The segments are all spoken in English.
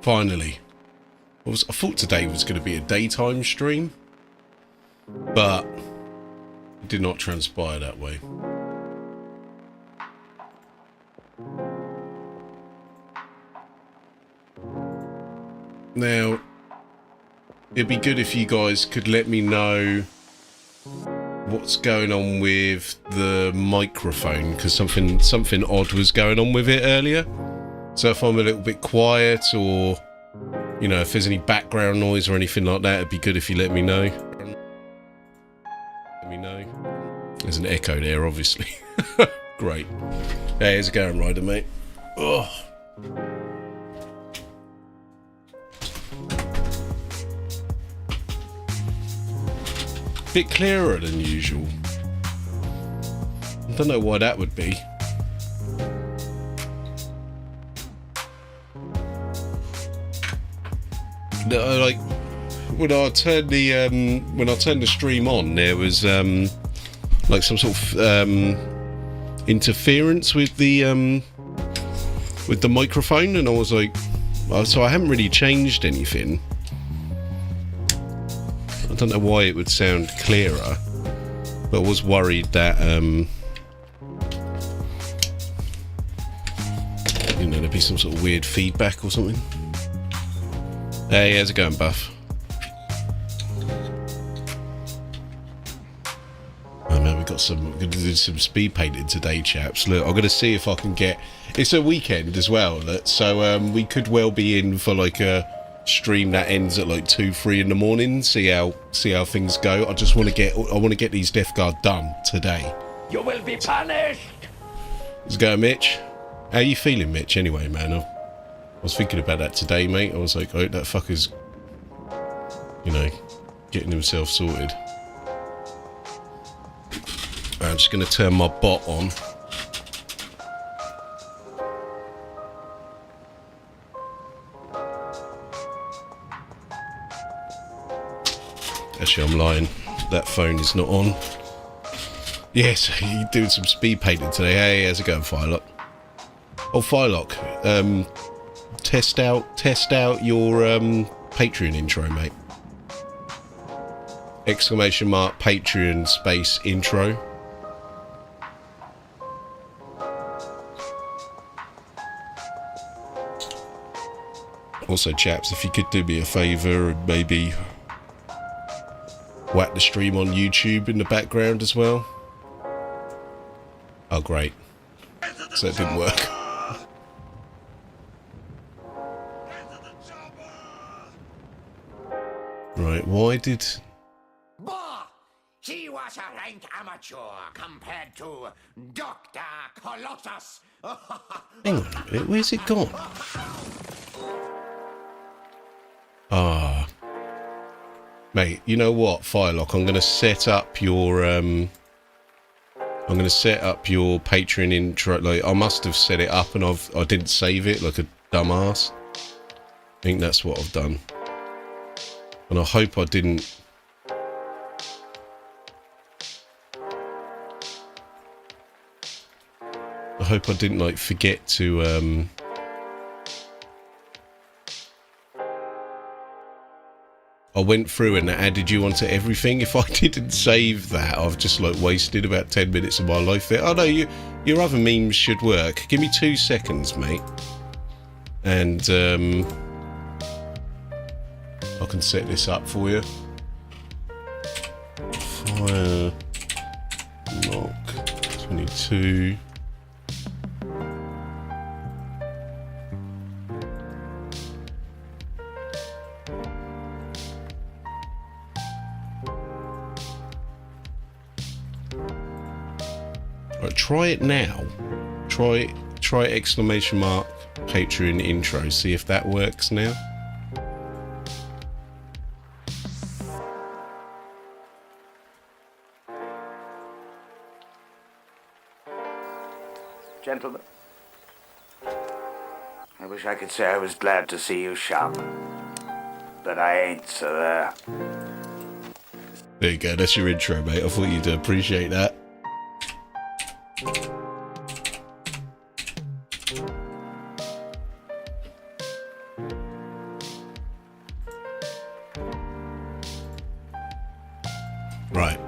Finally. I thought today was going to be a daytime stream, but it did not transpire that way. Now, it'd be good if you guys could let me know what's going on with the microphone, because something odd was going on with it earlier. So if I'm a little bit quiet, or you know, if there's any background noise or anything like that, it'd be good if you let me know. There's an echo there, obviously. Great. Hey, how's it going, Ryder, mate? Oh. Bit clearer than usual. I don't know why that would be. No, like when I turned the stream on, there was like some sort of interference with the microphone, and I was like, so I haven't really changed anything. I don't know why it would sound clearer, but I was worried that you know, there'd be some sort of weird feedback or something. Hey, how's it going, Buff? Oh man, we're gonna do some speed painting today, chaps. Look, I'm gonna see if I can get. It's a weekend as well, so we could well be in for like a stream that ends at like 2-3 in the morning. See how things go. I just want to get these Death Guard done today. You will be punished. How's it going, Mitch? How you feeling, Mitch? Anyway, man, I was thinking about that today, mate. I was like, oh, that fucker's, you know, getting himself sorted. I'm just going to turn my bot on. Actually, I'm lying. That phone is not on. Yes, you're doing some speed painting today. Hey, how's it going, Firelock? Oh, Firelock. Test out your Patreon intro, mate. Exclamation mark Patreon space intro. Also, chaps, if you could do me a favour and maybe whack the stream on YouTube in the background as well. Oh, great. So it didn't work. Right, why did... Bah! He was a rank amateur compared to Dr. Colossus. Hang on a minute, where's it gone? Ah. Mate, you know what, Firelock, I'm gonna set up your Patreon intro. Like, I must have set it up and I didn't save it like a dumbass. I think that's what I've done. And I hope I didn't. I hope I didn't like forget to I went through and added you onto everything. If I didn't save that, I've just like wasted about 10 minutes of my life there. Oh no, your other memes should work. Give me 2 seconds, mate. And I can set this up for you. Fire lock 22. Right, try it now. Try exclamation mark Patreon intro. See if that works now. Gentlemen, I wish I could say I was glad to see you shop, but I ain't, so There you go, that's your intro, mate. I thought you'd appreciate that. Right.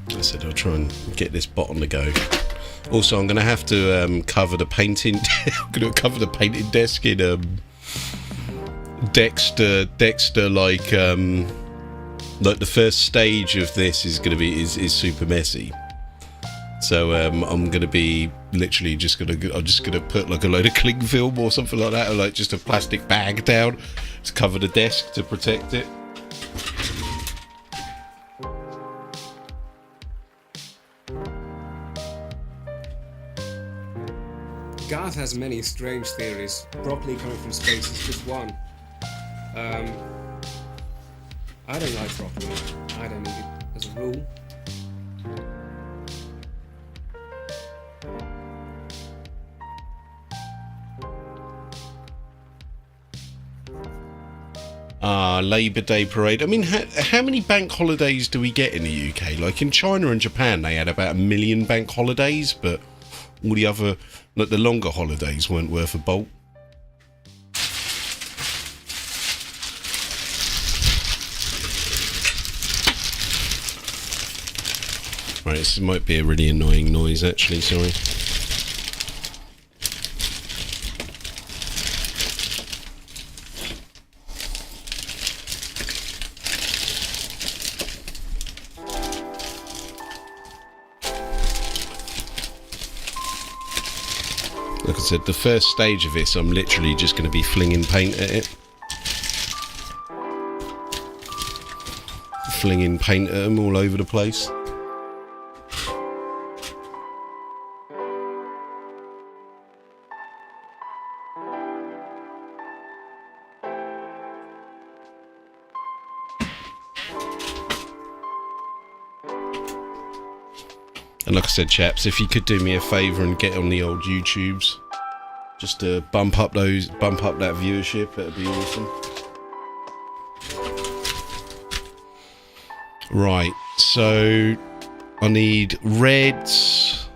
I said I'll try and get this bot on the go. Also, I'm going to have to cover the painting. I'm going to cover the painting desk in Dexter. Like the first stage of this is going to be is super messy. So I'm going to be literally just going to put like a load of cling film or something like that, or like just a plastic bag down to cover the desk to protect it. Garth has many strange theories. Broccoli coming from space is just one. I don't like broccoli. I don't eat it as a rule. Labour Day parade. I mean, how many bank holidays do we get in the UK? Like in China and Japan, they had about 1 million bank holidays, but all the other, like the longer holidays, weren't worth a bolt. Right, this might be a really annoying noise, actually. Sorry. Like I said, the first stage of this, I'm literally just going to be flinging paint at it. Flinging paint at them all over the place. And like I said, chaps, if you could do me a favour and get on the old YouTubes, just to bump up that viewership, that'd be awesome. Right, so I need reds,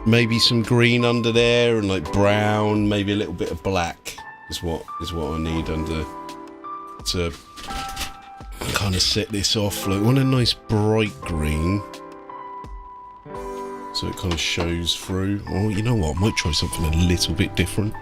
maybe some green under there, and like brown, maybe a little bit of black is what I need under to kind of set this off. Like, I want a nice bright green so it kind of shows through. Oh, you know what, I might try something a little bit different.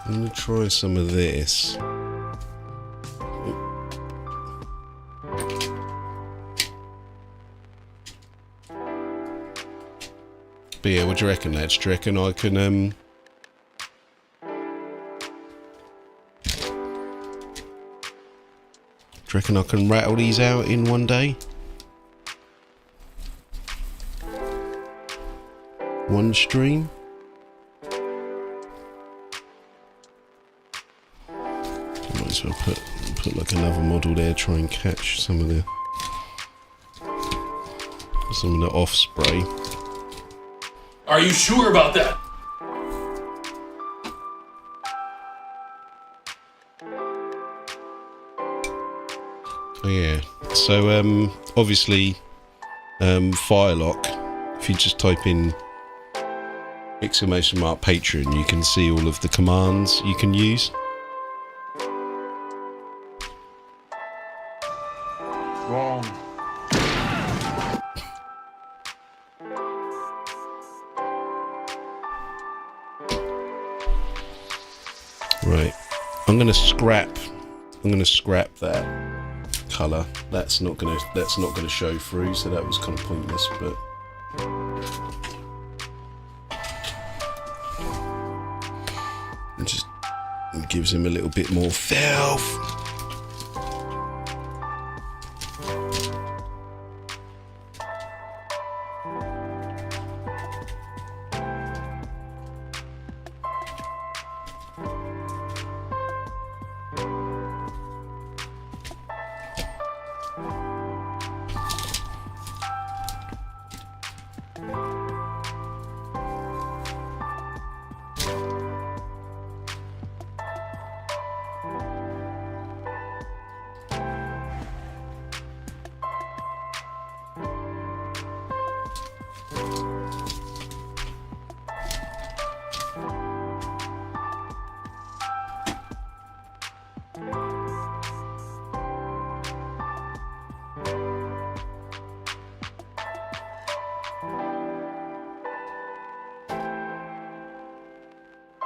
I'm going to try some of this. But yeah, what do you reckon, lads? Do you reckon I can, do you reckon I can rattle these out in one day? One stream? I might as well put like another model there, try and catch some of the off spray. Are you sure about that? Oh yeah, so obviously Firelock, if you just type in !Patreon, you can see all of the commands you can use. Wrong. Right, I'm gonna scrap that colour. That's not gonna show through, so that was kind of pointless. But it just gives him a little bit more filth.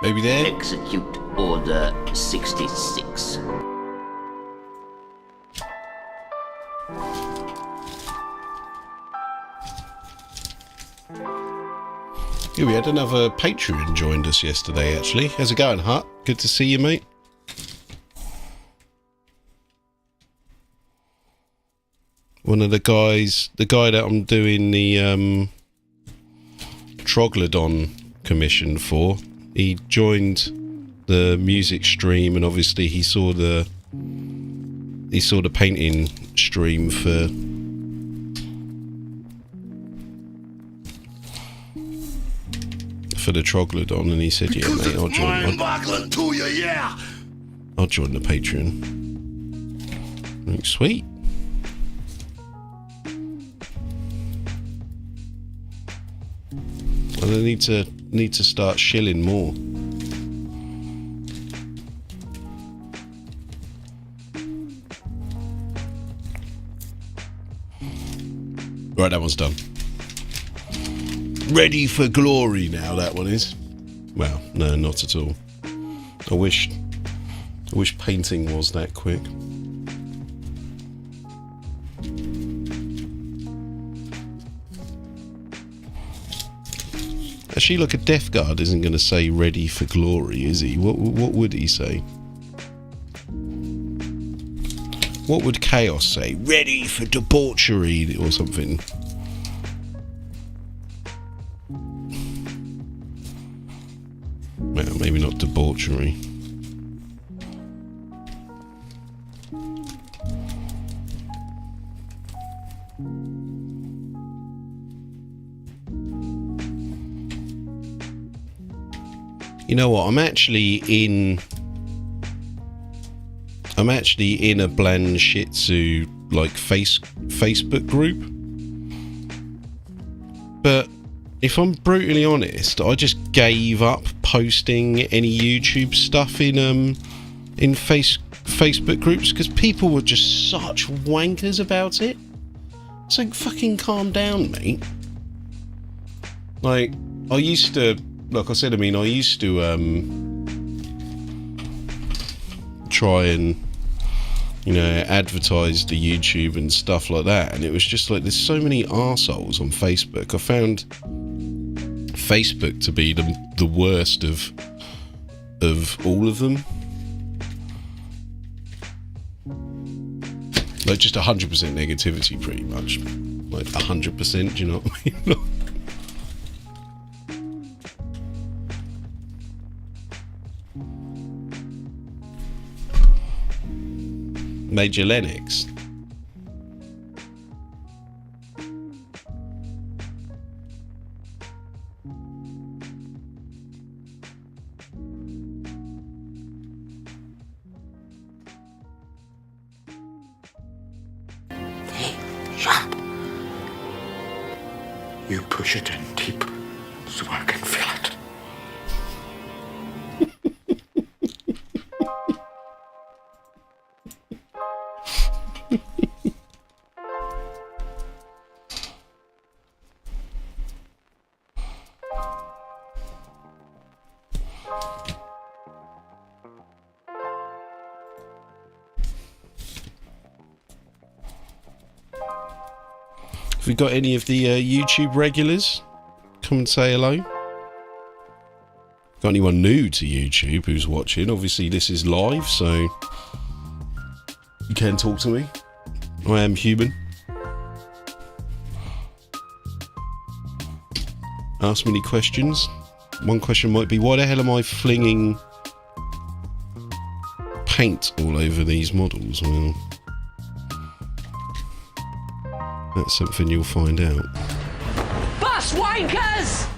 Maybe there? Execute Order 66. Yeah, we had another Patreon joined us yesterday, actually. How's it going, Hut? Good to see you, mate. One of the guys, the guy that I'm doing the Troglodon commission for, he joined the music stream, and obviously he saw the painting stream for the Troglodon, and he said, "Yeah, mate, I'll join the Patreon." Like, sweet. Well, I need to start shilling more. Right, that one's done. Ready for glory now, that one is. Well, no, not at all. I wish painting was that quick. Actually, look, a Death Guard isn't going to say ready for glory, is he? What would he say? What would Chaos say? Ready for debauchery or something? Well, maybe not debauchery. You know what? I'm actually in a BLANCHITSU like Facebook group. But if I'm brutally honest, I just gave up posting any YouTube stuff in Facebook groups because people were just such wankers about it. So fucking calm down, mate. Like, I used to, like I said, I used to try and, advertise the YouTube and stuff like that, and it was just like, there's so many arseholes on Facebook. I found Facebook to be the worst of all of them. Like, just 100% negativity, pretty much. Like 100%, do you know what I mean? Major Lennox. Sharp. You push it in deep so I can feel it. Have we got any of the YouTube regulars? Come and say hello. Got anyone new to YouTube who's watching? Obviously this is live, so you can talk to me. I am human. Ask me any questions. One question might be, why the hell am I flinging paint all over these models? Well, that's something you'll find out. Bus wankers!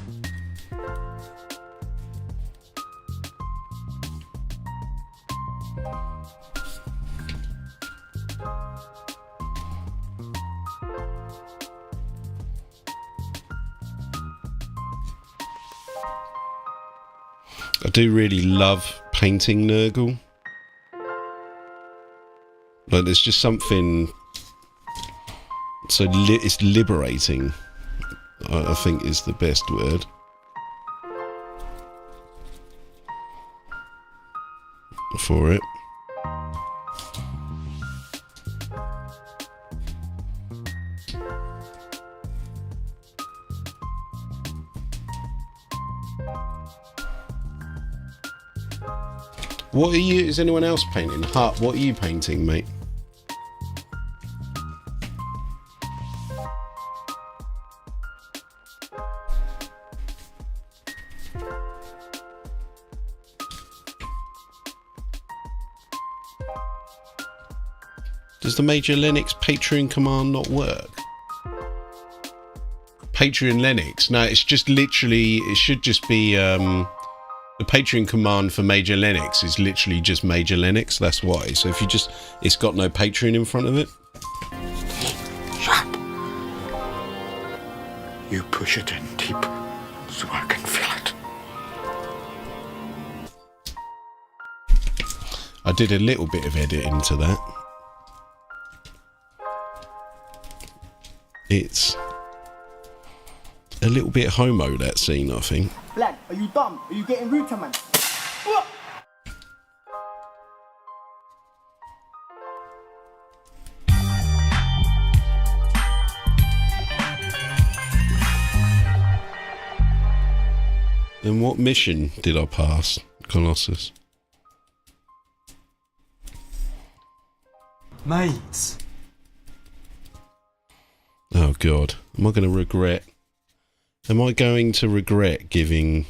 I do really love painting Nurgle. Like, there's just something so it's liberating, I think is the best word. For it. What are you, is anyone else painting? Hut, what are you painting, mate? Does the Major Linux Patreon command not work? Patreon Linux? No, it's just literally, it should just be, the Patreon command for Major Linux is literally just Major Linux, that's why. So if you just, it's got no Patreon in front of it. Shut. You push it in deep so I can feel it. I did a little bit of editing to that. It's a little bit homo, that scene, I think. Lad, are you dumb? Are you getting rude to man? Then what mission did I pass, Colossus? Mates. Oh God, am I going to regret? Am I going to regret giving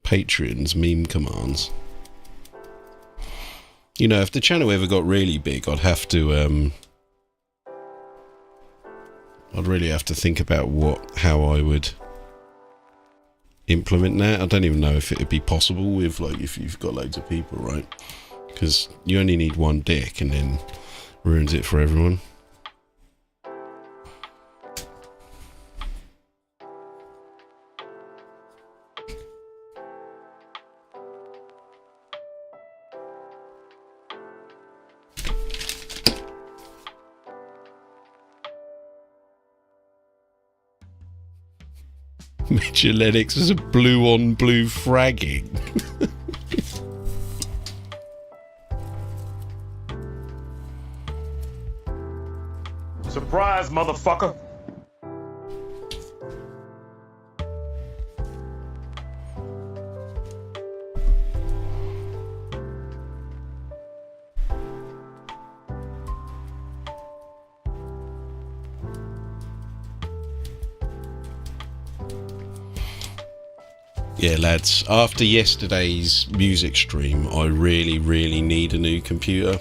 patrons meme commands? You know, if the channel ever got really big, I'd have to, I'd really have to think about how I would implement that. I don't even know if it'd be possible with, like, if you've got loads of people, right? Because you only need one dick and then ruins it for everyone. Major Lennox is a blue on blue fragging. Surprise, motherfucker. Yeah, lads, after yesterday's music stream, I really, really need a new computer.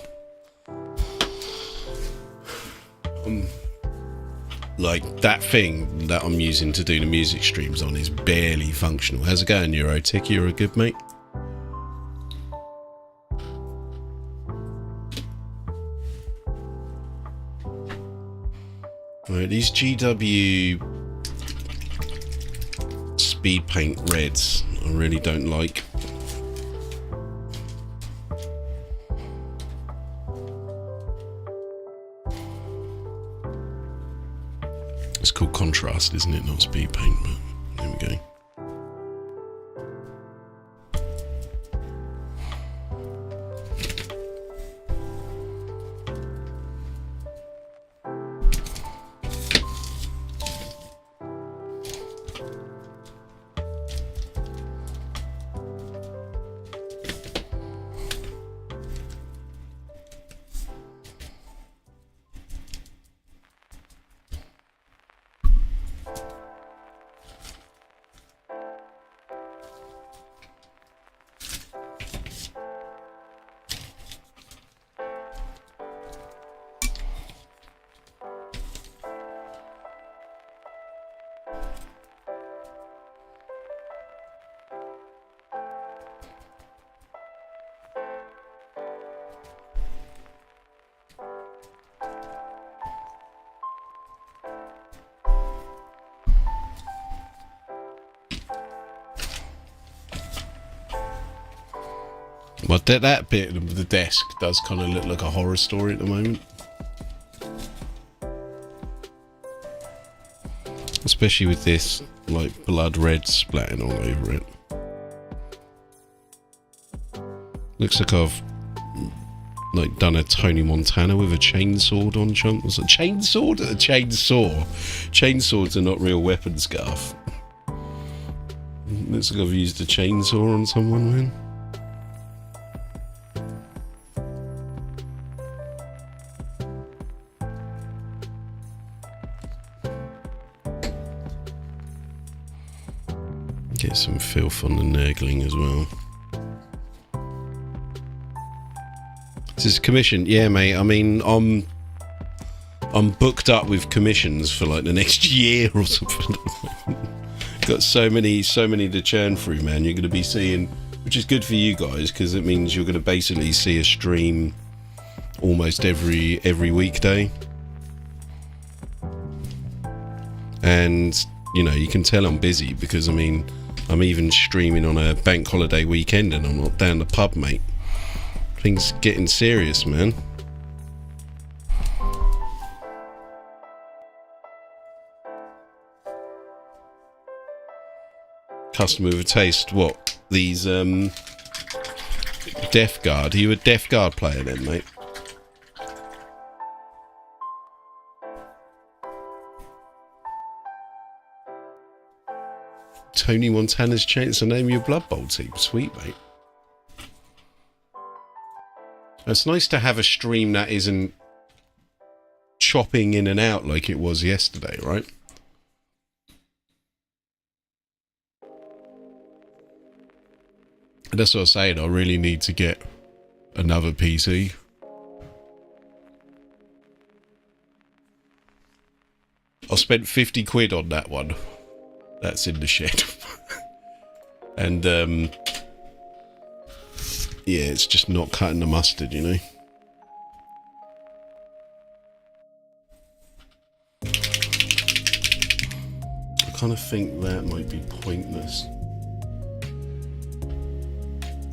Like, that thing that I'm using to do the music streams on is barely functional. How's it going, Eurotick? You're a good mate? Right, these GW speed paint reds I really don't like. It's called contrast, isn't it? Not speed paint, but there we go. Well, that bit of the desk does kind of look like a horror story at the moment. Especially with this, like, blood red splatting all over it. Looks like I've, like, done a Tony Montana with a chainsaw on chunk. Was it chainsaw? A chainsaw. Chainsaws are not real weapons, Garth. Looks like I've used a chainsaw on someone, man. Get some filth on the nurgling as well. This is commission, yeah, mate. I mean, I'm booked up with commissions for like the next year or something. Got so many to churn through, man. You're going to be seeing, which is good for you guys because it means you're going to basically see a stream almost every weekday, and you know you can tell I'm busy because I mean. I'm even streaming on a bank holiday weekend and I'm not down the pub, mate. Things getting serious, man. Customer with a taste. What? These, Death Guard. Are you a Death Guard player then, mate? Tony Montana's chance to name your Blood Bowl team. Sweet, mate. It's nice to have a stream that isn't chopping in and out like it was yesterday, right? And that's what I was saying. I really need to get another PC. I spent 50 quid on that one. That's in the shed. And, yeah, it's just not cutting the mustard, you know? I kind of think that might be pointless.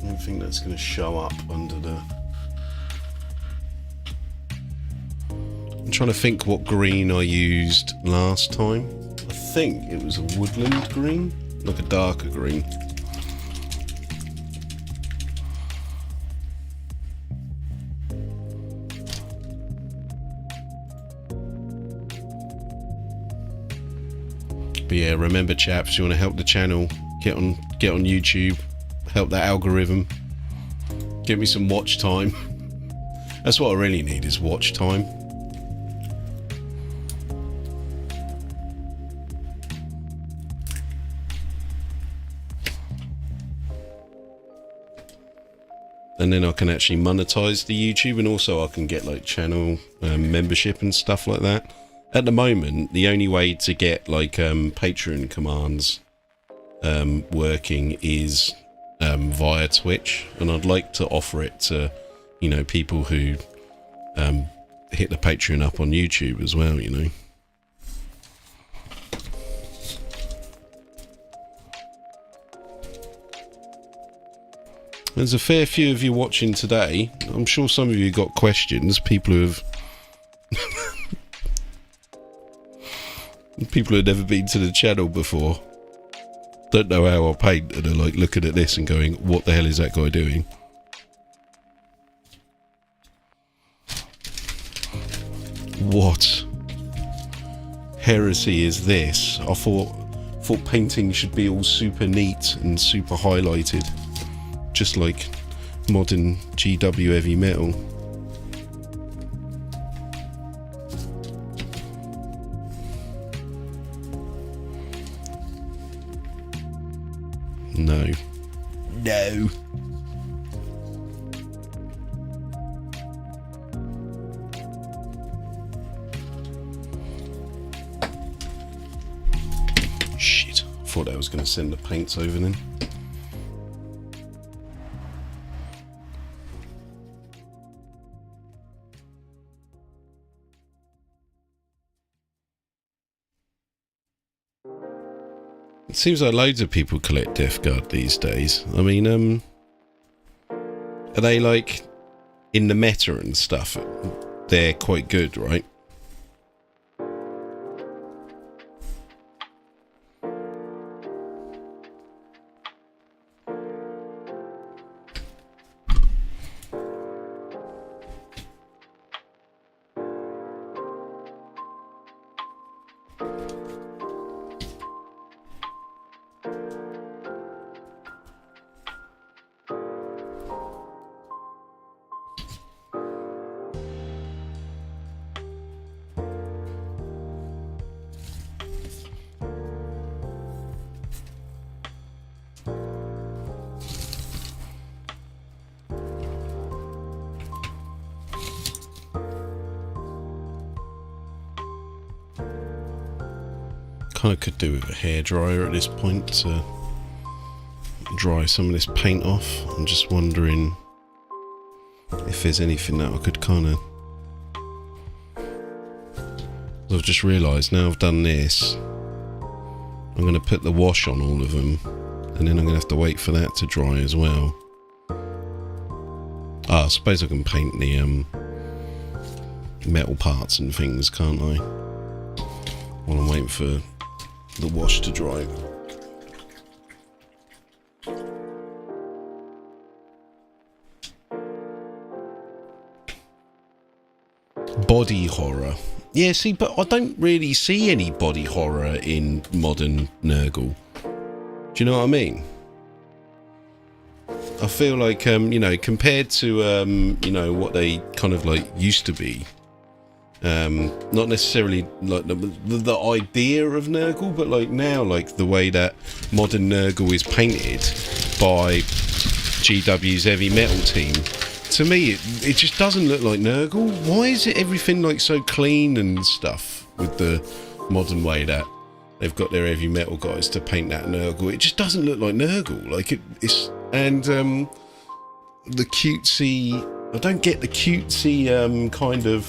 I don't think that's going to show up under the... I'm trying to think what green I used last time. I think it was a woodland green, like a darker green. But yeah, remember chaps, you want to help the channel, get on YouTube, help that algorithm, give me some watch time. That's what I really need, is watch time. And then I can actually monetize the YouTube, and also I can get like channel membership and stuff like that. At the moment, the only way to get like Patreon commands working is via Twitch, and I'd like to offer it to, you know, people who hit the Patreon up on YouTube as well, you know. There's a fair few of you watching today. I'm sure some of you got questions. People who have people who have never been to the channel before, don't know how I paint, and are like looking at this and going, what the hell is that guy doing? What heresy is this? I thought painting should be all super neat and super highlighted, just like modern GW heavy metal. No. No. Shit. I thought I was going to send the paints over then. It seems like loads of people collect Death Guard these days. I mean, Are they like in the meta and stuff? They're quite good, right? Kind of could do with a hairdryer at this point to dry some of this paint off. I'm just wondering if there's anything that I could kind of... I've just realised now I've done this, I'm going to put the wash on all of them, and then I'm going to have to wait for that to dry as well. I suppose I can paint the metal parts and things, can't I? While I'm waiting for the wash to dry. Body horror. Yeah, see, but I don't really see any body horror in modern Nurgle. Do you know what I mean? I feel like, you know, compared to, you know, what they kind of like used to be, not necessarily like the idea of Nurgle, but like now, like the way that modern Nurgle is painted by GW's heavy metal team, to me it just doesn't look like Nurgle. Why is it everything like so clean and stuff with the modern way that they've got their heavy metal guys to paint that Nurgle? It just doesn't look like Nurgle. Like it's and the cutesy, I don't get the cutesy kind of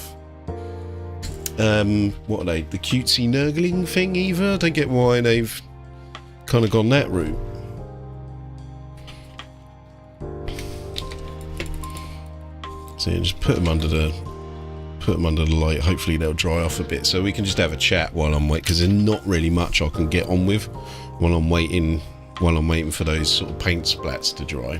what are they, the cutesy Nurgling thing either. I don't get why they've kind of gone that route. So yeah, just put them under the light. Hopefully they'll dry off a bit, so we can just have a chat while I'm waiting, because there's not really much I can get on with while I'm waiting for those sort of paint splats to dry.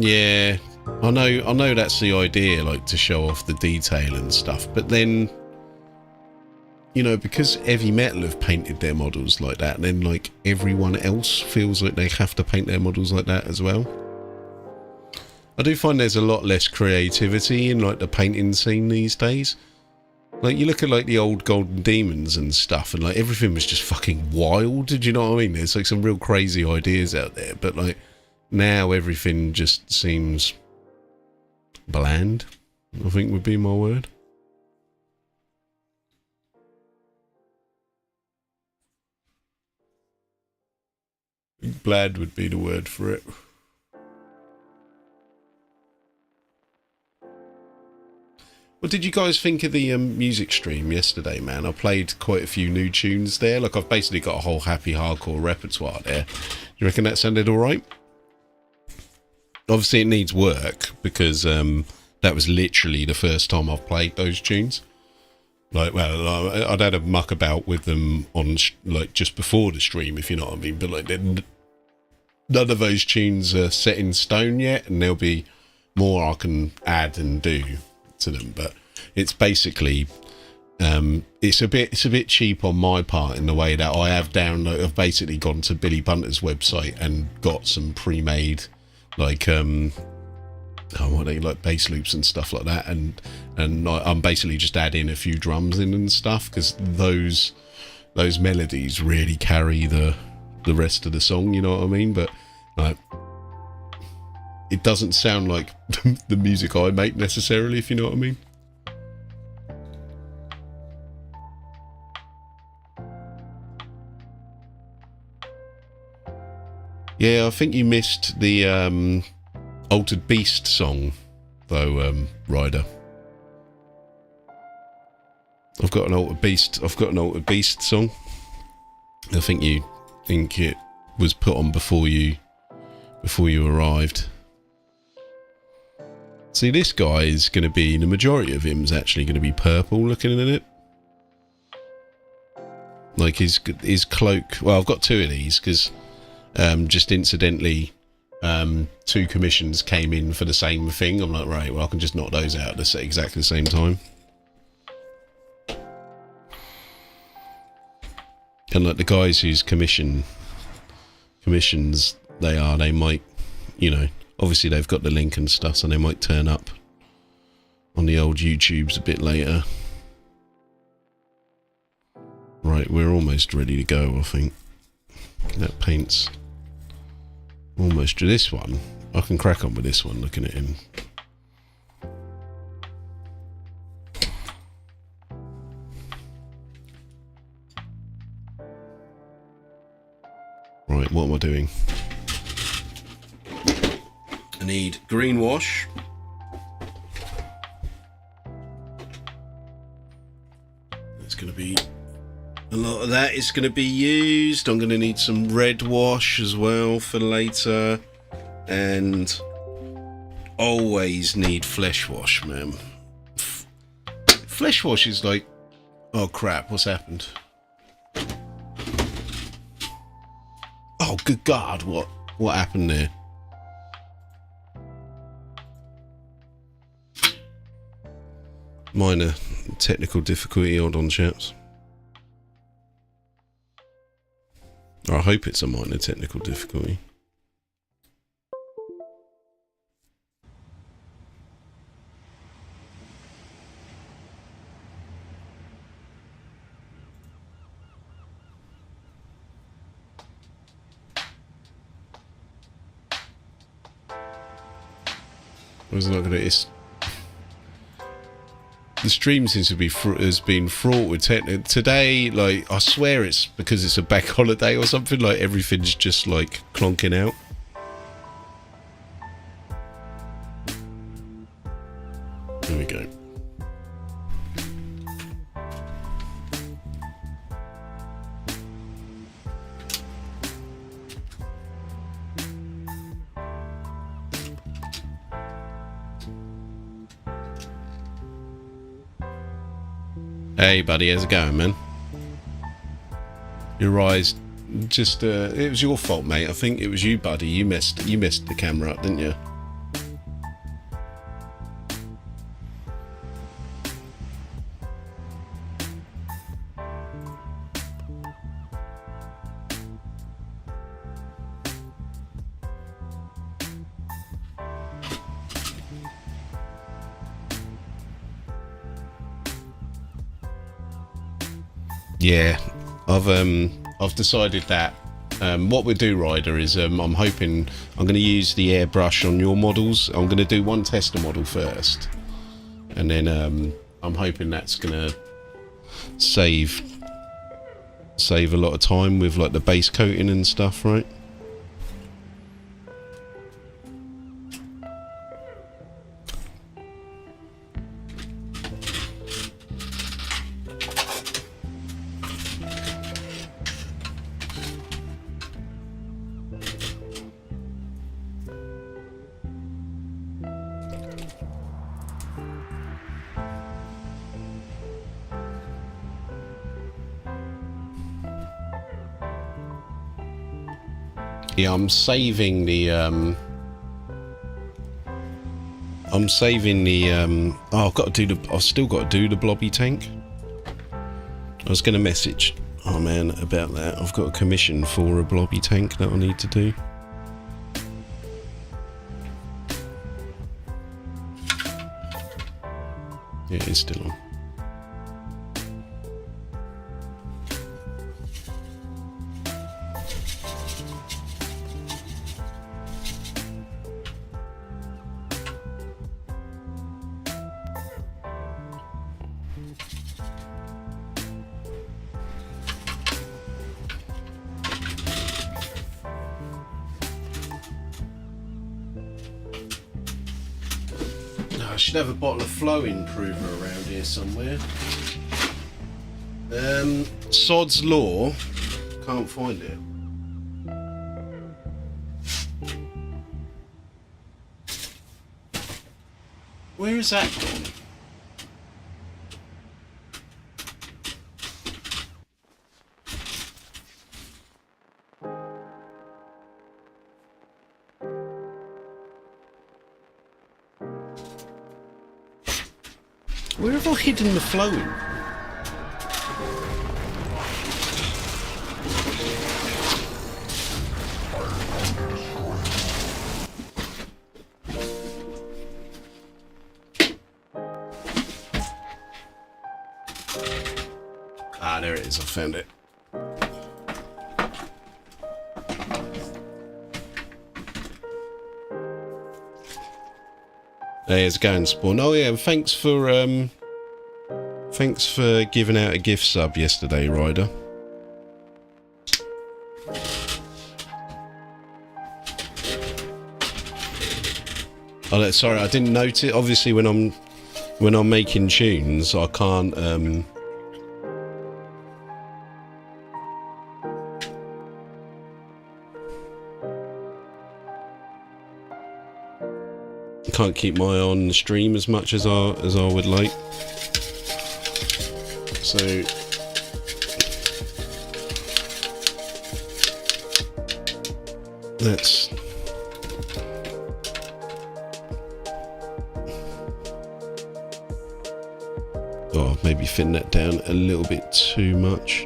Yeah, I know that's the idea, like to show off the detail and stuff, but then, you know, because heavy metal have painted their models like that, then like everyone else feels like they have to paint their models like that as well. I do find there's a lot less creativity in like the painting scene these days. Like you look at like the old Golden Demons and stuff, and like everything was just fucking wild. Did you know what I mean? There's like some real crazy ideas out there, but like now everything just seems bland, I think would be my word. Bland would be the word for it. What did you guys think of the music stream yesterday, man? I played quite a few new tunes there. Like, I've basically got a whole happy hardcore repertoire there. You reckon that sounded alright? Obviously it needs work, because that was literally the first time I've played those tunes. Like, well, I'd had a muck about with them on like just before the stream, if you know what I mean, but like none of those tunes are set in stone yet, and there'll be more I can add and do to them. But it's basically it's a bit cheap on my part, in the way that I've basically gone to Billy Bunter's website and got some pre-made like what are they, like bass loops and stuff like that, and I'm basically just adding a few drums in and stuff, because those melodies really carry the rest of the song, you know what I mean? But like, it doesn't sound like the music I make necessarily, if you know what I mean. Yeah, I think you missed the Altered Beast song, though, Ryder. I've got an Altered Beast song. I think it was put on before you arrived. See, this guy is going to be, the majority of him is actually going to be purple looking at it. Like his cloak. Well, I've got two of these because just incidentally, two commissions came in for the same thing. I'm like, right, well, I can just knock those out at exactly the same time. And like the guys whose commissions they might, you know, obviously they've got the link and stuff, so they might turn up on the old YouTubes a bit later. Right, we're almost ready to go, I think. That paint's almost to this one. I can crack on with this one, looking at him. Right, what am I doing? I need green wash. It's going to be a lot of that is going to be used. I'm going to need some red wash as well for later, and always need flesh wash, man. Flesh wash is like, oh crap, what's happened? Oh good God, what happened there? Minor technical difficulty, hold on chaps. Or I hope it's a minor technical difficulty. Was not gonna. The stream seems to be has been fraught with technical today. Like I swear it's because it's a bank holiday or something. Like everything's just like clonking out. There we go. Hey buddy, how's it going, man? Your eyes just it was your fault, mate. I think it was you, buddy. You messed the camera up, didn't you? Yeah, I've decided that what we'll do, Ryder, is I'm hoping I'm going to use the airbrush on your models. I'm going to do one tester model first, and then I'm hoping that's going to save a lot of time with like the base coating and stuff, right? Yeah, I'm saving the oh, I've still got to do the blobby tank. I was going to message man about that. I've got a commission for a blobby tank that I need to do. Yeah, it is still on. should have a bottle of flow improver around here somewhere. Sod's Law. Can't find it. Where is that gone? Where have I hidden the flowing? Ah, there it is. I found it. There's going spawn. Oh yeah, thanks for giving out a gift sub yesterday, Ryder. Oh, sorry, I didn't note it. Obviously, when I'm making tunes, I can't keep my eye on the stream as much as I would like. So let's maybe thin that down a little bit too much.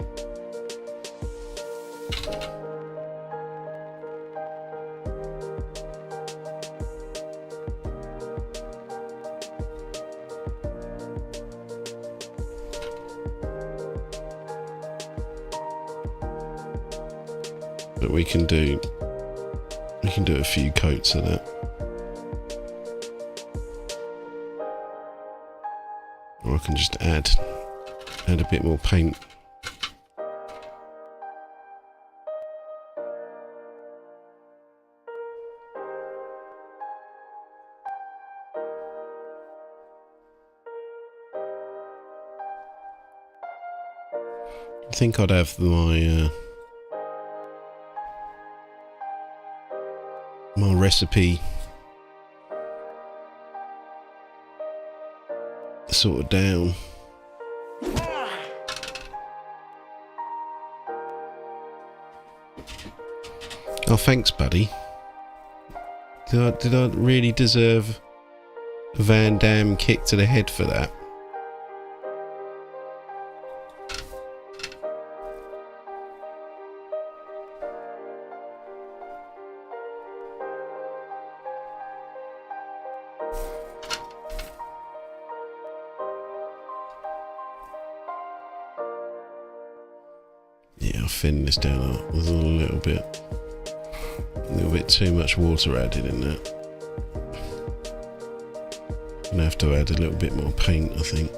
But we can do a few coats of that. Or I can just add a bit more paint. I think I'd have my my recipe sort of down. Oh, thanks, buddy. Did I really deserve a Van Damme kick to the head for that? Yeah, I'll thin this down. There's a little bit too much water added in that. I'm gonna have to add a little bit more paint, I think.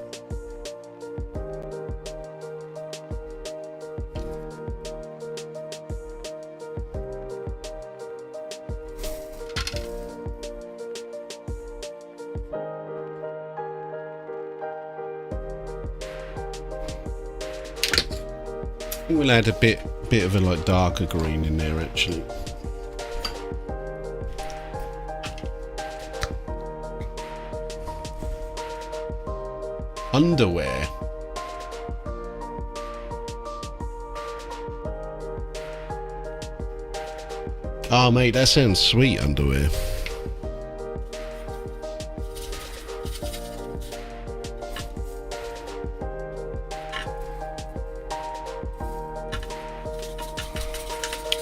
I think we'll add a bit of a like darker green in there actually. Underwear. Oh mate, that sounds sweet, underwear.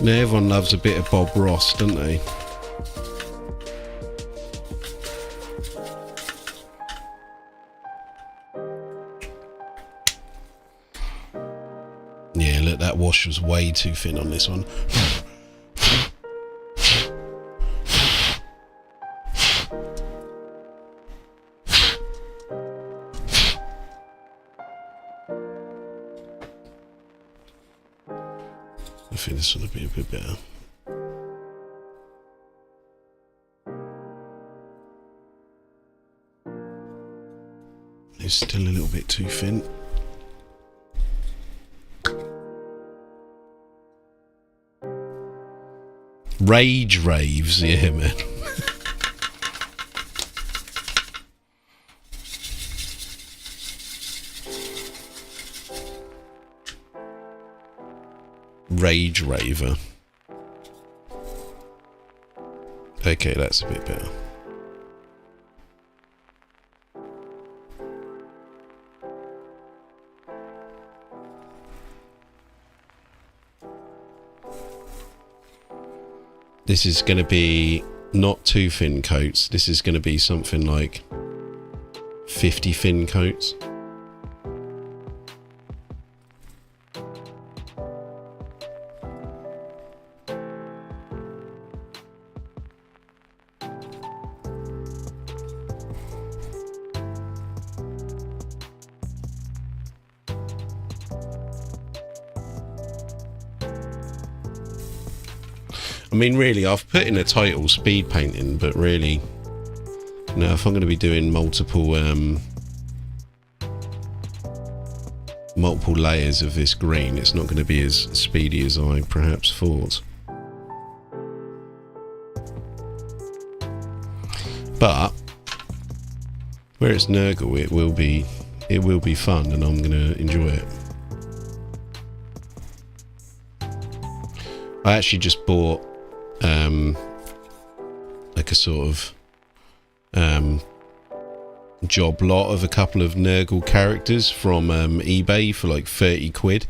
Now everyone loves a bit of Bob Ross, don't they? Yeah, look, that wash was way too thin on this one. I think this will be a bit better. is still a little bit too thin. Rage raves, yeah, man. Rage raver. Okay, that's a bit better. This is going to be not 2 thin coats. This is going to be something like 50 thin coats. I mean, really, I've put in a title, speed painting, but really, you know, if I'm going to be doing multiple layers of this green, it's not going to be as speedy as I perhaps thought. But where it's Nurgle, it will be fun, and I'm going to enjoy it. I actually just bought like a sort of job lot of a couple of Nurgle characters from eBay for like 30 quid,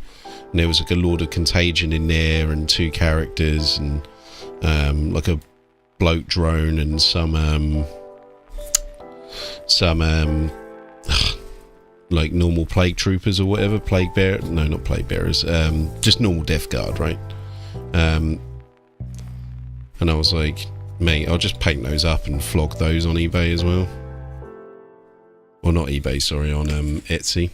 and there was like a Lord of Contagion in there and 2 characters and like a bloat drone and some like normal plague troopers or whatever, plague bear, no, not plague bearers, just normal death guard, right? And I was like, mate, I'll just paint those up and flog those on eBay as well. Well, not eBay, sorry, on Etsy.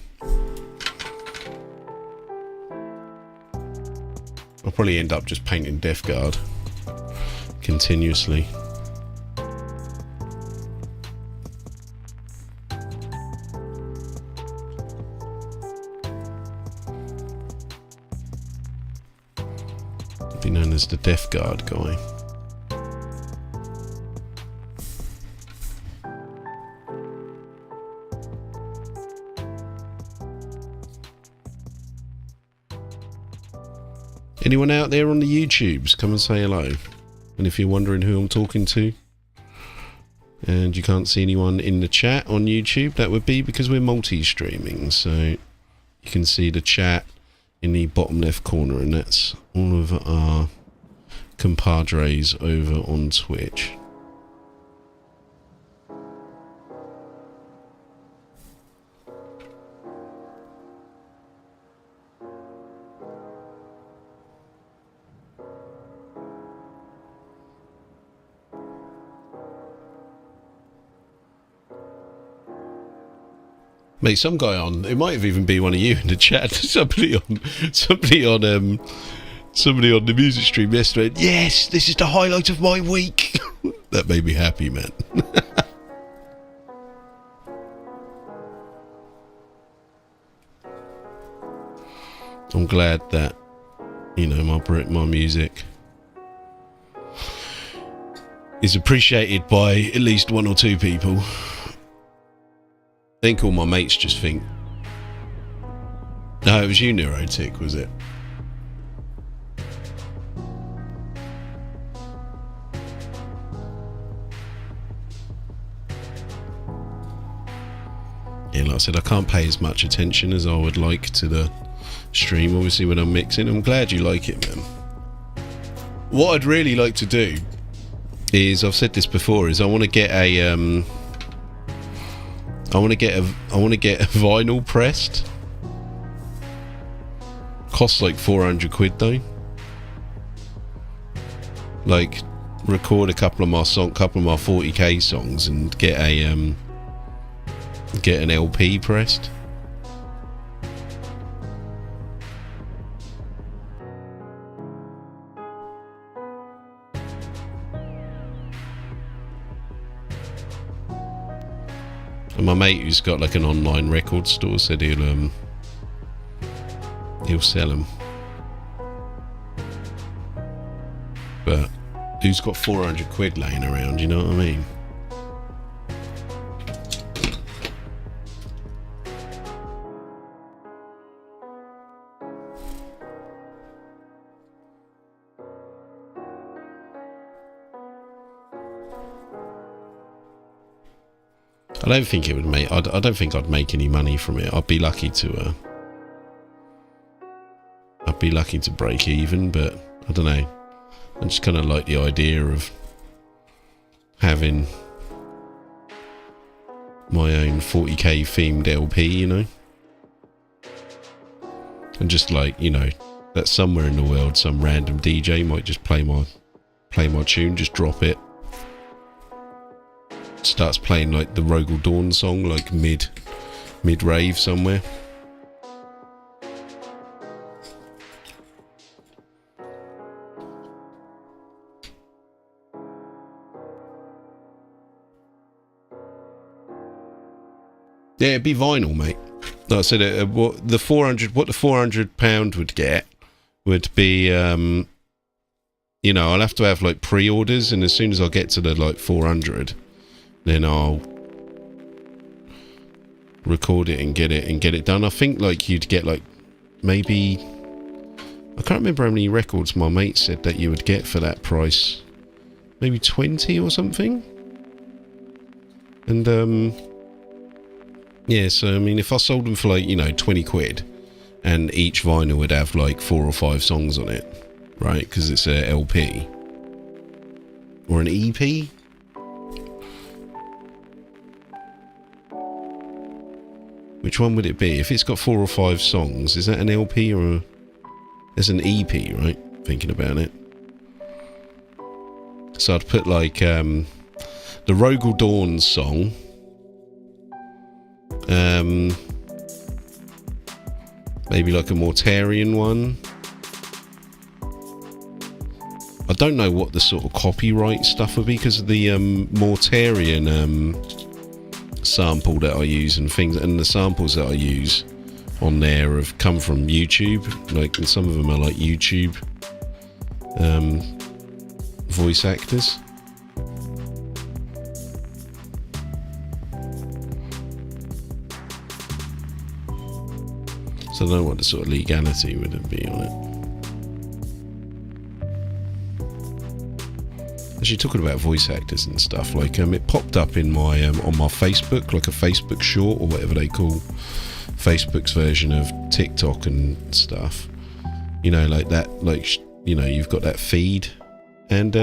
I'll probably end up just painting Death Guard continuously. Be known as the Death Guard guy. Anyone out there on the YouTubes, come and say hello. And if you're wondering who I'm talking to and you can't see anyone in the chat on YouTube, that would be because we're multi-streaming, so you can see the chat in the bottom left corner, and that's all of our compadres over on Twitch. Mate, some guy on, it might have even been one of you in the chat, somebody on the music stream yesterday, yes, this is the highlight of my week. That made me happy, man. I'm glad that, you know, my music is appreciated by at least 1 or 2 people. I think all my mates just think, no, it was you, Neurotic, was it? Yeah, like I said, I can't pay as much attention as I would like to the stream, obviously, when I'm mixing. I'm glad you like it, man. What I'd really like to do is, I've said this before, is I want to get a vinyl pressed. Costs like 400 quid though. Like, record a couple of my 40k songs and get an LP pressed. And my mate who's got like an online record store said he'll sell them. But who's got 400 quid laying around, you know what I mean? I don't think it would make. I don't think I'd make any money from it. I'd be lucky to. I'd be lucky to break even, but I don't know. I just kind of like the idea of having my own 40k themed LP, you know, and just like, you know, that somewhere in the world some random DJ might just play my tune, just drop it. Starts playing like the Rogel Dawn song, like mid rave somewhere. Yeah, it'd be vinyl, mate. Like I said, what the £400 would get would be, you know, I'll have to have like pre-orders, and as soon as I get to the like 400. Then I'll record it and get it done. I think like you'd get like maybe, I can't remember how many records my mate said that you would get for that price. Maybe 20 or something. And yeah, so I mean, if I sold them for like, you know, 20 quid, and each vinyl would have like 4 or 5 songs on it, right? Because it's a LP or an EP. Which one would it be? If it's got 4 or 5 songs, is that an LP or there's an EP, right? Thinking about it. So I'd put like the Rogel Dawn song. Maybe like a Mortarian one. I don't know what the sort of copyright stuff would be, because of the Mortarian sample that I use and things, and the samples that I use on there have come from YouTube, like, and some of them are like YouTube voice actors. So I don't know what the sort of legality would it be on it. Actually, talking about voice actors and stuff, like it popped up in my on my Facebook, like a Facebook short or whatever they call Facebook's version of TikTok and stuff. You know, like that, like, you know, you've got that feed, and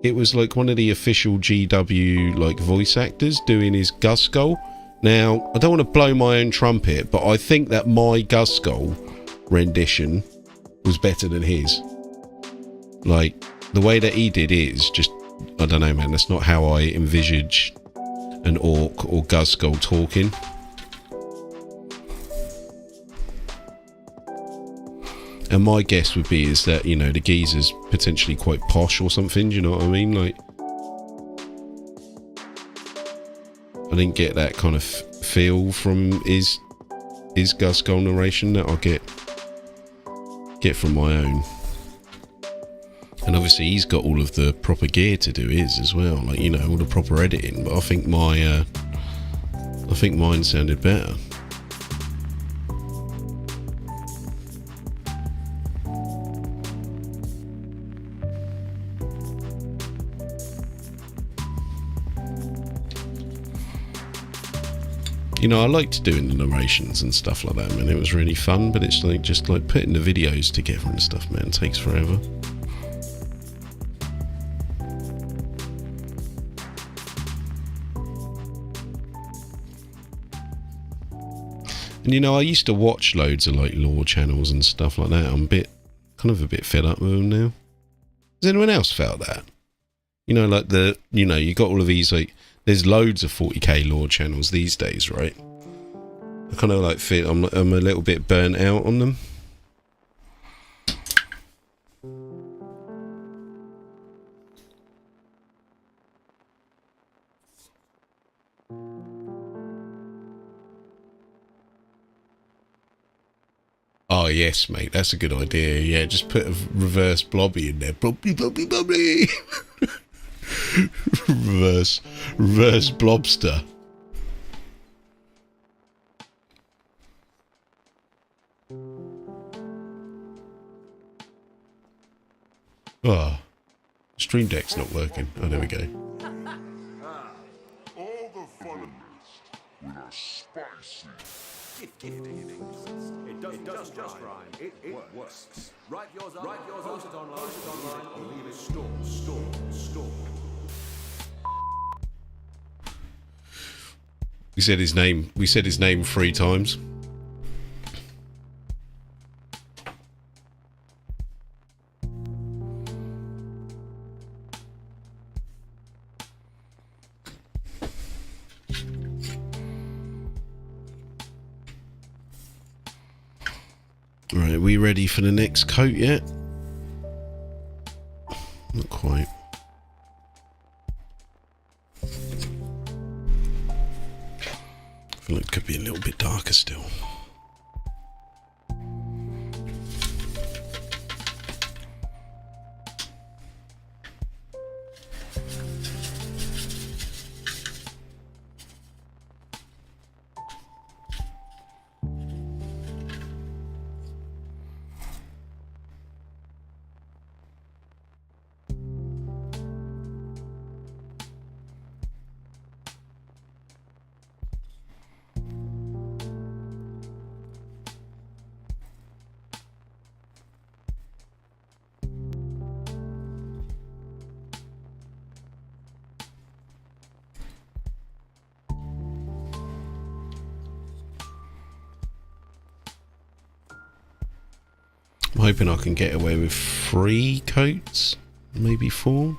it was like one of the official GW like voice actors doing his Guskull. Now, I don't want to blow my own trumpet, but I think that my Guskull rendition was better than his. Like, the way that he did is just, I don't know, man, that's not how I envisage an orc or Guskull talking. And my guess would be is that, you know, the geezer's potentially quite posh or something, do you know what I mean? Like, I didn't get that kind of feel from his Guskull narration that I get from my own. And obviously he's got all of the proper gear to do his as well, like, you know, all the proper editing. But I think mine sounded better. You know, I liked doing the narrations and stuff like that, man. It was really fun, but it's like just like putting the videos together and stuff, man. It takes forever. And you know, I used to watch loads of like lore channels and stuff like that. I'm kind of a bit fed up with them now. Has anyone else felt that? You know, like you got all of these, like, there's loads of 40k lore channels these days, right? I kind of like feel I'm a little bit burnt out on them. yes, mate, that's a good idea. Yeah, just put a reverse blobby in there. Blobby, blobby, blobby. reverse blobster. Ah, Stream Deck's not working. Oh, there we go. All the fun with a spicy. It does just rhyme. It works. Write yours post it online, or leave it stored. We said his name 3 times. Right, are we ready for the next coat yet? Not quite. I feel like it could be a little bit darker still. I'm hoping I can get away with 3 coats, maybe 4.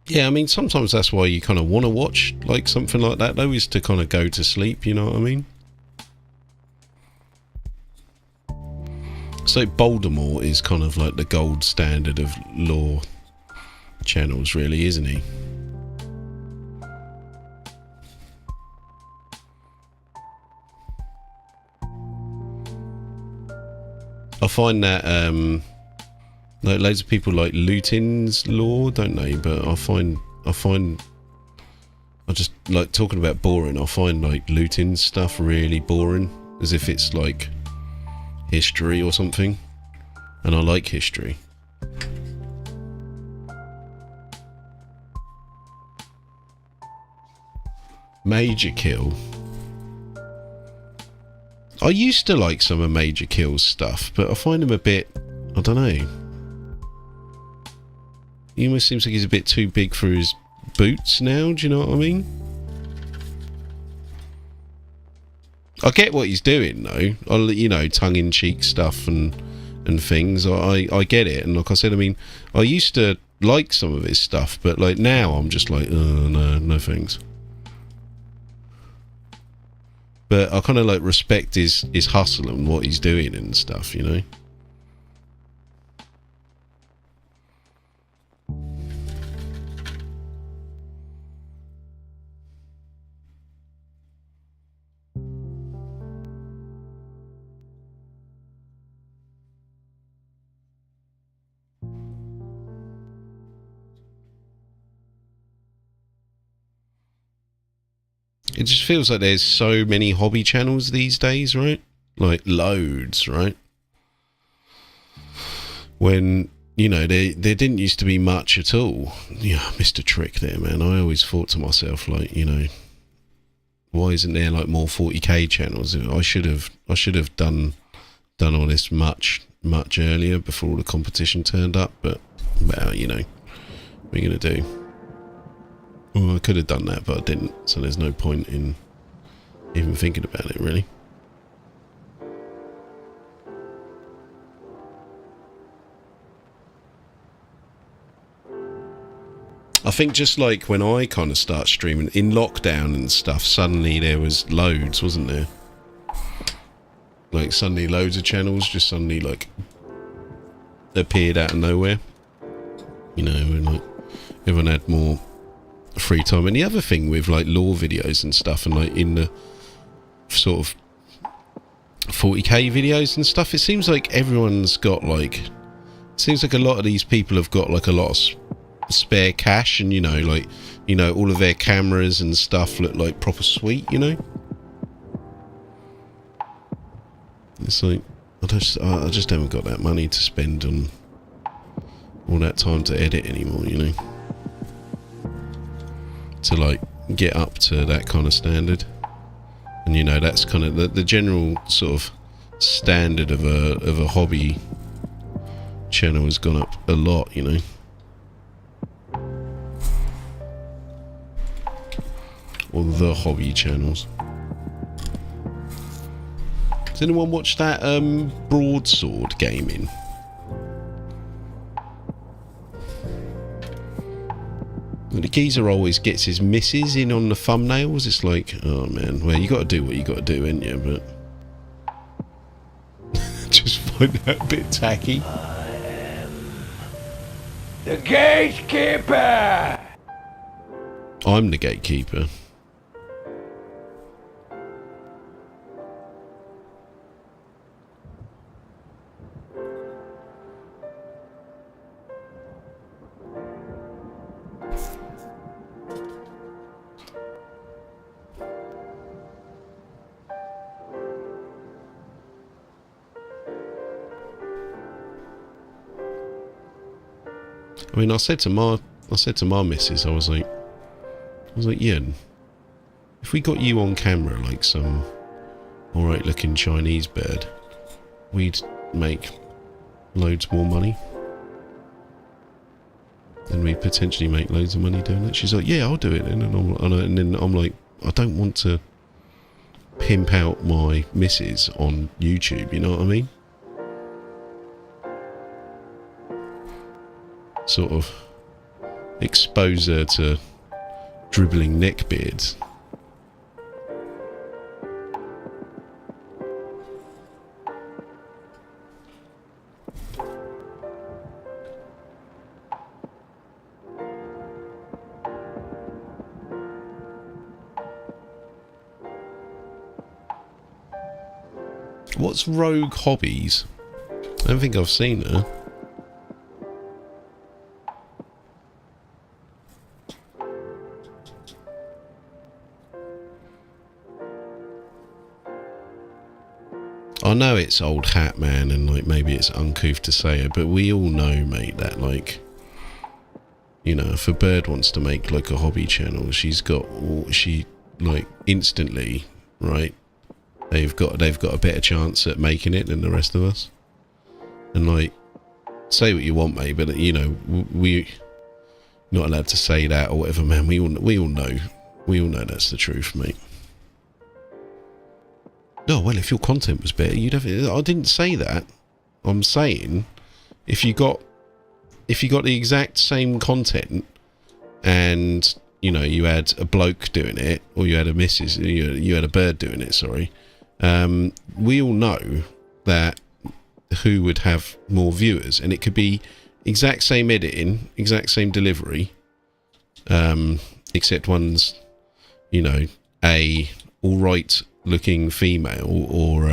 Yeah, I mean, sometimes that's why you kind of want to watch like something like that, though, is to kind of go to sleep, you know what I mean? So Voldemort is kind of like the gold standard of lore channels, really, isn't he? I find that like loads of people like Lutin's lore, don't they? But I find I just like talking about boring. I find like Lutin's stuff really boring, as if it's like history or something, and I like history. Major Kill. I used to like some of Major Kill's stuff, but I find him a bit, I don't know. He almost seems like he's a bit too big for his boots now, do you know what I mean? I get what he's doing though, you know, tongue-in-cheek stuff and things. I get it, and like I said, I mean, I used to like some of his stuff, but like now I'm just like, no thanks. But I kind of like respect his hustle and what he's doing and stuff, you know. It just feels like there's so many hobby channels these days, right? Like loads, right? When, you know, there didn't used to be much at all. Yeah, Mr. Trick there, man. I always thought to myself, like, you know, why isn't there like more 40k channels? I should have done all this much earlier before all the competition turned up, but well, you know, what are you gonna do? Well, I could have done that, but I didn't, so there's no point in Even thinking about it, really. I think just like when I kind of start streaming in lockdown and stuff, suddenly there was loads, wasn't there? Like suddenly loads of channels just suddenly like appeared out of nowhere. You know, and like everyone had more free time. And the other thing with like lore videos and stuff, and like in the sort of 40k videos and stuff, it seems like everyone's got like, it seems like a lot of these people have got like a lot of spare cash, and you know, like, you know, all of their cameras and stuff look like proper sweet, you know. It's like I just haven't got that money to spend on all that time to edit anymore, you know, to like get up to that kind of standard. And you know, that's kind of the general sort of standard of a hobby channel has gone up a lot, you know. Or the hobby channels. Does anyone watch that broadsword gaming? The geezer always gets his misses in on the thumbnails. It's like, oh man, well, you got to do what you got to do, ain't you? But just find that a bit tacky. I am the gatekeeper. I'm the gatekeeper. I mean, I said to my missus, I was like, yeah, if we got you on camera like some alright looking Chinese bird, we'd make loads more money. And we'd potentially make loads of money doing it. She's like, yeah, I'll do it. And then I'm like, I don't want to pimp out my missus on YouTube, you know what I mean? Sort of expose her to dribbling neckbeards. What's Rogue Hobbies? I don't think I've seen her. I know it's old hat, man, and like maybe it's uncouth to say it, but we all know, mate, that like, you know, if a bird wants to make like a hobby channel, she like instantly, right? They've got a better chance at making it than the rest of us. And like, say what you want, mate, but you know, we not allowed to say that or whatever, man. We all know that's the truth, mate. Oh, well, if your content was better, you'd have... I didn't say that. I'm saying, if you got the exact same content and, you know, you had a bloke doing it, or you had a missus, you had a bird doing it, sorry, we all know that who would have more viewers, and it could be exact same editing, exact same delivery, except one's, you know, a alright looking female or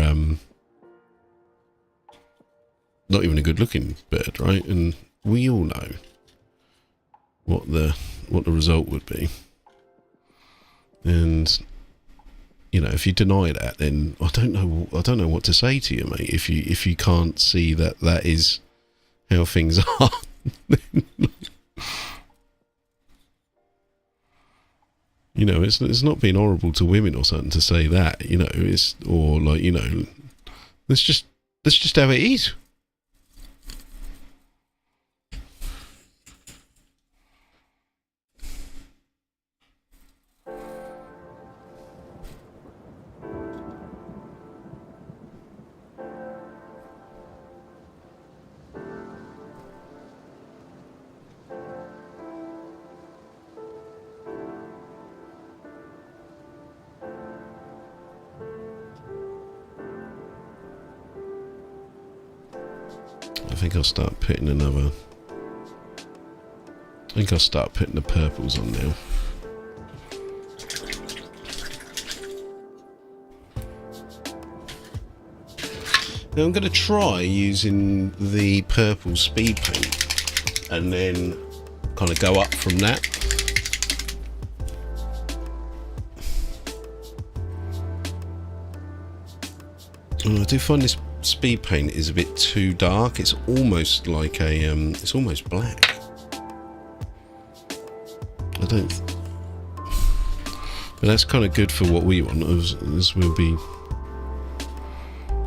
not even a good looking bird, right? And we all know what the result would be. And you know, if you deny that, then I don't know what to say to you, mate. If you can't see that is how things are. You know, it's not being horrible to women or something to say that, you know, it's, or like, you know, that's just how it is. I think I'll start putting another... I think I'll start putting the purples on now. Now I'm going to try using the purple speed paint and then kind of go up from that. And I do find this speed paint is a bit too dark. It's almost like a, it's almost black. I don't... But that's kind of good for what we want, as we'll be,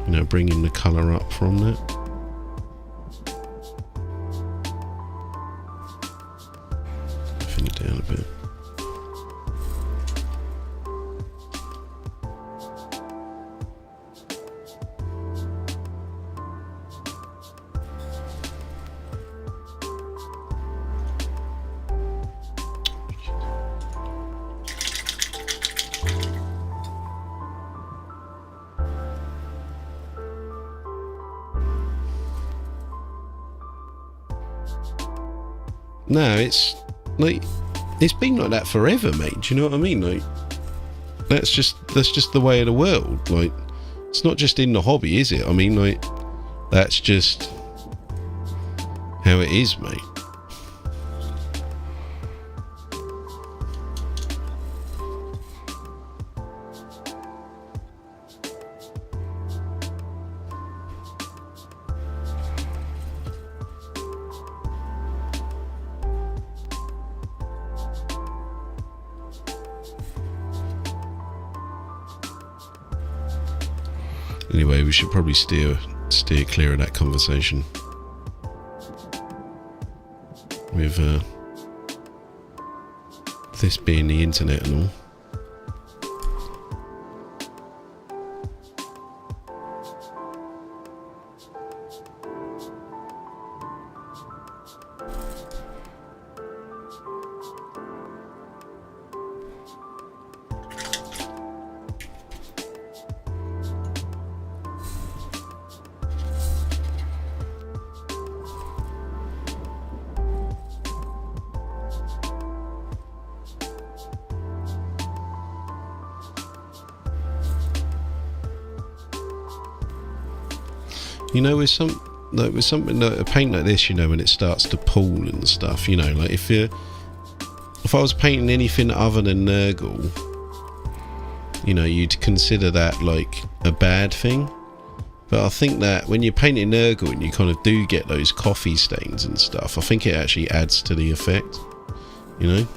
you know, bringing the colour up from that. Thin it down a bit. No, it's like it's been like that forever, mate. Do you know what I mean? Like that's just the way of the world. Like it's not just in the hobby, is it? I mean, like that's just how it is, mate. Anyway, we should probably steer clear of that conversation with this being the internet and all. You know, with something like a paint like this, you know, when it starts to pool and stuff, you know, like if I was painting anything other than Nurgle, you know, you'd consider that like a bad thing. But I think that when you're painting Nurgle and you kind of do get those coffee stains and stuff, I think it actually adds to the effect, you know.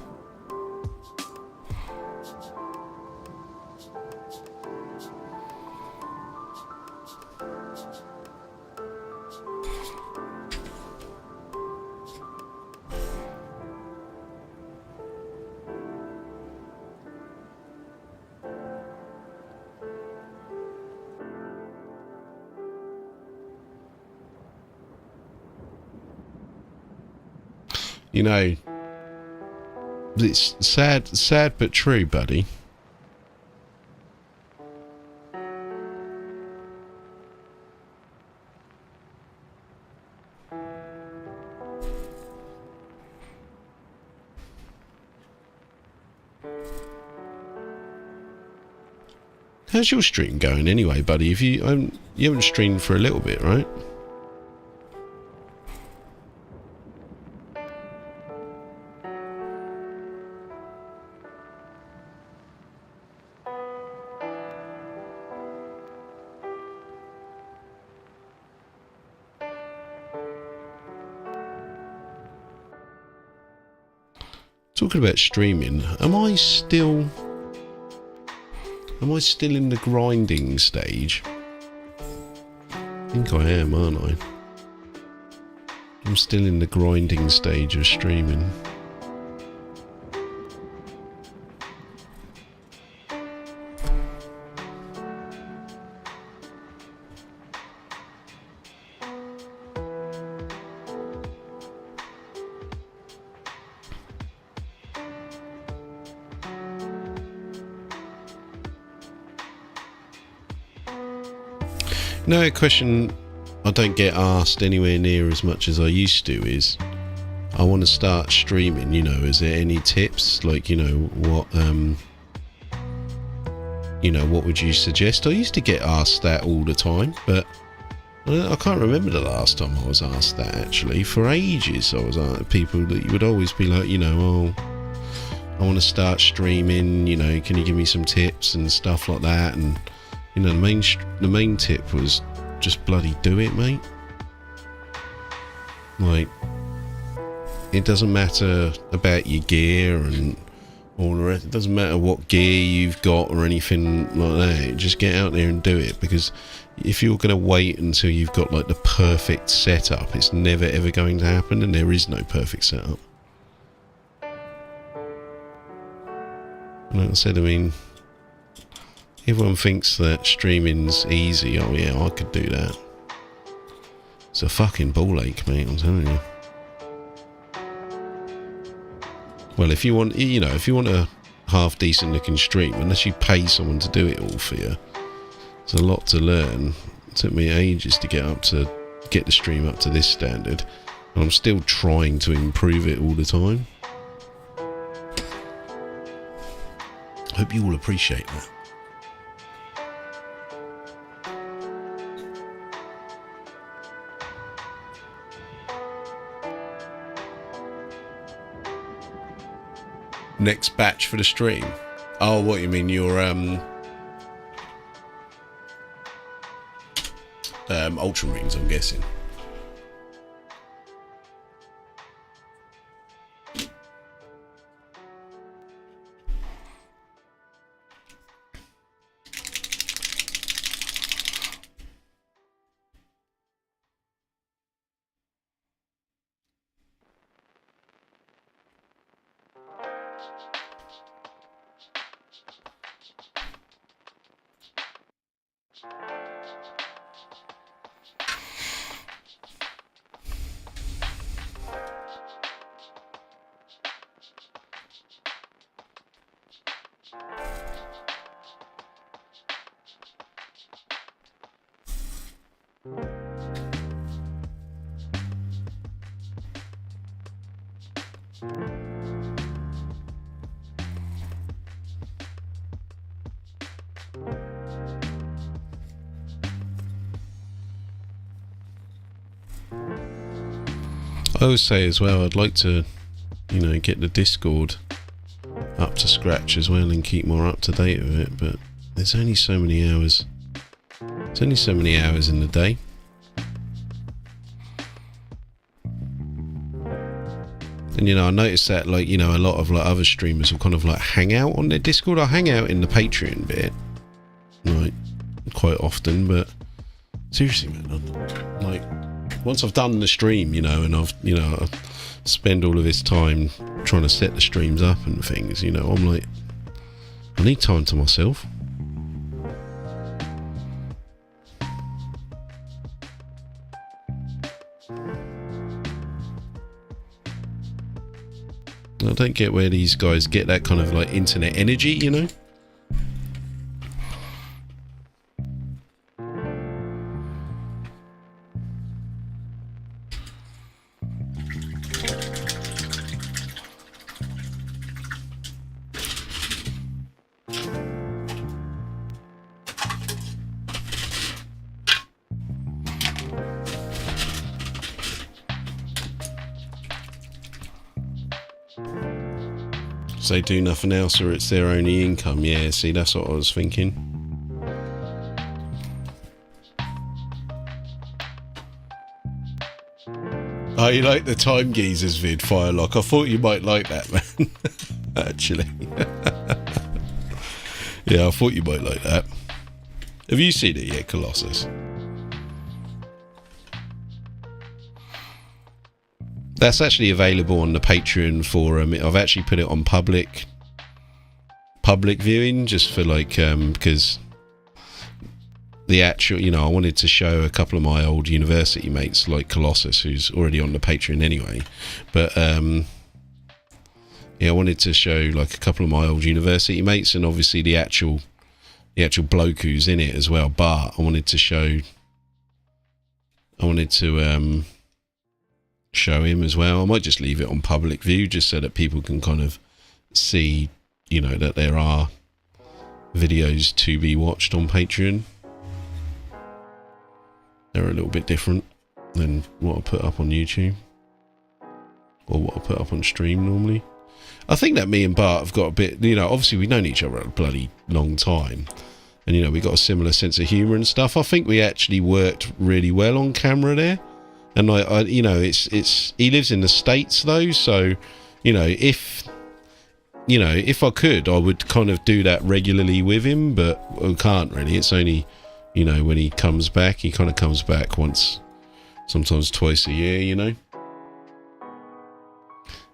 You know, it's sad but true, buddy. How's your stream going anyway, buddy? If you haven't streamed for a little bit, right? Talking about streaming, am I still in the grinding stage? I think I am, aren't I? I'm still in the grinding stage of streaming. No, a question I don't get asked anywhere near as much as I used to is, I want to start streaming, you know, is there any tips? Like, you know, what would you suggest? I used to get asked that all the time, but I can't remember the last time I was asked that, actually. For ages, I was people that you would always be like, you know, oh, I want to start streaming, you know, can you give me some tips and stuff like that? And, you know, the main tip was just bloody do it, mate. Like, it doesn't matter about your gear and all the rest. It doesn't matter what gear you've got or anything like that. Just get out there and do it, because if you're going to wait until you've got like the perfect setup, it's never ever going to happen, and there is no perfect setup. Like I said, I mean, everyone thinks that streaming's easy. Oh yeah, I could do that. It's a fucking ball ache, mate, I'm telling you. Well, if you want, you know, if you want a half decent looking stream, unless you pay someone to do it all for you, it's a lot to learn. It took me ages to get the stream up to this standard, and I'm still trying to improve it all the time. Hope you all appreciate that. Next batch for the stream. Oh, what you mean? Your Ultramarines, I'm guessing. I always say as well, I'd like to, you know, get the Discord up to scratch as well and keep more up to date with it, but there's only so many hours. There's only so many hours in the day. And, you know, I noticed that, like, you know, a lot of like other streamers will kind of like hang out on their Discord. I hang out in the Patreon bit, like, quite often, but seriously, man, like, once I've done the stream, you know, and I've, you know, I spend all of this time trying to set the streams up and things, you know, I'm like, I need time to myself. I don't get where these guys get that kind of like internet energy, you know? They do nothing else or it's their only income. Yeah, see, that's what I was thinking. Oh, you like the Time Geezers vid, Firelock? I thought you might like that, man. Actually. Yeah, I thought you might like that. Have you seen it yet, Colossus? That's actually available on the Patreon forum. I've actually put it on public viewing just for like, because the actual, you know, I wanted to show a couple of my old university mates like Colossus, who's already on the Patreon anyway. But, yeah, I wanted to show like a couple of my old university mates and obviously the actual bloke who's in it as well. But I wanted to show I wanted to show him as well. I might just leave it on public view just so that people can kind of see, you know, that there are videos to be watched on Patreon. They're a little bit different than what I put up on YouTube or what I put up on stream normally. I think that me and Bart have got a bit, you know, obviously we've known each other a bloody long time, and you know, we got a similar sense of humour and stuff. I think we actually worked really well on camera there. And I you know, it's he lives in the States though, so you know, if I could, I would kind of do that regularly with him, but I can't really. It's only, you know, when he comes back, he kind of comes back once, sometimes twice a year, you know.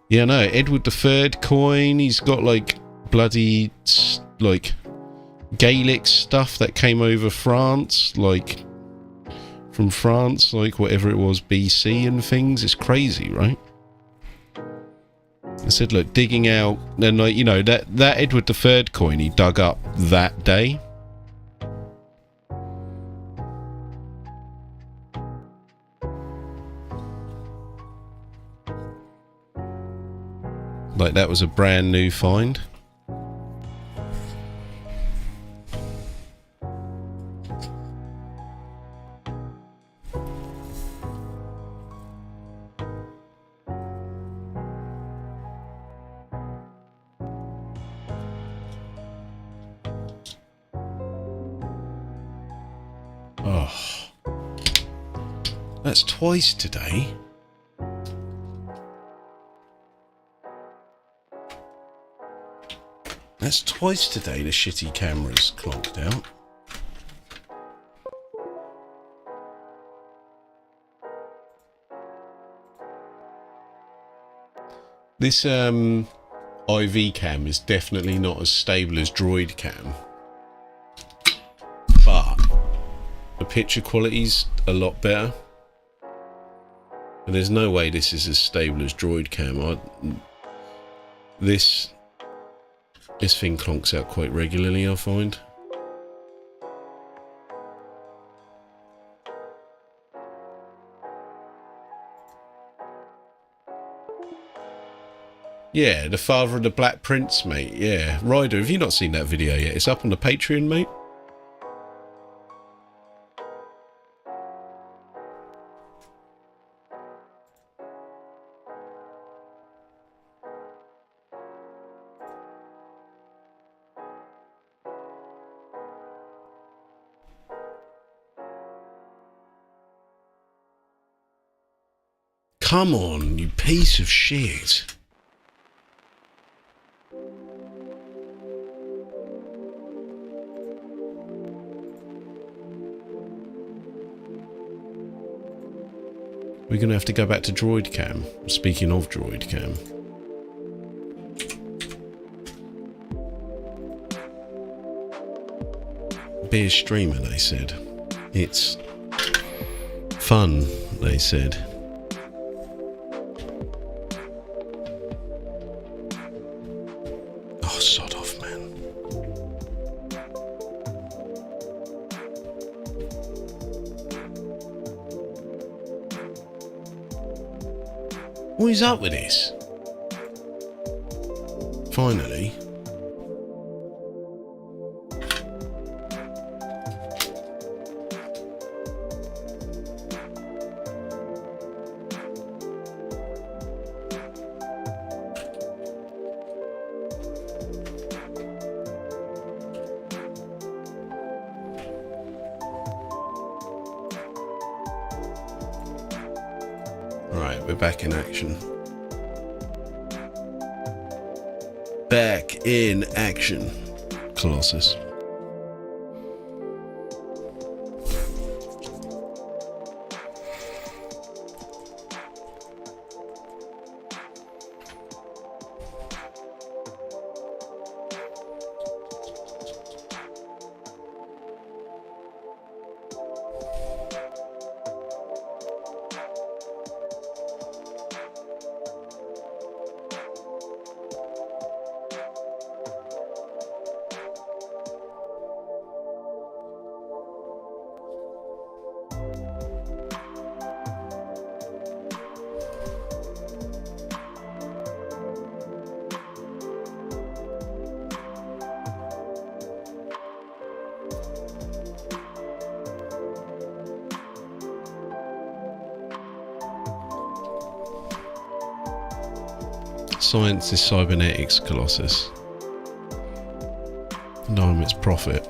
Yeah, no, Edward III coin. He's got like bloody like Gaelic stuff that came over France, like from France, like whatever it was, BC and things. It's crazy, right? I said, look, digging out, then like, you know, that Edward III coin he dug up that day. Like that was a brand new find. Oh, that's twice today. That's twice today the shitty camera's clonked out. This IV cam is definitely not as stable as Droid cam, but the picture quality's a lot better. And there's no way this is as stable as Droid cam. This thing clonks out quite regularly, I find. Yeah, the father of the Black Prince, mate. Yeah, Ryder, have you not seen that video yet? It's up on the Patreon, mate. Come on, you piece of shit. We're going to have to go back to Droid Cam. Speaking of Droid Cam. Be a streamer, they said. It's fun, they said. Oh, sod off, man. What is up with this? Finally. Right, we're back in action. Back in action, Colossus. Science is cybernetics, Colossus. No, it's profit.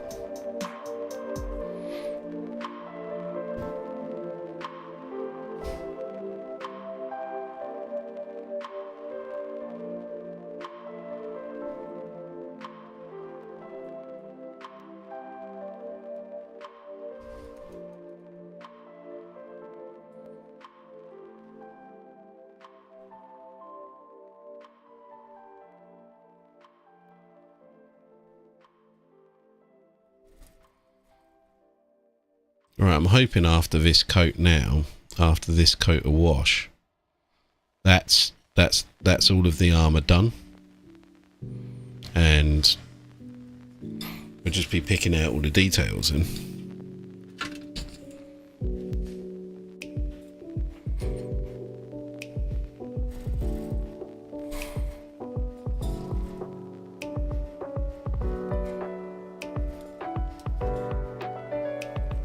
Right, I'm hoping after this coat now, after this coat of wash, that's all of the armour done. And we'll just be picking out all the details in.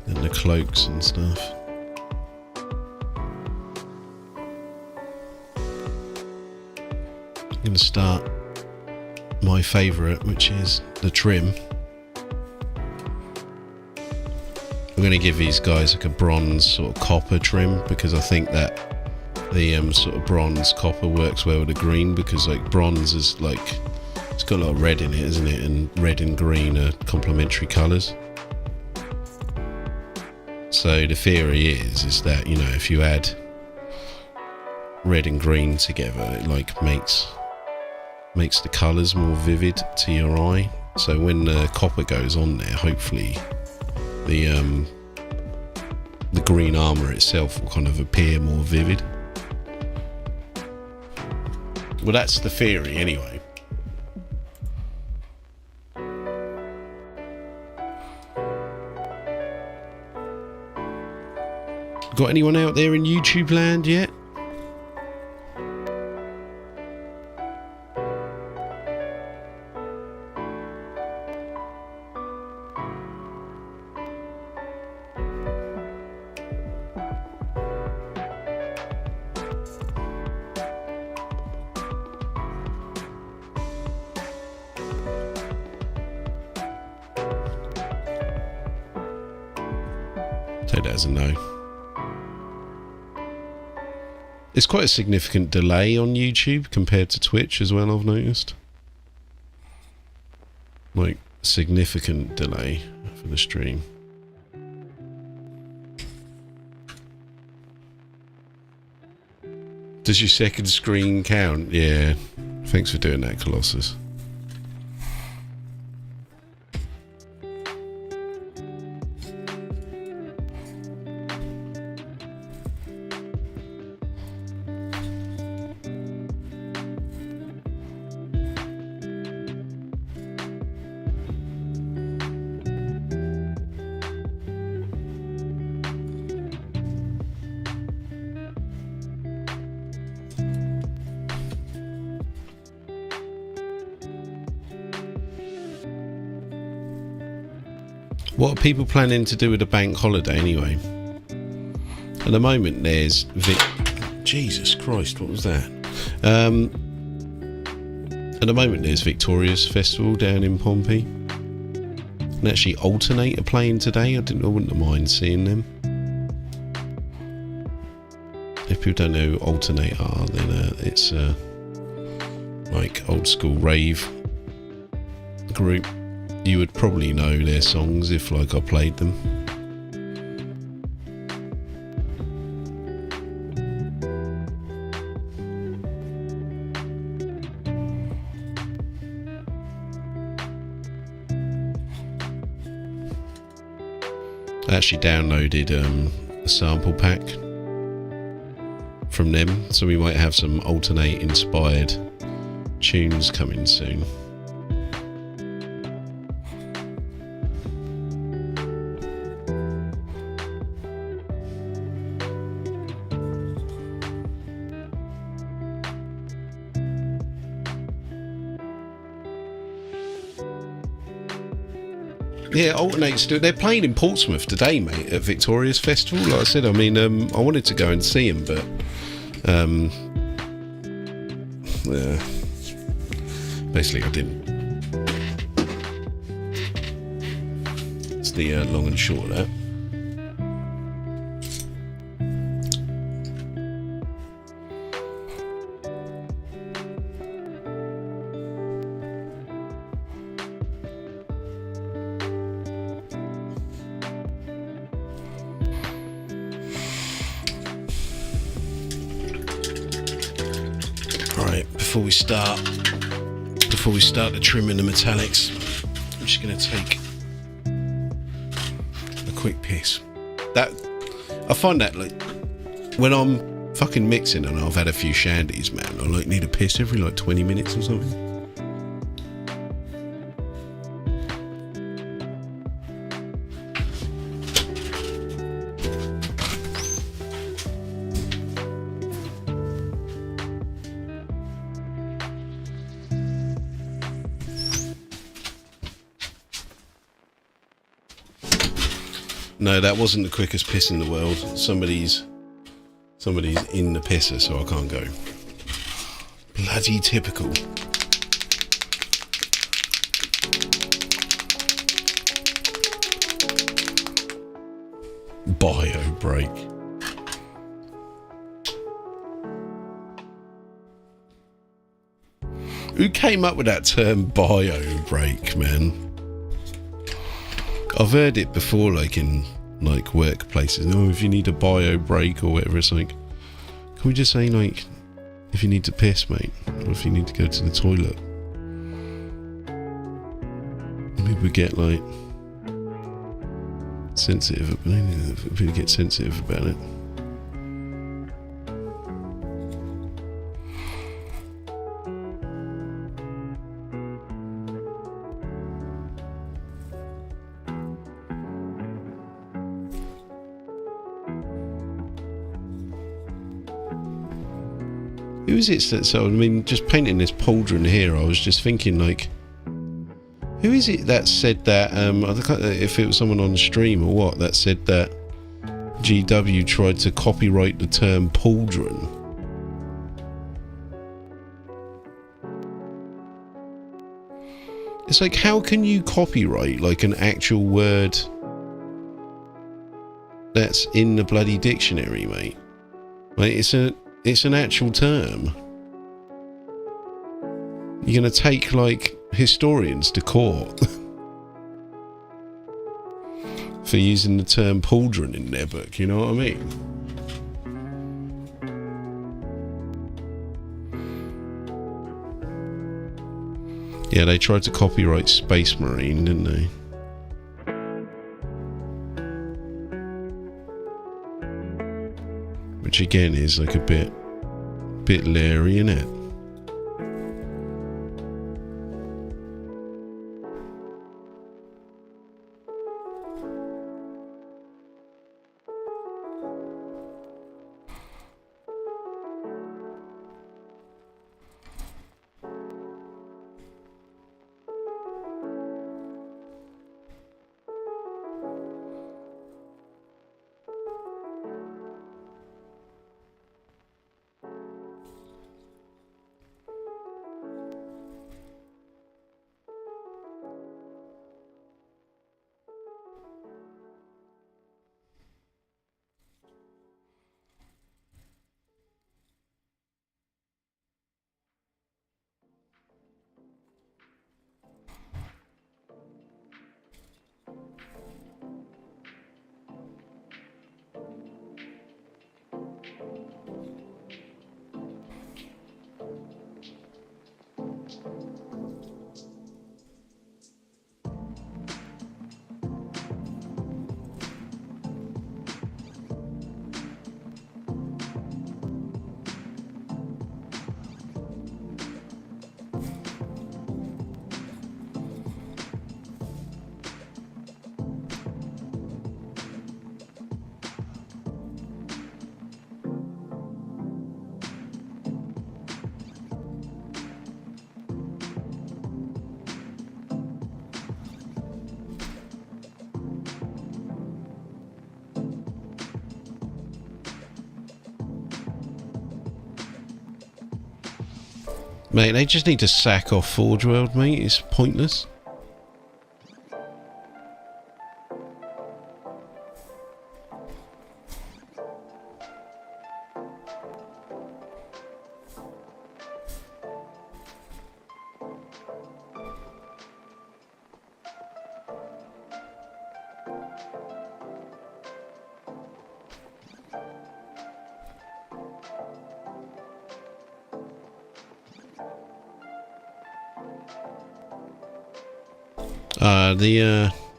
And the cloaks and stuff. I'm going to start my favourite, which is the trim. I'm going to give these guys like a bronze sort of copper trim, because I think that the sort of bronze copper works well with the green, because like bronze is like, it's got a lot of red in it, isn't it? And red and green are complementary colours. So the theory is that, you know, if you add red and green together, it like makes the colours more vivid to your eye. So when the copper goes on there, hopefully the green armour itself will kind of appear more vivid. Well, that's the theory anyway. Got anyone out there in YouTube land yet? Take that as a no. It's quite a significant delay on YouTube compared to Twitch as well, I've noticed. Like, significant delay for the stream. Does your second screen count? Yeah. Thanks for doing that, Colossus. What are people planning to do with a bank holiday anyway? At the moment there's Jesus Christ, what was that? At the moment there's Victoria's Festival down in Pompey. And actually Alternate are playing today. I wouldn't mind seeing them. If people don't know who Alternate are, then it's like old school rave group. You would probably know their songs if like I played them. I actually downloaded a sample pack from them, so we might have some Alternate inspired tunes coming soon. Yeah, Alternate's still. They're playing in Portsmouth today, mate, at Victoria's Festival. Like I said, I mean, I wanted to go and see them, but basically I didn't. It's the long and short of that. Right, before we start the trimming the metallics, I'm just going to take a quick piss. That I find that like when I'm fucking mixing and I've had a few shandies, man, I like need a piss every like 20 minutes or something. No, that wasn't the quickest piss in the world. Somebody's in the pisser, so I can't go. Bloody typical. Bio break. Who came up with that term bio break, man? I've heard it before, like in like workplaces. Oh, if you need a bio break or whatever, it's like, can we just say like, if you need to piss, mate, or if you need to go to the toilet? People get like sensitive. People get sensitive about it. Who is it that, so I mean, just painting this pauldron here, I was just thinking like, who is it that said that, I don't know if it was someone on the stream or what, that said that GW tried to copyright the term pauldron. It's like, how can you copyright like an actual word that's in the bloody dictionary, mate? Like, it's an actual term. You're gonna take like historians to court for using the term pauldron in their book, you know what I mean? Yeah, they tried to copyright Space Marine, didn't they? Which again is like a bit leery, innit? Mate, they just need to sack off Forge World, mate. It's pointless.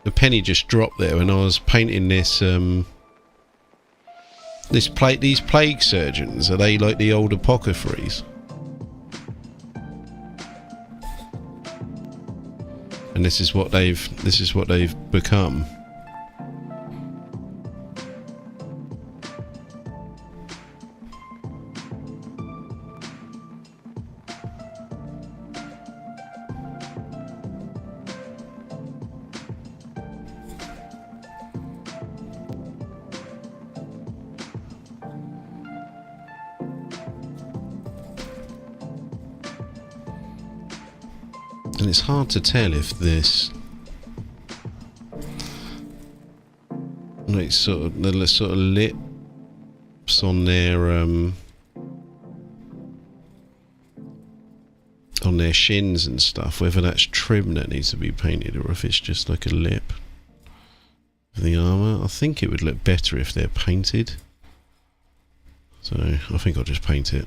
The penny just dropped there when I was painting this these plague surgeons. Are they like the old apothecaries? And this is what they've become. And it's hard to tell if this, like, sort of the sort of lips on their shins and stuff, whether that's trim that needs to be painted or if it's just like a lip of the armour. I think it would look better if they're painted, so I think I'll just paint it.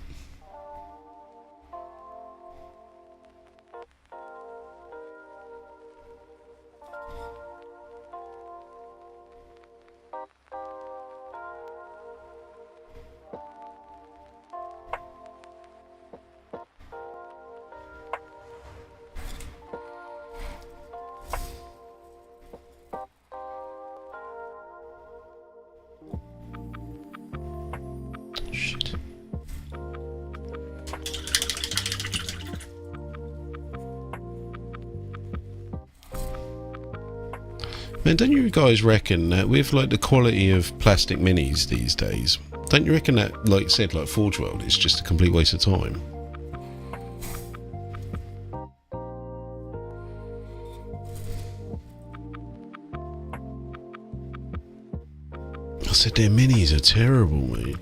Man, don't you guys reckon that with like the quality of plastic minis these days, don't you reckon that, like you said, like Forge World is just a complete waste of time? I said their minis are terrible, mate.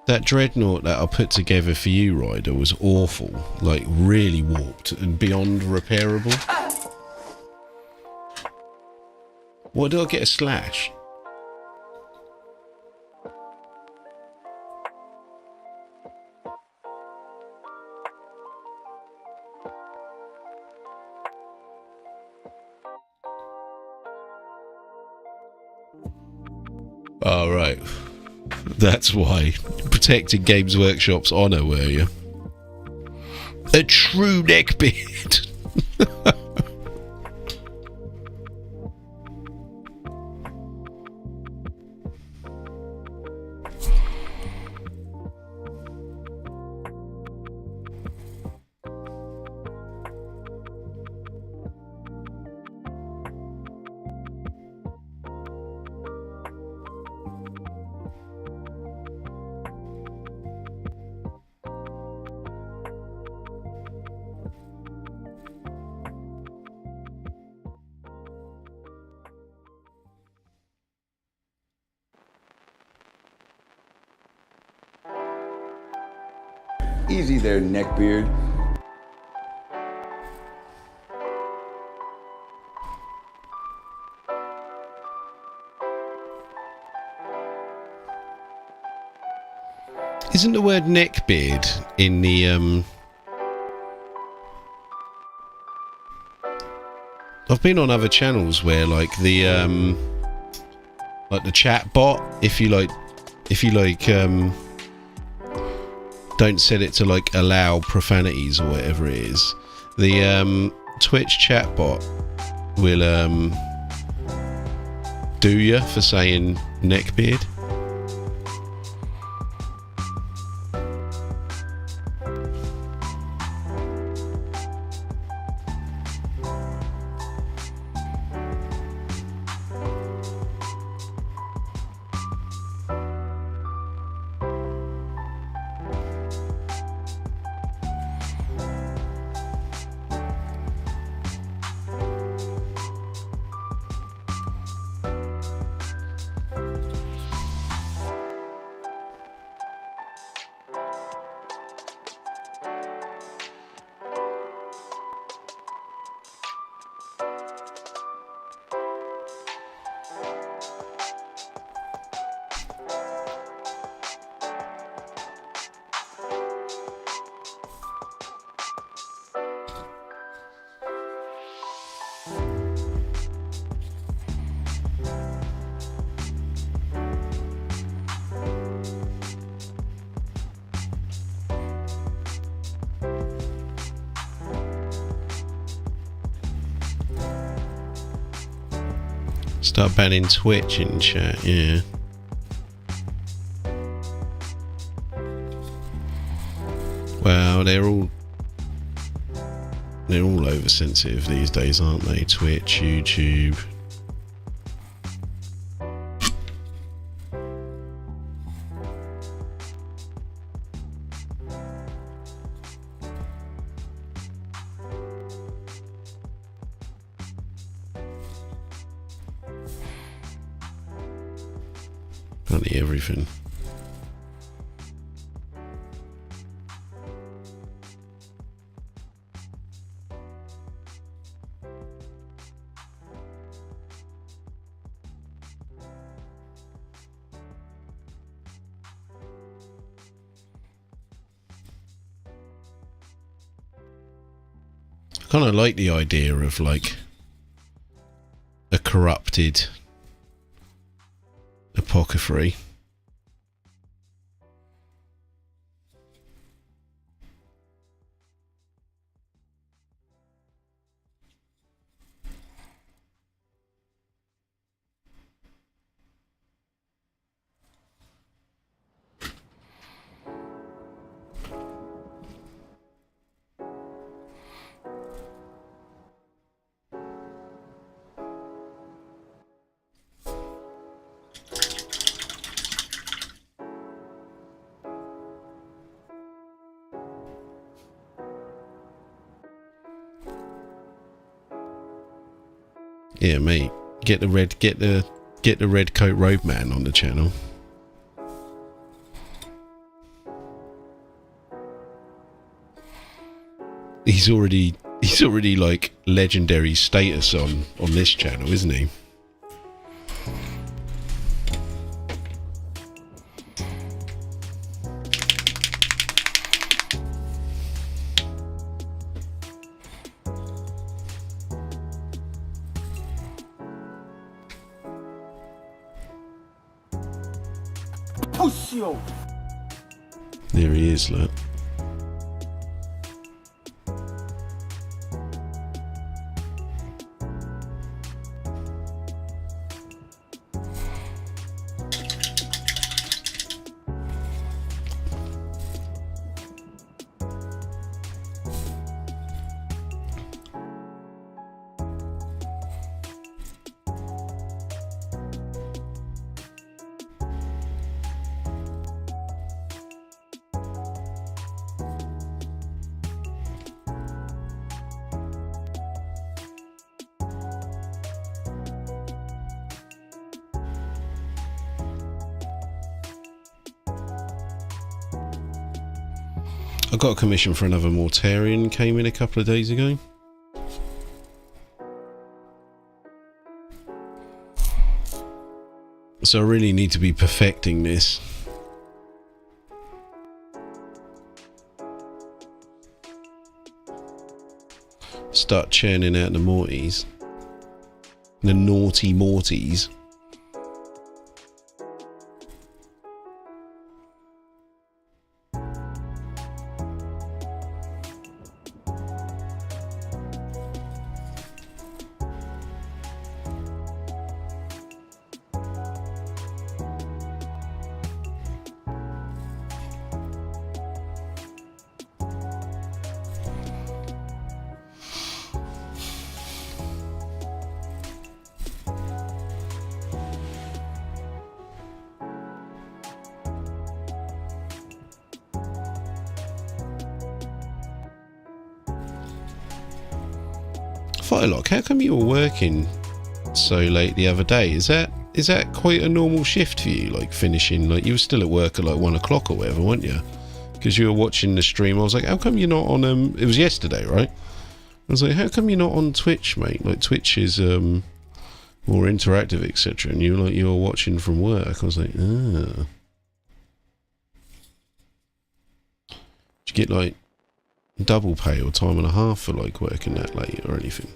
That dreadnought that I put together for you, Ryder, was awful. Like, really warped and beyond repairable. What, do I get a slash? Oh, right. That's why. Protecting Games Workshop's honour, were you? A true neckbeard. Easy there, neckbeard. Isn't the word neckbeard in the I've been on other channels where like the chat bot, if you don't set it to like allow profanities or whatever it is, the Twitch chat bot will do you for saying neckbeard. Start banning Twitch in chat, yeah. Well, they're all oversensitive these days, aren't they? Twitch, YouTube. Bloody everything. I kind of like the idea of like a corrupted apothecary. Yeah, mate. Get the red coat roadman on the channel. He's already like legendary status on this channel, isn't he? Push you. There he is, look. I got a commission for another Mortarian, came in a couple of days ago. So I really need to be perfecting this. Start churning out the Morties. The naughty Morties. Firelock, how come you were working so late the other day? Is that quite a normal shift for you? Like finishing, like you were still at work at like 1 o'clock or whatever, weren't you? Because you were watching the stream. I was like, how come you're not on? It was yesterday, right? I was like, how come you're not on Twitch, mate? Like Twitch is more interactive, etc. And you were like, you were watching from work. I was like, ah. Did you get like double pay or time and a half for like working that late or anything?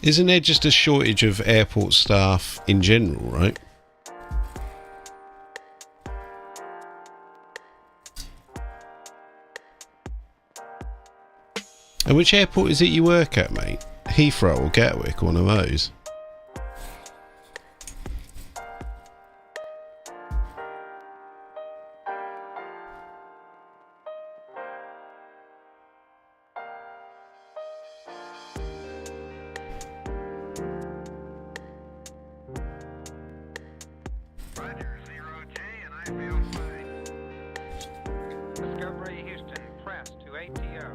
Isn't there just a shortage of airport staff in general, right? And which airport is it you work at, mate? Heathrow or Gatwick, one of those? Discovery Houston, press to ATO.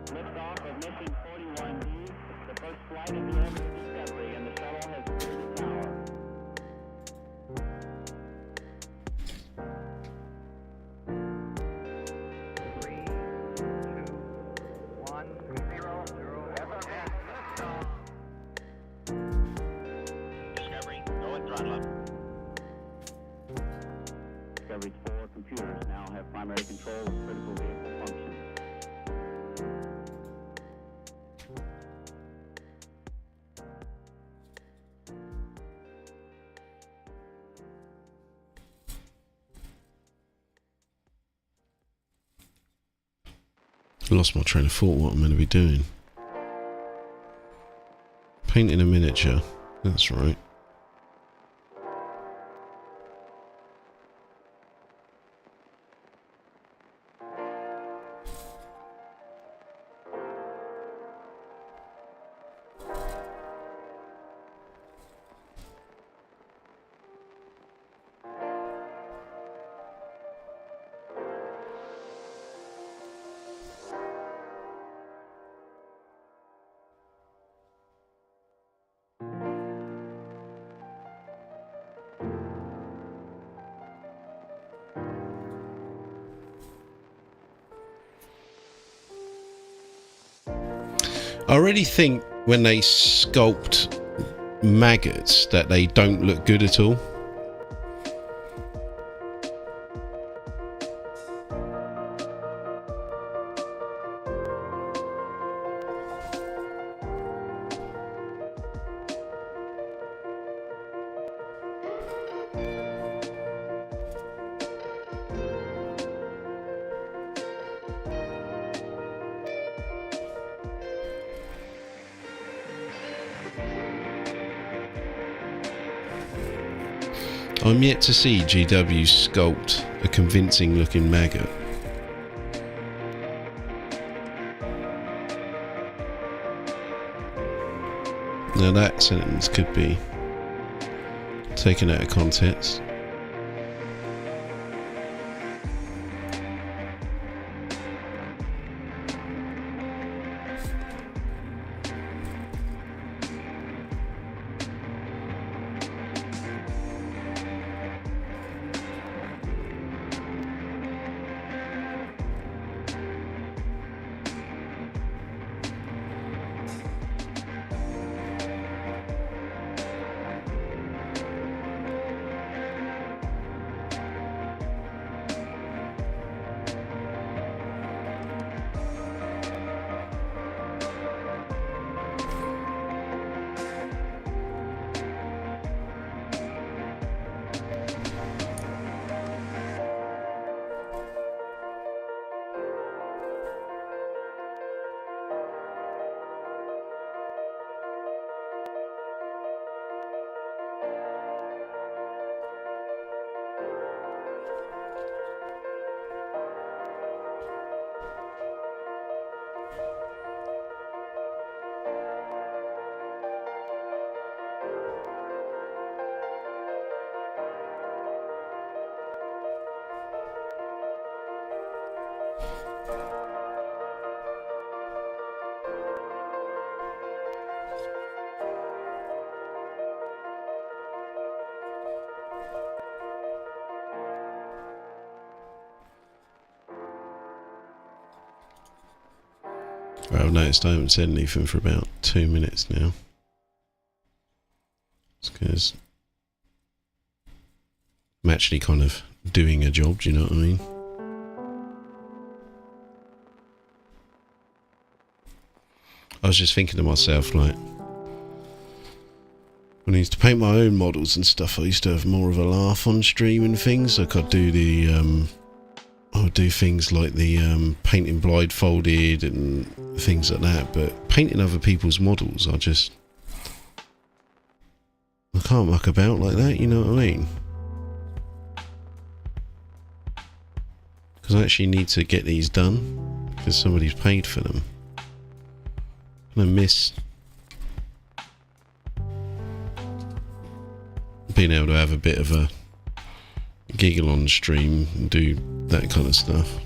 Liftoff of mission 41D, the first flight of the Ever Discovery, and the shuttle has cleared the tower. Discovery, go and throttle up. Discovery's 4 computers now have primary control of critical vehicle functions. I lost my train of thought what I'm going to be doing. Painting a miniature. That's right. I already think when they sculpt maggots that they don't look good at all. I'm yet to see GW sculpt a convincing looking maggot. Now that sentence could be taken out of context. Well, I've noticed I haven't said anything for about 2 minutes now. It's because I'm actually kind of doing a job, do you know what I mean? was just thinking to myself, like, when I used to paint my own models and stuff, I used to have more of a laugh on stream and things. Like I'd do I would do things like the painting blindfolded and things like that. But painting other people's models, I can't muck about like that. You know what I mean? Because I actually need to get these done because somebody's paid for them. And I miss being able to have a bit of a giggle on stream and do that kind of stuff.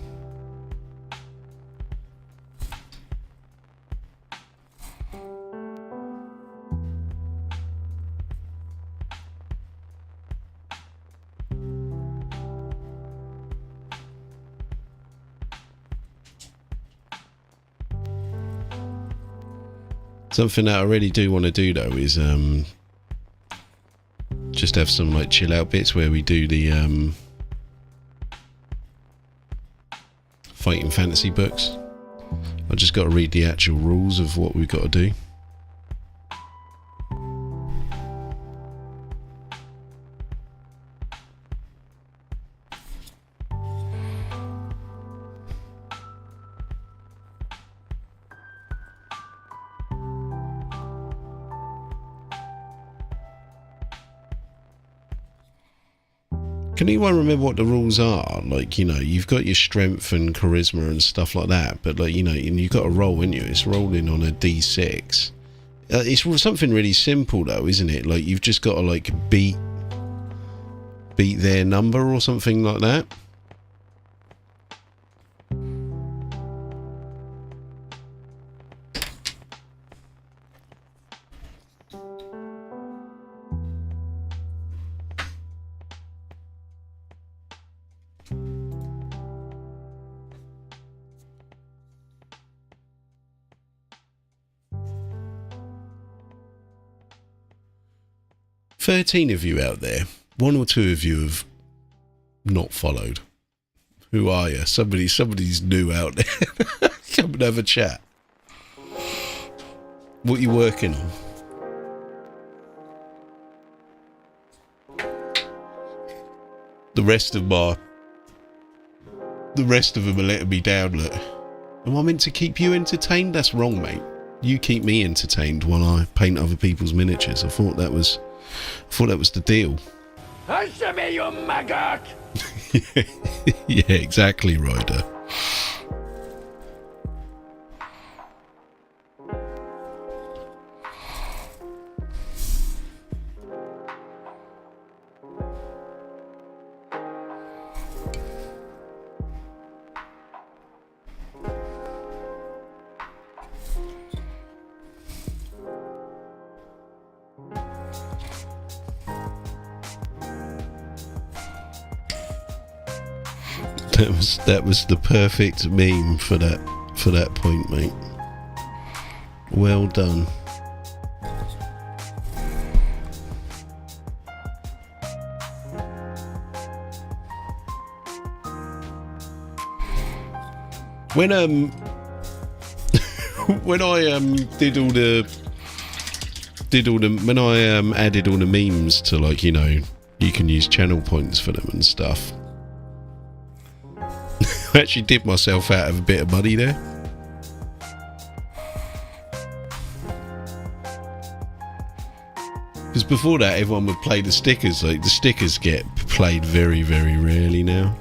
Something that I really do want to do though is just have some like chill out bits where we do the fighting fantasy books. I just got to read the actual rules of what we've got to do. Can anyone remember what the rules are? Like, you know, you've got your strength and charisma and stuff like that, but like, you know, and you've got to roll, in you. It's rolling on a D6. It's something really simple though, isn't it? Like, you've just got to like beat their number or something like that. $13 of you out there. 1 or 2 of you have not followed. Who are you? Somebody's new out there. Come and have a chat. What are you working on? The rest of them are letting me down. Look, am I meant to keep you entertained? That's wrong, mate. You keep me entertained while I paint other people's miniatures. I thought that was the deal. Answer me, you maggot! Yeah, exactly, Ryder. That was the perfect meme for that point, mate. Well done. When when I added all the memes to, like, you know, you can use channel points for them and stuff. I actually did myself out of a bit of money there. Because before that, everyone would play the stickers. Like, the stickers get played very, very rarely now.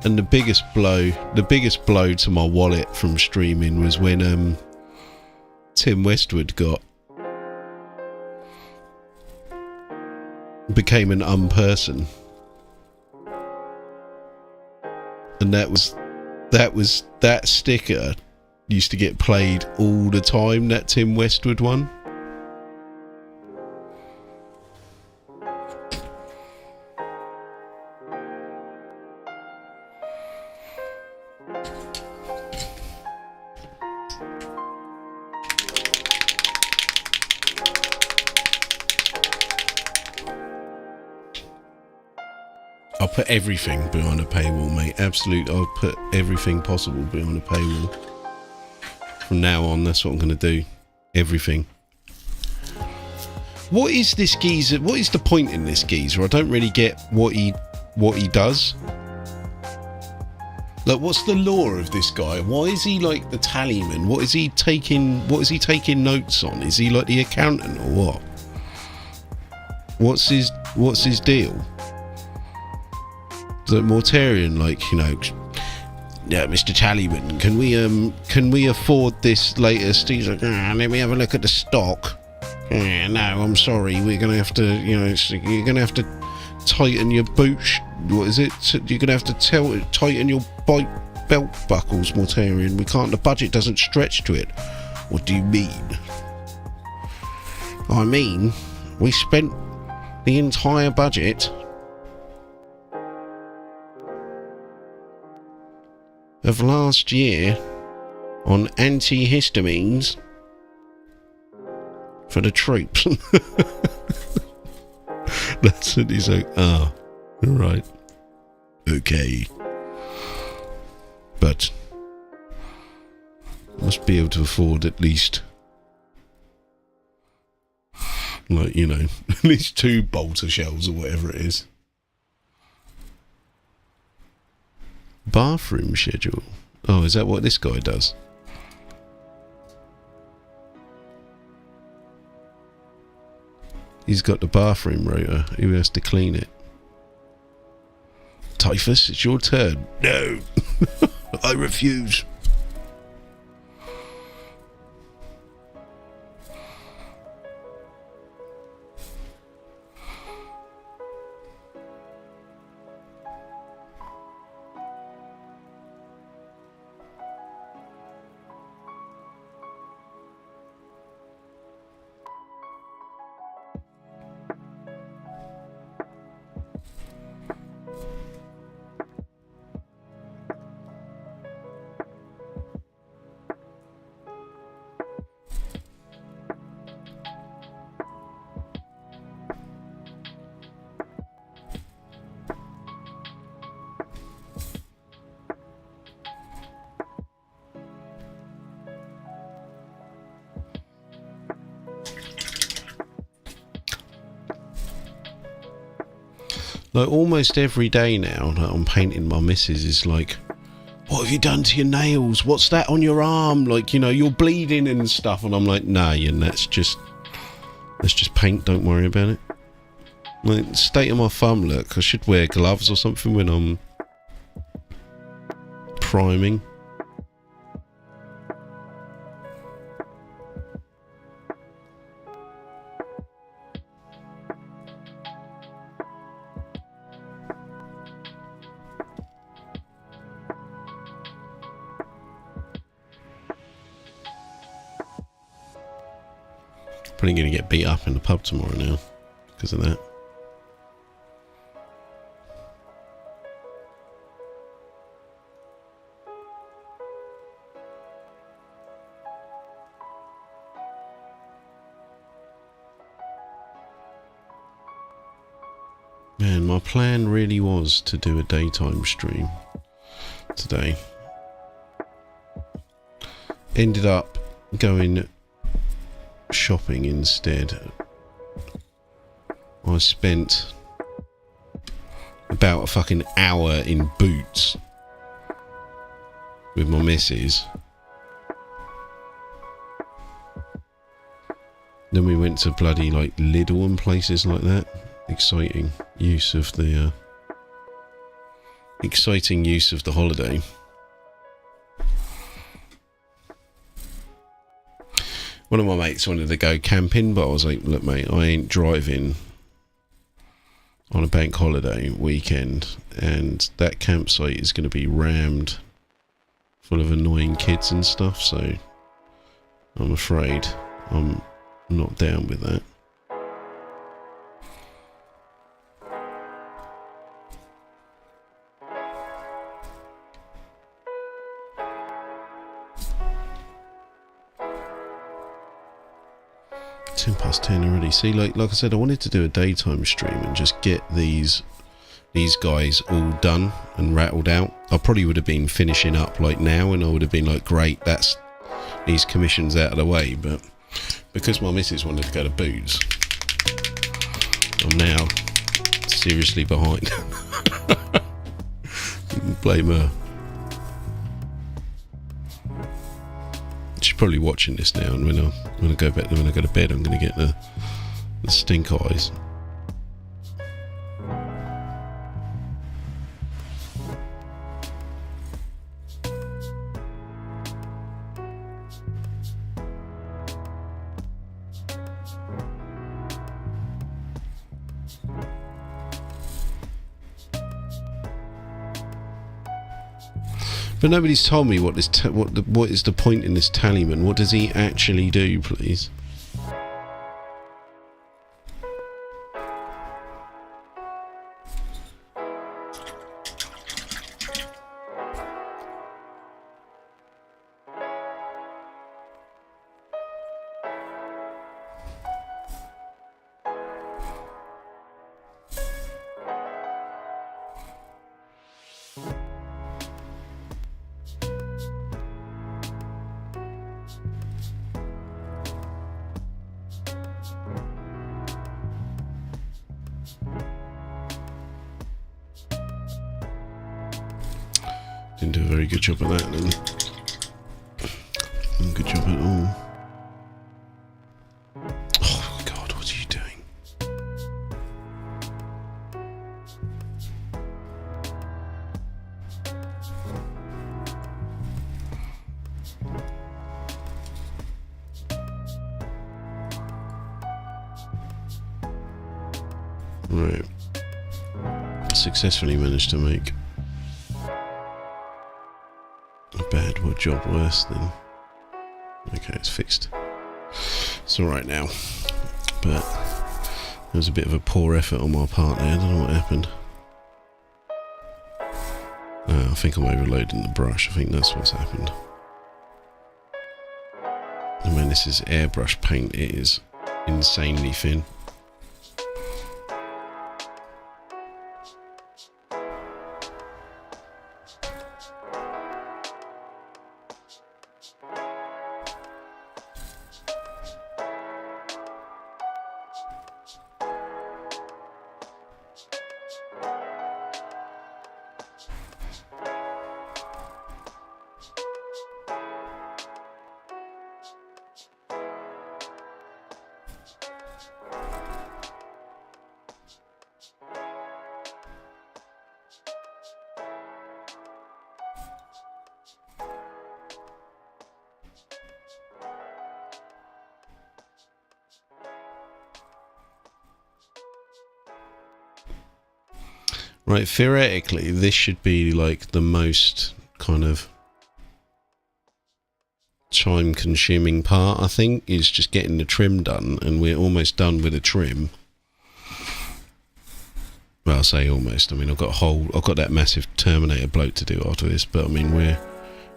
And the biggest blow to my wallet from streaming was when Tim Westwood became an person, and that sticker used to get played all the time. That Tim Westwood one. I'll put everything behind a paywall, mate. Absolutely, I'll put everything possible behind a paywall. From now on, that's what I'm going to do. Everything. What is this geezer? What is the point in this geezer? I don't really get what he does. Like, what's the lore of this guy? Why is he like the tallyman? What is he taking notes on? Is he like the accountant or what? What's his deal? Is it Mortarian, like, you know, yeah, Mr. Tallyman, can we afford this latest? He's like, let me have a look at the stock. No, I'm sorry, we're gonna have to, you know, you're gonna have to tighten your what is it? You're gonna have to tighten your belt buckles, Mortarian. We can't. The budget doesn't stretch to it. What do you mean? I mean, we spent the entire budget of last year on antihistamines for the troops. That's what he's like. Ah, right, okay, but must be able to afford at least, like, you know, at least 2 bolter shells or whatever it is. Bathroom schedule. Oh, is that what this guy does? He's got the bathroom rotor. Who has to clean it? Typhus, it's your turn. No. I refuse. Like, almost every day now that I'm painting my missus is like, what have you done to your nails? What's that on your arm? Like, you know, you're bleeding and stuff. And I'm like, nah, and that's just paint, don't worry about it. Like, state of my thumb, look, I should wear gloves or something when I'm priming. Probably going to get beat up in the pub tomorrow now because of that. Man, my plan really was to do a daytime stream today. Ended up going shopping instead. I spent about a fucking hour in Boots with my missus. Then we went to bloody like Lidl and places like that. Exciting use of the holiday. One of my mates wanted to go camping, but I was like, look mate, I ain't driving on a bank holiday weekend, and that campsite is going to be rammed full of annoying kids and stuff, so I'm afraid I'm not down with that. Past 10 already. See, like I said, I wanted to do a daytime stream and just get these these guys all done and rattled out, I probably would have been finishing up like now, and I would have been like, great, that's these commissions out of the way. But because my missus wanted to go to Boots, I'm now seriously behind. Blame her. She's probably watching this now, and when I go to bed, I'm going to get the stink eyes. But nobody's told me what this what is the point in this tallyman. What does he actually do, please? Didn't do a very good job of that then. Not a good job at all. Oh God, what are you doing? Right. Successfully managed to make bad job worse than... Okay, it's fixed. It's alright now. But there was a bit of a poor effort on my part there. I don't know what happened. I think I'm overloading the brush. I think that's what's happened. I mean, this is airbrush paint. It is insanely thin. Right, theoretically, this should be like the most kind of time-consuming part, I think, is just getting the trim done, and we're almost done with the trim. Well, I say almost. I mean, I've got that massive Terminator bloke to do after this, but I mean, we're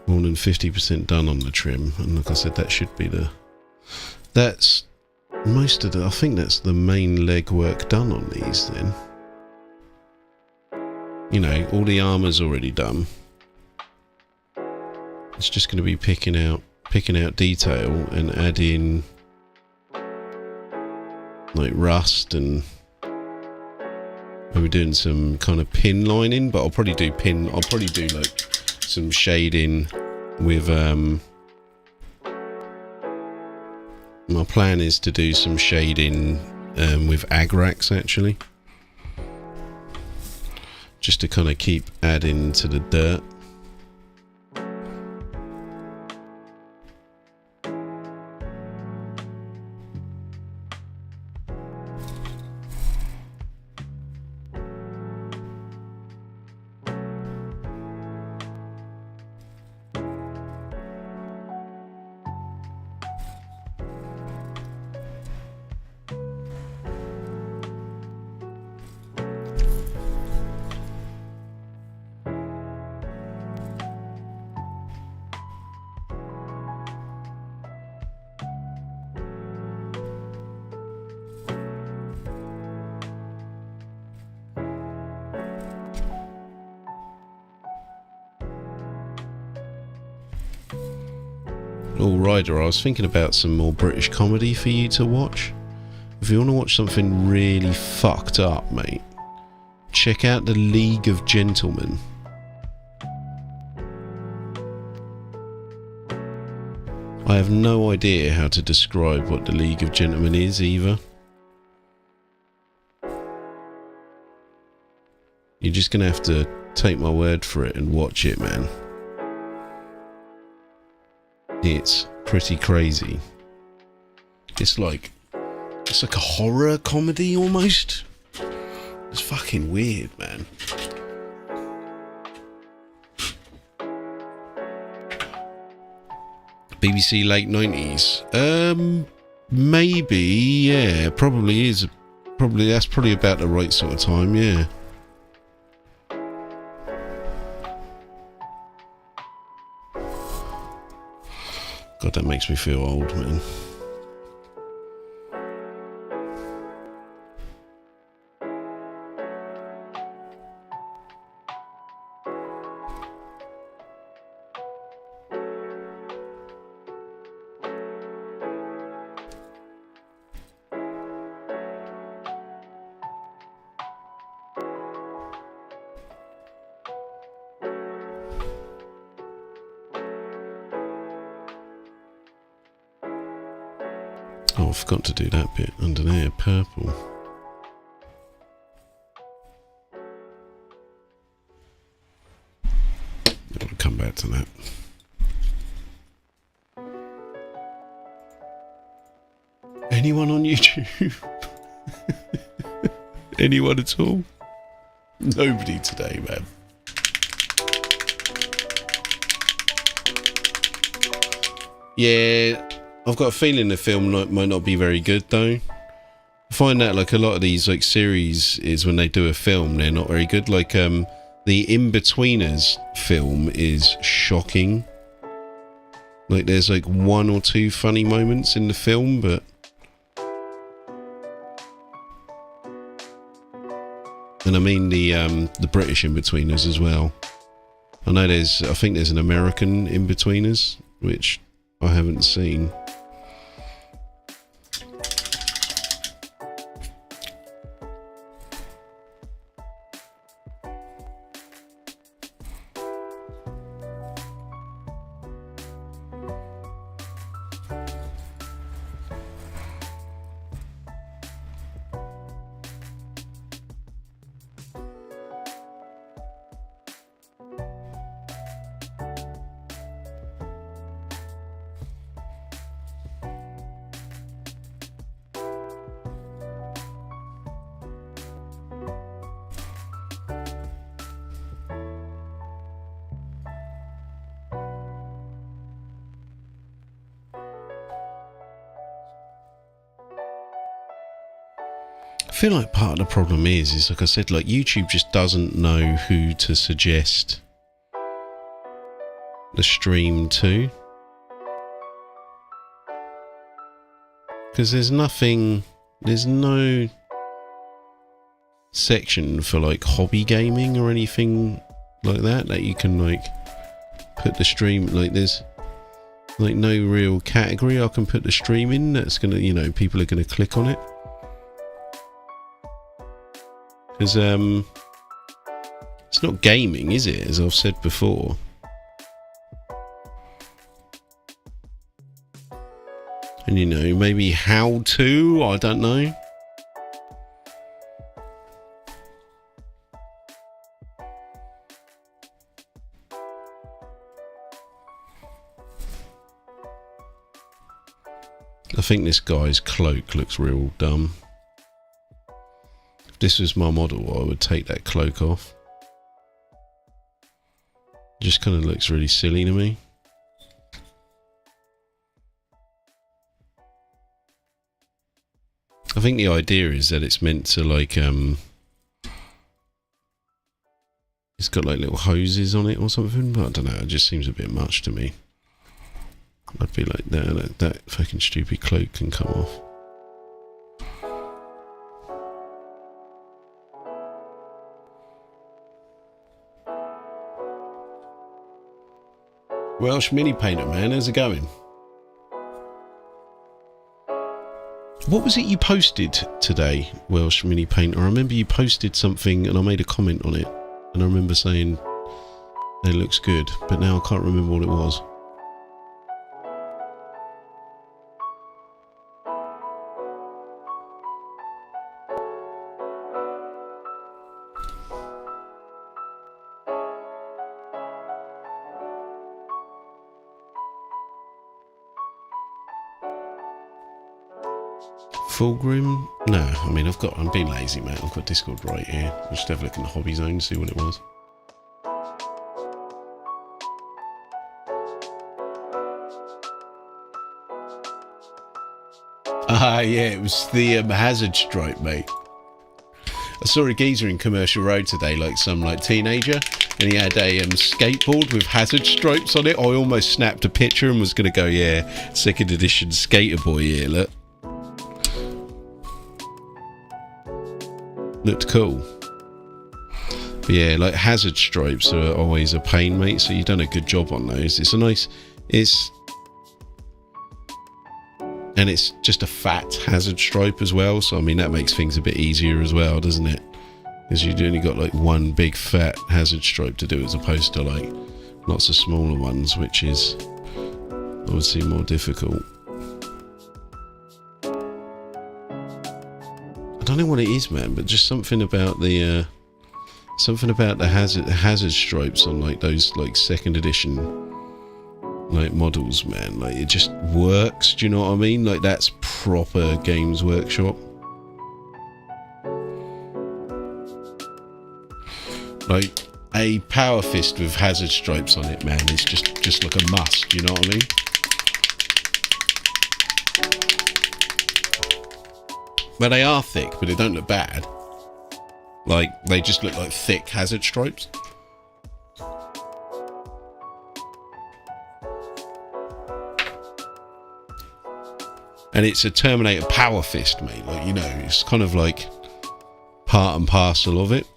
more than 50% done on the trim, and like I said, that should be that's most of the, I think that's the main legwork done on these then. You know, all the armour's already done. It's just going to be picking out detail and adding like rust, and maybe doing some kind of pin lining. But I'll probably do like some shading with my plan is to do some shading with Agrax actually. Just to kind of keep adding to the dirt. Oh, Ryder, I was thinking about some more British comedy for you to watch. If you want to watch something really fucked up, mate, check out The League of Gentlemen. I have no idea how to describe what The League of Gentlemen is either. You're just gonna have to take my word for it and watch it, man. It's pretty crazy. It's like a horror comedy almost. It's fucking weird, man. BBC late 90s. Maybe, yeah, probably is. That's probably about the right sort of time, yeah. God, that makes me feel old, man. Oh, I forgot to do that bit under there, purple. I'll come back to that. Anyone on YouTube? Anyone at all? Nobody today, man. Yeah, I've got a feeling the film might not be very good though. I find that like a lot of these like series is when they do a film, they're not very good. Like the In-Betweeners film is shocking. Like there's like one or two funny moments in the film, but and I mean the British In-Betweeners as well. I think there's an American In-Betweeners, which I haven't seen. I feel like part of the problem is like I said, like YouTube just doesn't know who to suggest the stream to, because there's no section for like hobby gaming or anything like that you can like put the stream, like there's like no real category I can put the stream in that's gonna, you know, people are gonna click on it. Because it's not gaming, is it? As I've said before. And you know, maybe how to, I don't know. I think this guy's cloak looks real dumb. If this was my model, I would take that cloak off. Just kind of looks really silly to me. I think the idea is that it's meant to like it's got like little hoses on it or something, but I don't know, it just seems a bit much to me. I'd be like, that fucking stupid cloak can come off. Welsh Mini Painter, man, how's it going? What was it you posted today, Welsh Mini Painter? I remember you posted something and I made a comment on it. And I remember saying, it looks good, but now I can't remember what it was. Fulgrim? No, I mean, I'm being lazy, mate. I've got Discord right here. I'll just have a look in the hobby zone, see what it was. Ah, yeah, it was the hazard stripe, mate. I saw a geezer in Commercial Road today, like some teenager, and he had a skateboard with hazard stripes on it. I almost snapped a picture and was going to go, yeah, second edition skater boy here, look. Looked cool. But yeah, like hazard stripes are always a pain, mate, so you've done a good job on those. It's a nice... And it's just a fat hazard stripe as well, so I mean that makes things a bit easier as well, doesn't it? Because you've only got like one big fat hazard stripe to do as opposed to like lots of smaller ones, which is obviously more difficult. I don't know what it is, man, but just something about the hazard stripes on like those like second edition like models, man, like it just works. Do you know what I mean? Like that's proper Games Workshop. Like a power fist with hazard stripes on it, man, it's just like a must. Do you know what I mean? But they are thick, but they don't look bad. Like they just look like thick hazard stripes. And it's a Terminator power fist, mate. Like, you know, it's kind of like part and parcel of it.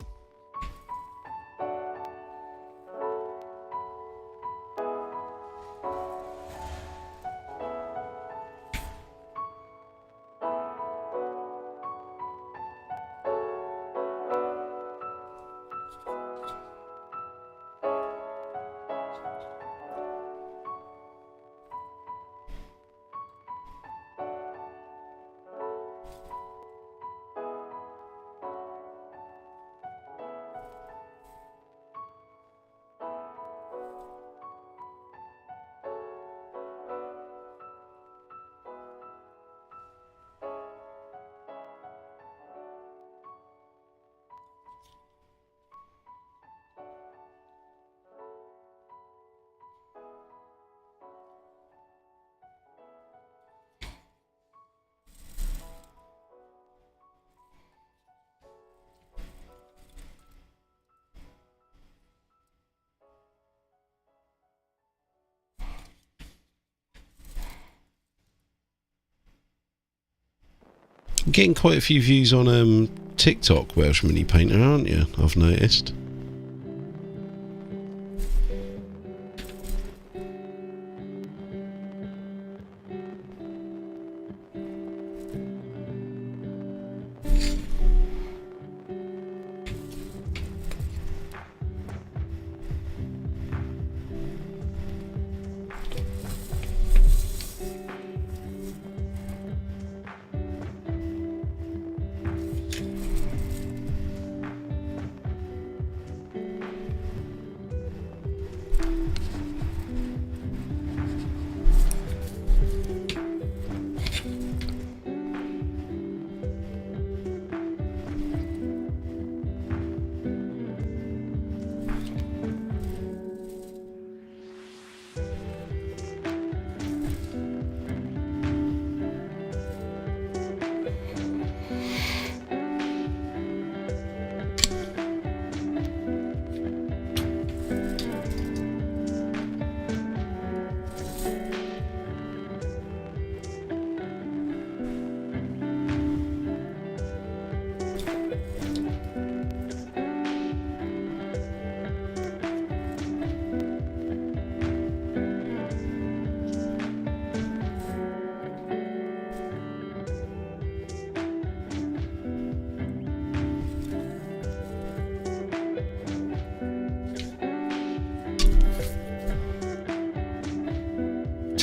You're getting quite a few views on TikTok, Welsh Mini Painter, aren't you? I've noticed.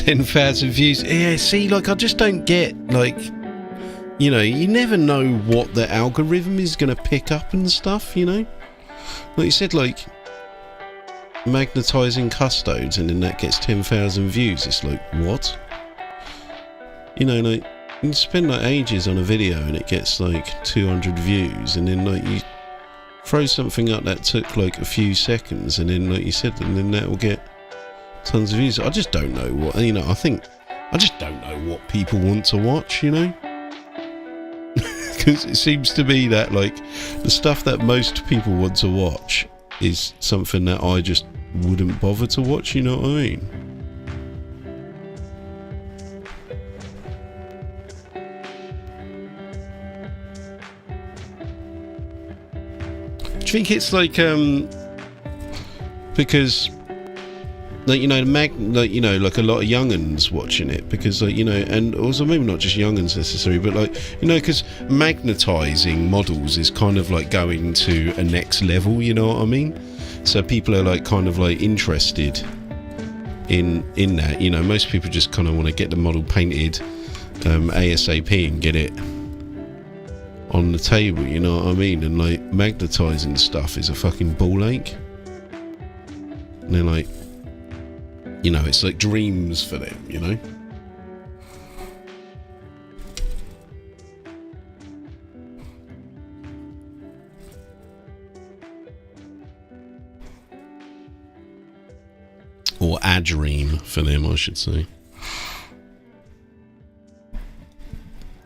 10,000 views. Yeah, see, like, I just don't get, like, you know, you never know what the algorithm is going to pick up and stuff, you know? Like you said, like, magnetising custodes and then that gets 10,000 views. It's like, what? You know, like, you spend, like, ages on a video and it gets, like, 200 views, and then, like, you throw something up that took, like, a few seconds, and then, like you said, and then that will get tons of views. I just don't know what, you know, I just don't know what people want to watch, you know? Because it seems to me that, like, the stuff that most people want to watch is something that I just wouldn't bother to watch, you know what I mean? Do you think it's like, because, like, you know, like, you know, like a lot of young'uns watching it, because, like, you know, and also maybe not just young'uns necessarily, but, like, you know, because magnetising models is kind of like going to a next level, you know what I mean? So people are, like, kind of, like, interested in that, you know. Most people just kind of want to get the model painted ASAP and get it on the table, you know what I mean? And, like, magnetising stuff is a fucking ball ache. And they're like, you know, it's like dreams for them, you know? Or a dream for them, I should say.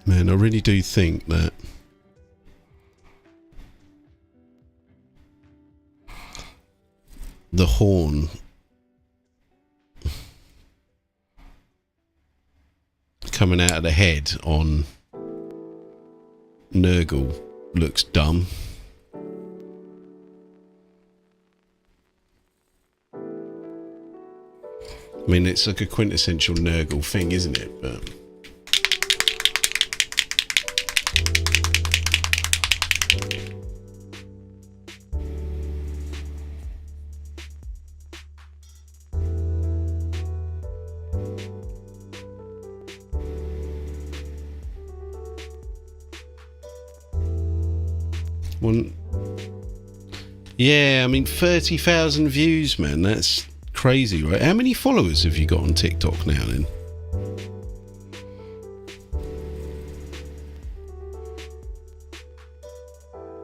Man, I really do think that the horn coming out of the head on Nurgle looks dumb. I mean, it's like a quintessential Nurgle thing, isn't it? But one, yeah, I mean, 30,000 views, man. That's crazy, right? How many followers have you got on TikTok now, then?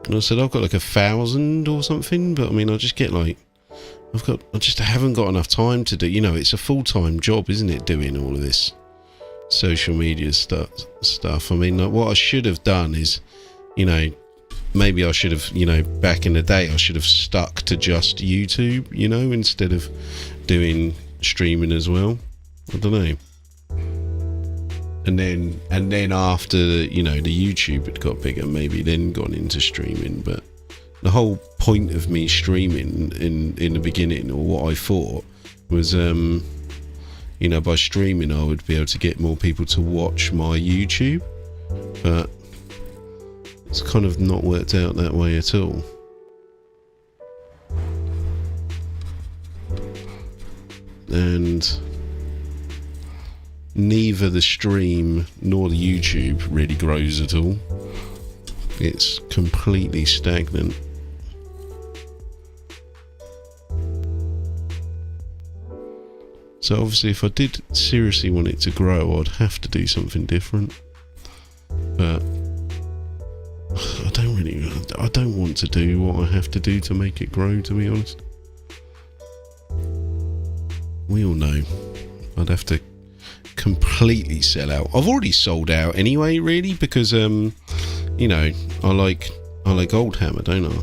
And I said I've got like 1,000 or something, but I mean, I just get like, I just haven't got enough time to do, you know, it's a full-time job, isn't it, doing all of this social media stuff. I mean, like, what I should have done is, you know, maybe I should have, you know, back in the day, I should have stuck to just YouTube, you know, instead of doing streaming as well. I don't know. And then after, you know, the YouTube had got bigger, maybe then gone into streaming. But the whole point of me streaming in the beginning, or what I thought, was, you know, by streaming I would be able to get more people to watch my YouTube. But it's kind of not worked out that way at all. And neither the stream nor the YouTube really grows at all. It's completely stagnant. So obviously if I did seriously want it to grow, I'd have to do something different. But I don't want to do what I have to do to make it grow, to be honest. We all know I'd have to completely sell out. I've already sold out anyway, really, because you know, I like Warhammer, don't I?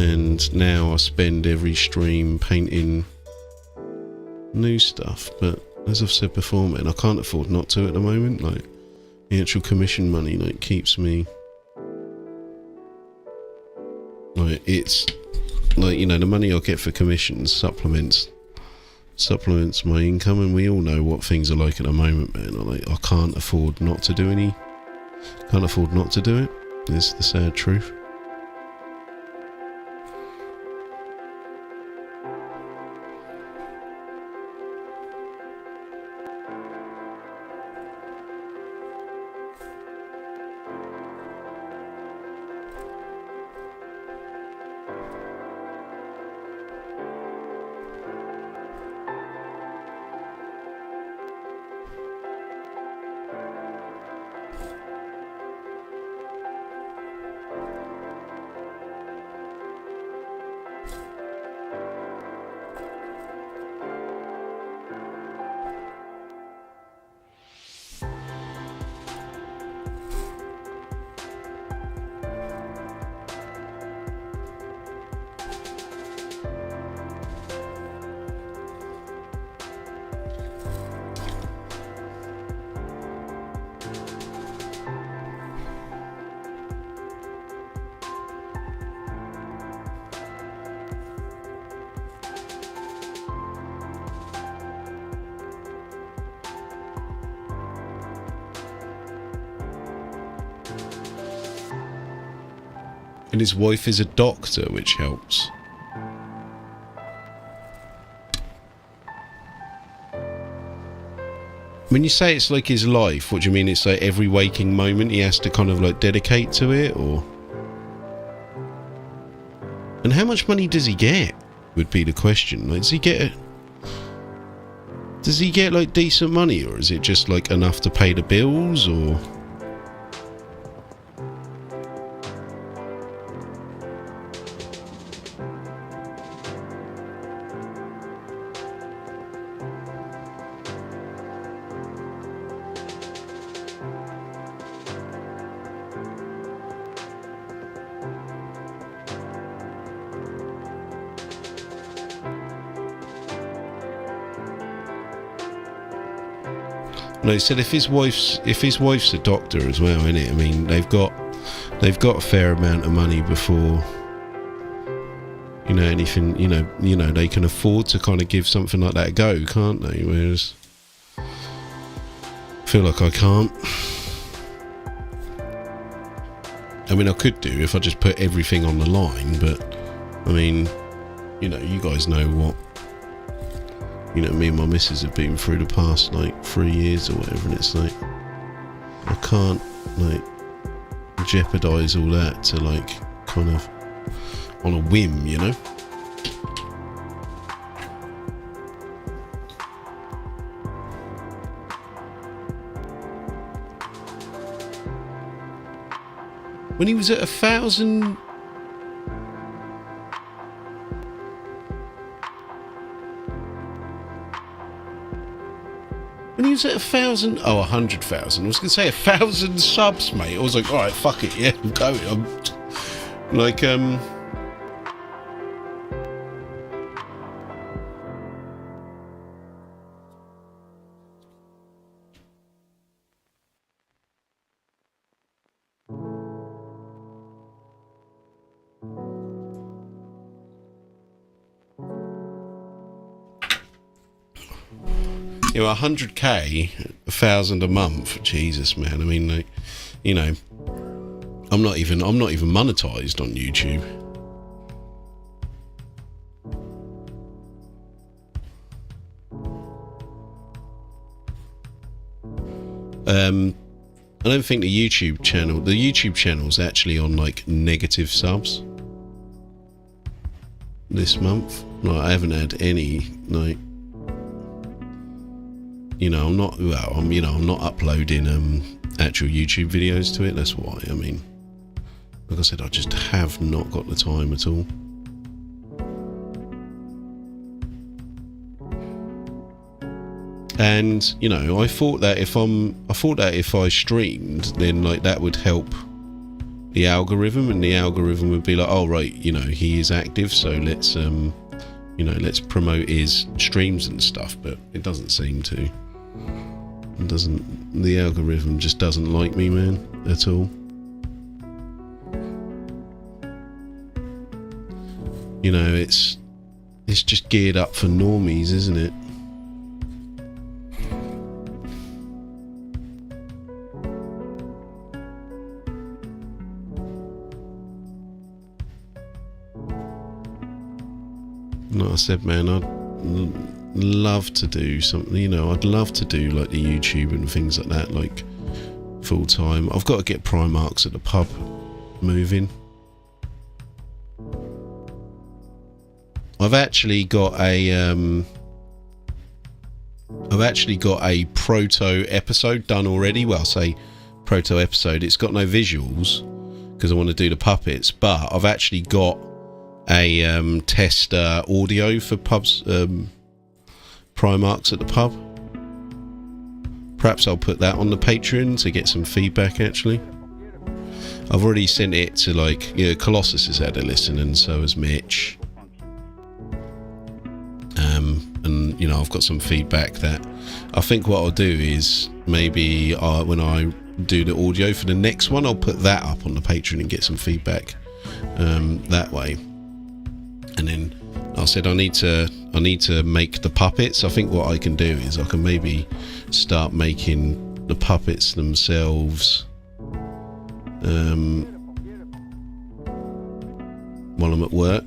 And now I spend every stream painting new stuff. But as I've said before, man, I can't afford not to at the moment. Like, the actual commission money, like, keeps me, like, it's like, you know, the money I get for commissions supplements my income, and we all know what things are like at the moment, man. I can't afford not to do it. It's the sad truth. And his wife is a doctor, which helps. When you say it's like his life, what do you mean? It's like every waking moment he has to kind of like dedicate to it, or? And how much money does he get? Would be the question. Like, does he get like decent money, or is it just like enough to pay the bills, or? No, he said if his wife's a doctor as well, innit? I mean, they've got a fair amount of money before, you know, anything, you know, they can afford to kind of give something like that a go, can't they? Whereas I feel like I can't. I mean, I could do if I just put everything on the line, but I mean, you know, you guys know what, you know, me and my missus have been through the past like 3 years or whatever, and it's like I can't like jeopardize all that to like kind of on a whim, you know. When he was at 1,000. When he was at 1,000, 100,000. I was gonna say 1,000 subs, mate. I was like, all right, fuck it, yeah, I'm going. I'm like, you know, 100k, 1,000 a month. Jesus, man. I mean, like, you know, I'm not even monetized on YouTube. I don't think the YouTube channel's actually on like negative subs this month. Like, I haven't had any, like, you know, I'm not uploading actual YouTube videos to it. That's why. I mean, like I said, I just have not got the time at all. And you know, I thought that if I streamed, then like that would help the algorithm, and the algorithm would be like, oh right, you know, he is active, so let's you know, let's promote his streams and stuff. But it doesn't seem to. The algorithm just doesn't like me, man, at all. You know, it's just geared up for normies, isn't it? Like I said, man, I'd love to do something, you know, I'd love to do like the YouTube and things like that, like full time. I've got to get Primarks at the pub moving. I've actually got a proto episode done already. Well, I'll say proto episode. It's got no visuals because I want to do the puppets, but I've actually got a test audio for pubs, Primarks at the pub. Perhaps I'll put that on the Patreon to get some feedback. Actually, I've already sent it to, like, you know, Colossus has had a listen, and so has Mitch. And you know, I've got some feedback that I think what I'll do is maybe when I do the audio for the next one, I'll put that up on the Patreon and get some feedback that way. And then I said I need to make the puppets. I think what I can do is I can maybe start making the puppets themselves while I'm at work.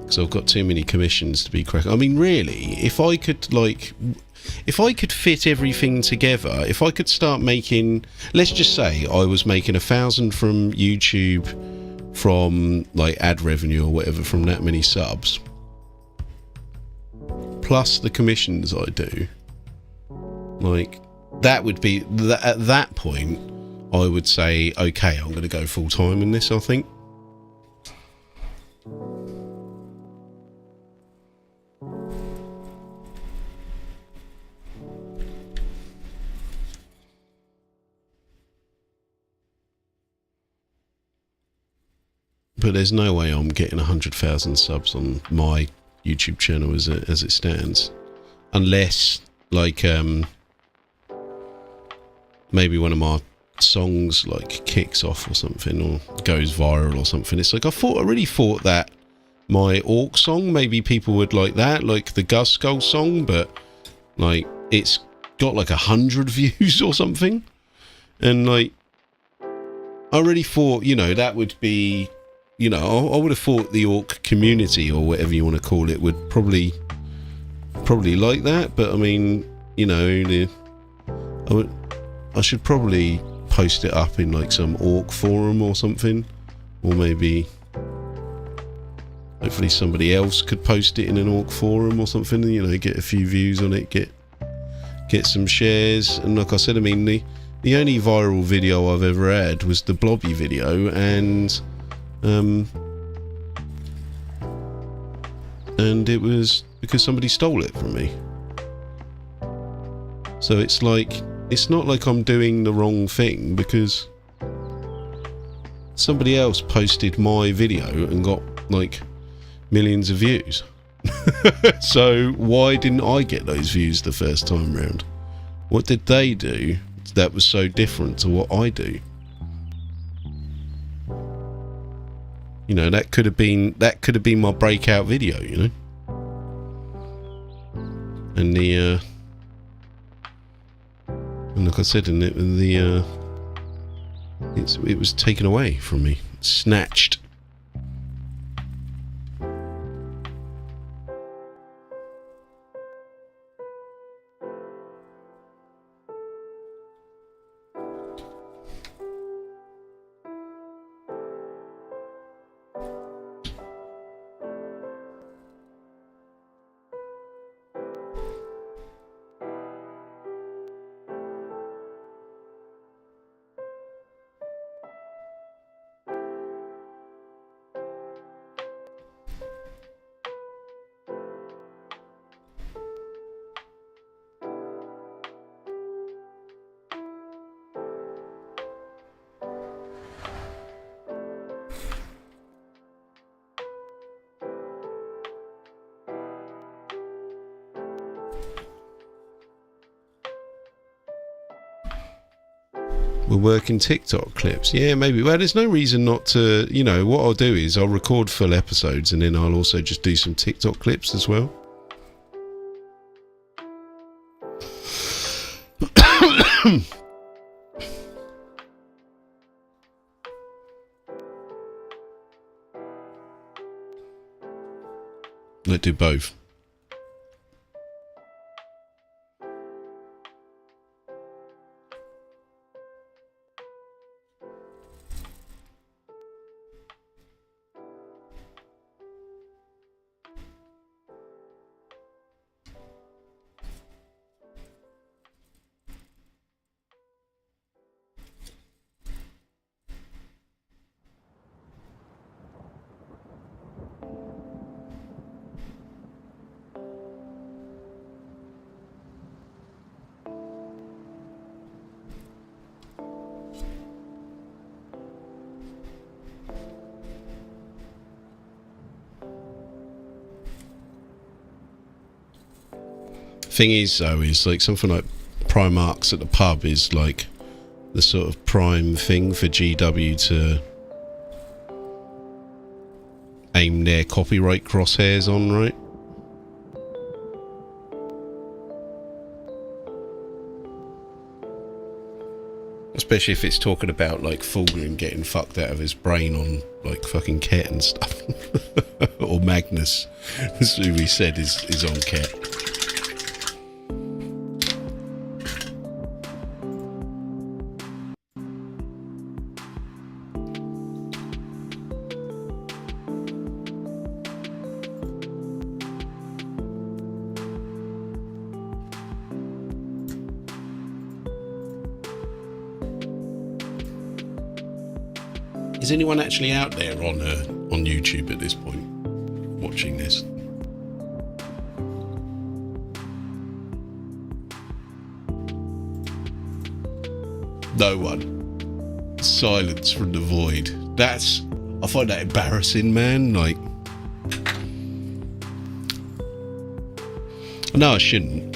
Because I've got too many commissions to be correct. I mean, really, if I could fit everything together, if I could start making, let's just say I was making 1,000 from YouTube, from like ad revenue or whatever, from that many subs, plus the commissions I do, like that would be at that point I would say, okay, I'm going to go full time in this, I think. But there's no way I'm getting 100,000 subs on my YouTube channel as it stands, unless like maybe one of my songs like kicks off or something, or goes viral or something. It's like I really thought that my Orc song, maybe people would like that, like the Gus Skull song, but like it's got like 100 views or something, and like I really thought, you know, that would be. You know, I would have thought the Orc community, or whatever you want to call it, would probably like that. But I mean, you know, I should probably post it up in like some Orc forum or something, or maybe hopefully somebody else could post it in an Orc forum or something. You know, get a few views on it, get some shares. And like I said, I mean, the only viral video I've ever had was the Blobby video, and it was because somebody stole it from me. So it's like, it's not like I'm doing the wrong thing, because somebody else posted my video and got like millions of views. So why didn't I get those views the first time round? What did they do that was so different to what I do? You know, that could have been my breakout video, you know. And and like I said, it was taken away from me, snatched. We're working TikTok clips. Yeah, maybe. Well, there's no reason not to, you know, what I'll do is I'll record full episodes, and then I'll also just do some TikTok clips as well. Let's do both. Thing is, though, is like something like Primarchs at the pub is like the sort of prime thing for GW to aim their copyright crosshairs on, right? Especially if it's talking about like Fulgrim getting fucked out of his brain on like fucking Ket and stuff. Or Magnus, as we said, is on Ket. Is anyone actually out there on YouTube at this point watching this? No one. Silence from the void. I find that embarrassing, man. Like, no, I shouldn't,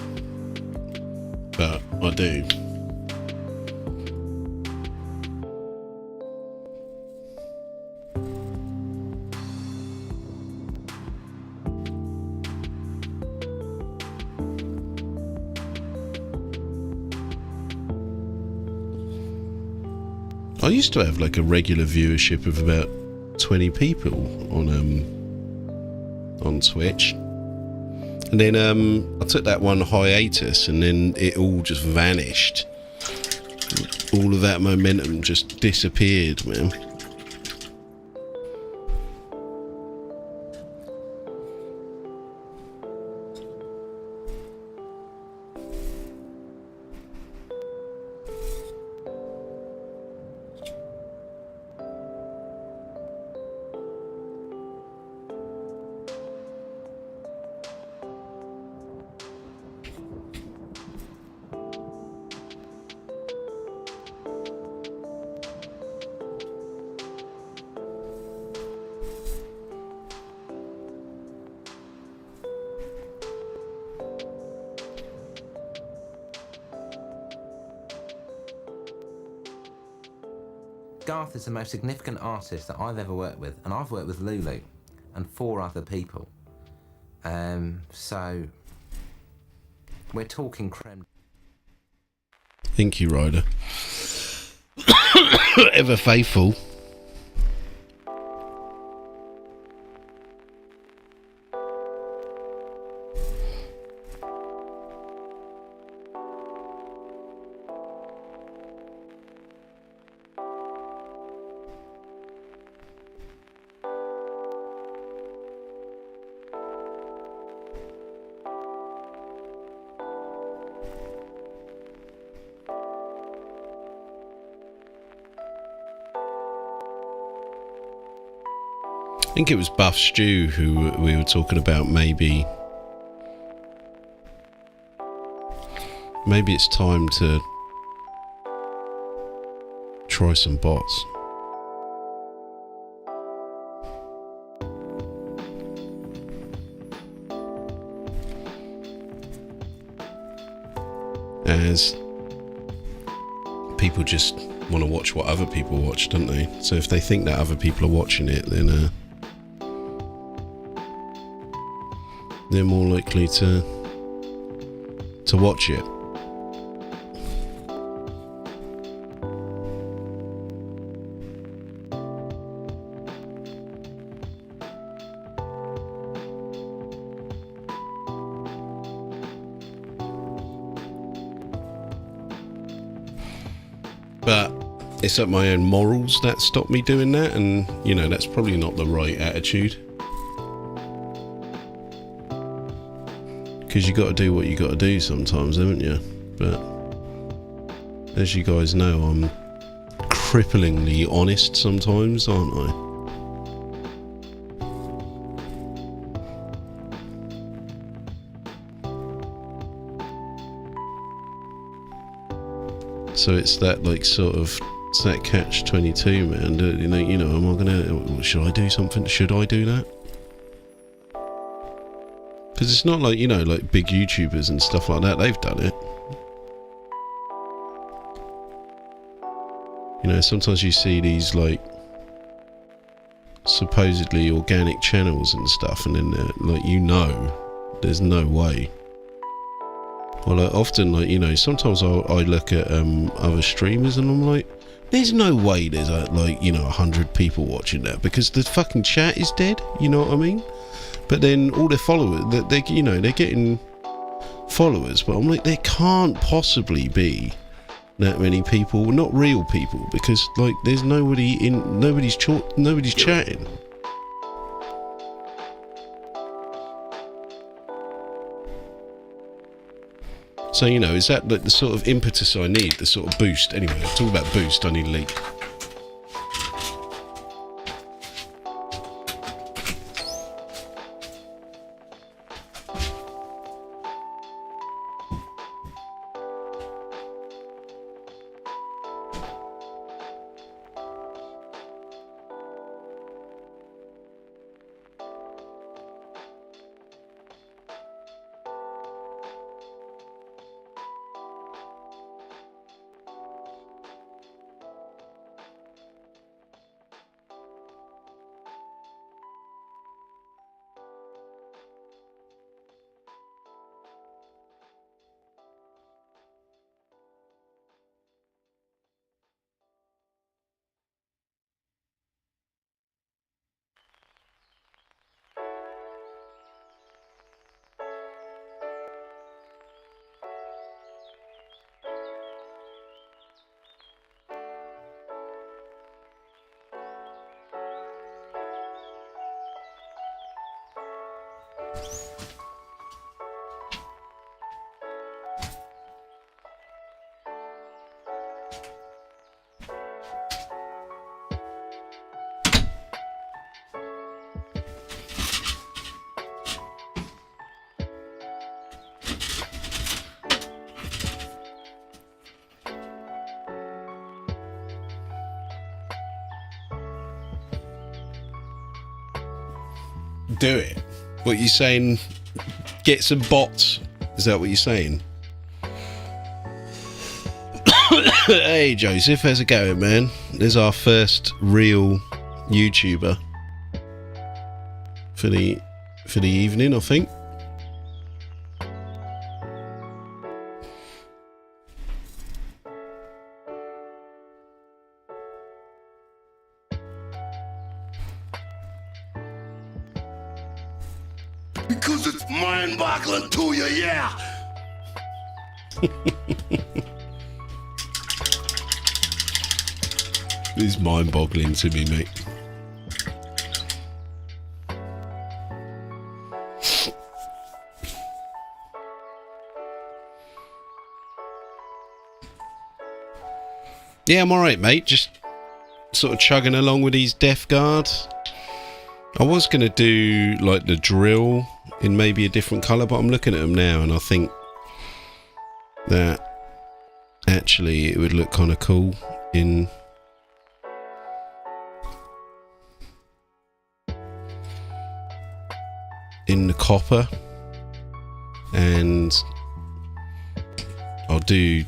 but I do. I used to have like a regular viewership of about 20 people on Twitch, and then I took that one hiatus, and then it all just vanished. All of that momentum just disappeared, man. Garth is the most significant artist that I've ever worked with, and I've worked with Lulu and 4 other people. So we're talking creme. Thank you, Ryder. Ever faithful. I think it was Buff Stew who we were talking about. Maybe it's time to try some bots. As people just want to watch what other people watch, don't they? So if they think that other people are watching it, then they're more likely to watch it. But it's up my own morals that stop me doing that, and you know, that's probably not the right attitude. Because you got to do what you got to do sometimes, haven't you? But as you guys know, I'm cripplingly honest sometimes, aren't I? So it's that like sort of, it's that catch-22, man. You know, am I gonna? Should I do something? Should I do that? Because it's not like, you know, like big YouTubers and stuff like that, they've done it. You know, sometimes you see these like supposedly organic channels and stuff, and then like, you know, there's no way. Well, often, like, you know, sometimes I look at other streamers and I'm like, there's no way there's like, you know, 100 people watching that because the fucking chat is dead. You know what I mean? But then all their followers, they you know, they're getting followers. But I'm like, there can't possibly be that many people, not real people, because like there's nobody's chatting. So, you know, is that the sort of impetus I need, the sort of boost? Anyway, talk about boost, I need a leak. Do it. What you saying? Get some bots. Is that what you're saying? Hey Joseph, how's it going, man? There's our first real YouTuber for the evening, I think. Because it's mind-boggling to you, yeah. It's mind-boggling to me, mate. Yeah, I'm alright, mate. Just sort of chugging along with these Death Guards. I was going to do like the drill in maybe a different colour, but I'm looking at them now and I think that actually it would look kind of cool in the copper, and I'll do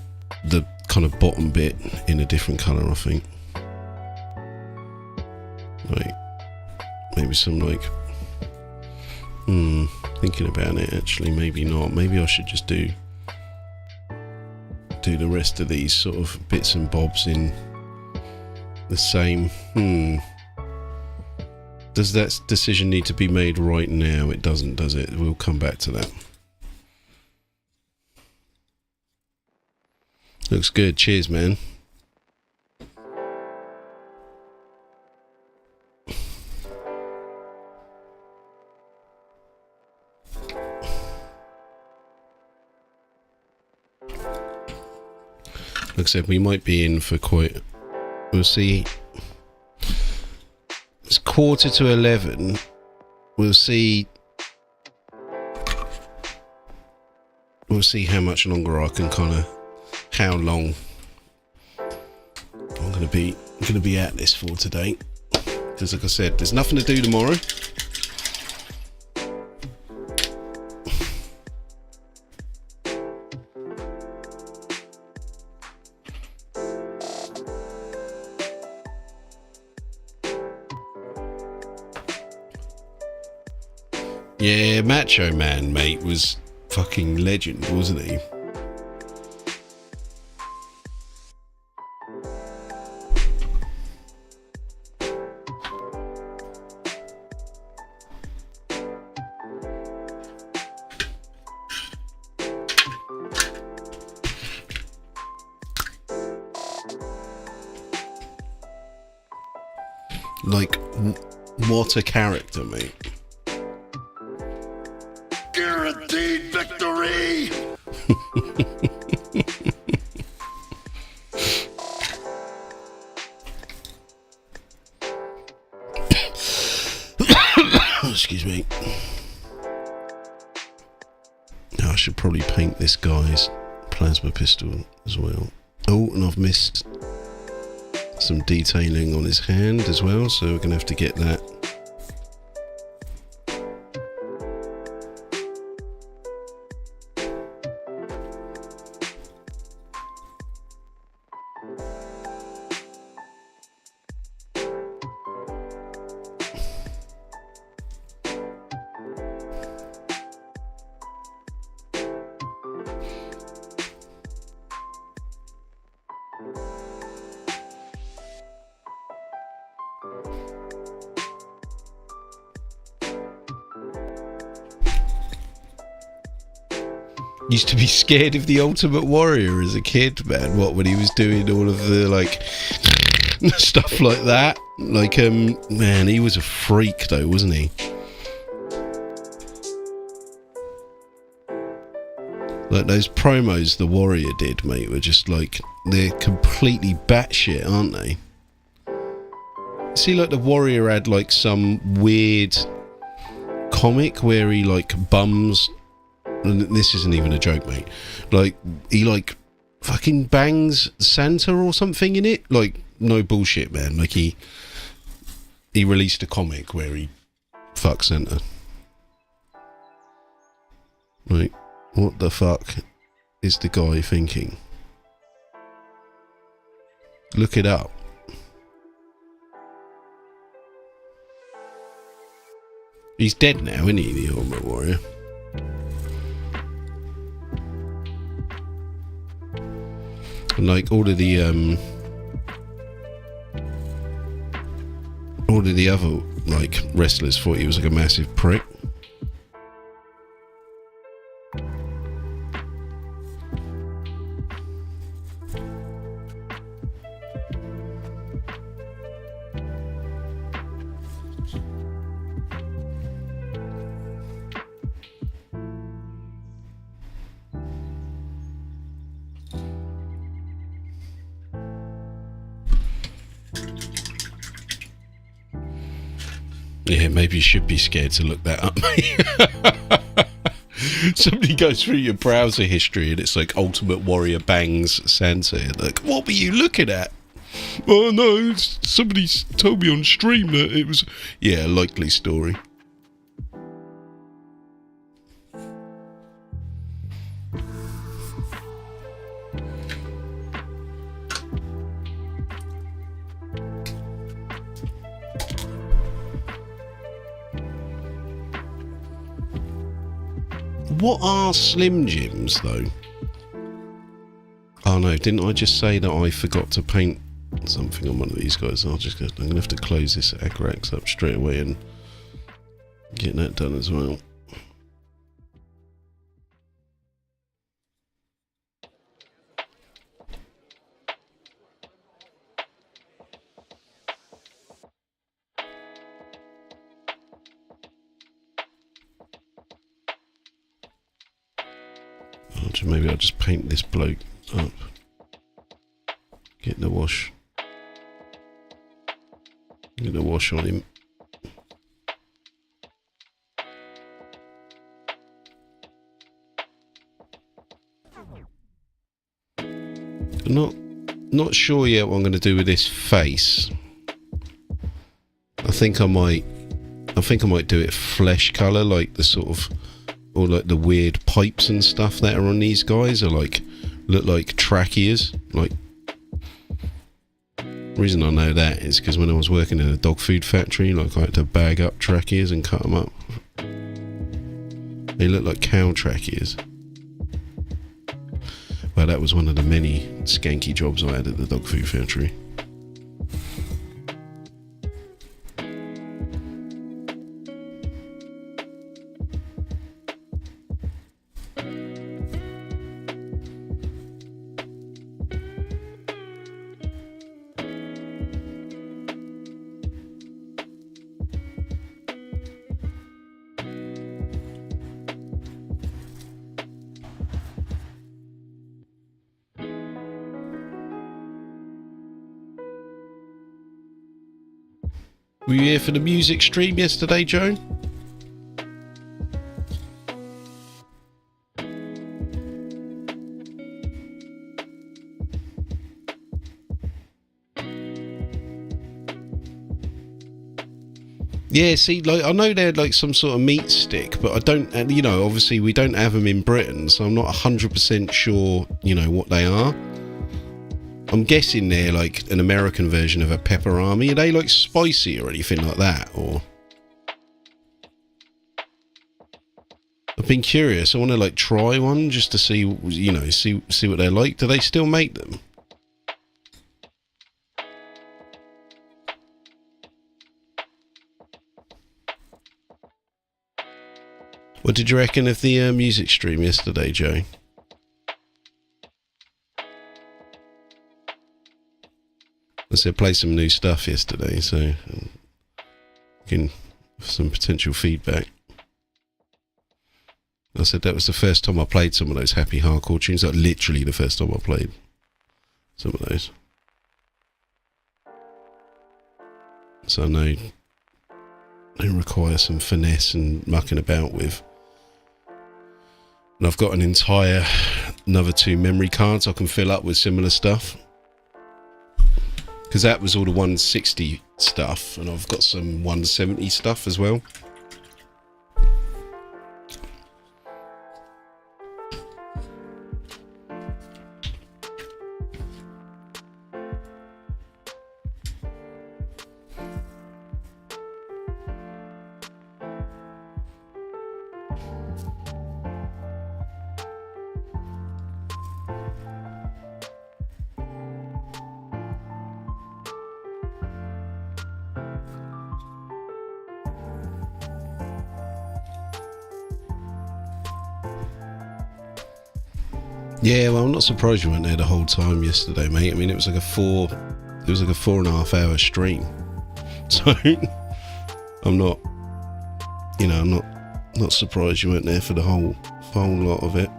the kind of bottom bit in a different colour, I think. Like maybe some like thinking about it, actually maybe not. Maybe I should just do the rest of these sort of bits and bobs in the same. Does that decision need to be made right now? It doesn't, does it? We'll come back to that. Looks good. Cheers, man. Like I said, we might be in for quite... We'll see. It's 11:15. We'll see. We'll see how much longer I can kind of... How long I'm going to be at this for today. Because like I said, there's nothing to do tomorrow. Yeah, Macho Man, mate, was fucking legend, wasn't he? Like, what a character, mate. Guaranteed victory! Excuse me. I should probably paint this guy's plasma pistol as well. Oh, and I've missed some detailing on his hand as well, so we're going to have to get that. Used to be scared of the Ultimate Warrior as a kid, man. What, when he was doing all of the, like, stuff like that? Like, man, he was a freak, though, wasn't he? Like, those promos the Warrior did, mate, were just, like, they're completely batshit, aren't they? See, like, the Warrior had, like, some weird comic where he, like, bums... And this isn't even a joke, mate. Like, he, like, fucking bangs Santa or something in it. Like, no bullshit, man. Like, he released a comic where he fucks Santa. Like, what the fuck is the guy thinking? Look it up. He's dead now, isn't he, the Ultimate Warrior? And like all of the other like wrestlers thought he was like a massive prick. Yeah, maybe you should be scared to look that up, mate. Somebody goes through your browser history and it's like Ultimate Warrior bangs Santa. Like, what were you looking at? Oh no, somebody told me on stream that it was... Yeah, a likely story. What are Slim Jims, though? Oh no, didn't I just say that I forgot to paint something on one of these guys? I'm going to have to close this Agrax up straight away and get that done as well. Maybe I'll just paint this bloke up. Get the wash. Get the wash on him. Not sure yet what I'm going to do with this face. I think I might do it flesh colour, like the sort of, or like the weird pipes and stuff that are on these guys are like, look like tracheas. Like, the reason I know that is because when I was working in a dog food factory, like I had to bag up tracheas and cut them up. They look like cow tracheas. Well, that was one of the many skanky jobs I had at the dog food factory. Were you here for the music stream yesterday, Joan? Yeah, see, like, I know they're like some sort of meat stick, but I don't, you know, obviously we don't have them in Britain, so I'm not 100% sure, you know, what they are. I'm guessing they're like an American version of a pepperami. Are they like spicy or anything like that, or? I've been curious. I want to like try one just to see, you know, see what they're like. Do they still make them? What did you reckon of the music stream yesterday, Joe? I said play some new stuff yesterday, so getting some potential feedback. I said that was the first time I played some of those happy hardcore tunes. Like literally the first time I played some of those. So I know they require some finesse and mucking about with. And I've got another 2 memory cards I can fill up with similar stuff. Because that was all the 160 stuff, and I've got some 170 stuff as well. Yeah, well, I'm not surprised you weren't there the whole time yesterday, mate. I mean, it was like a 4.5 hour stream. So I'm not, you know, I'm not surprised you weren't there for the whole lot of it.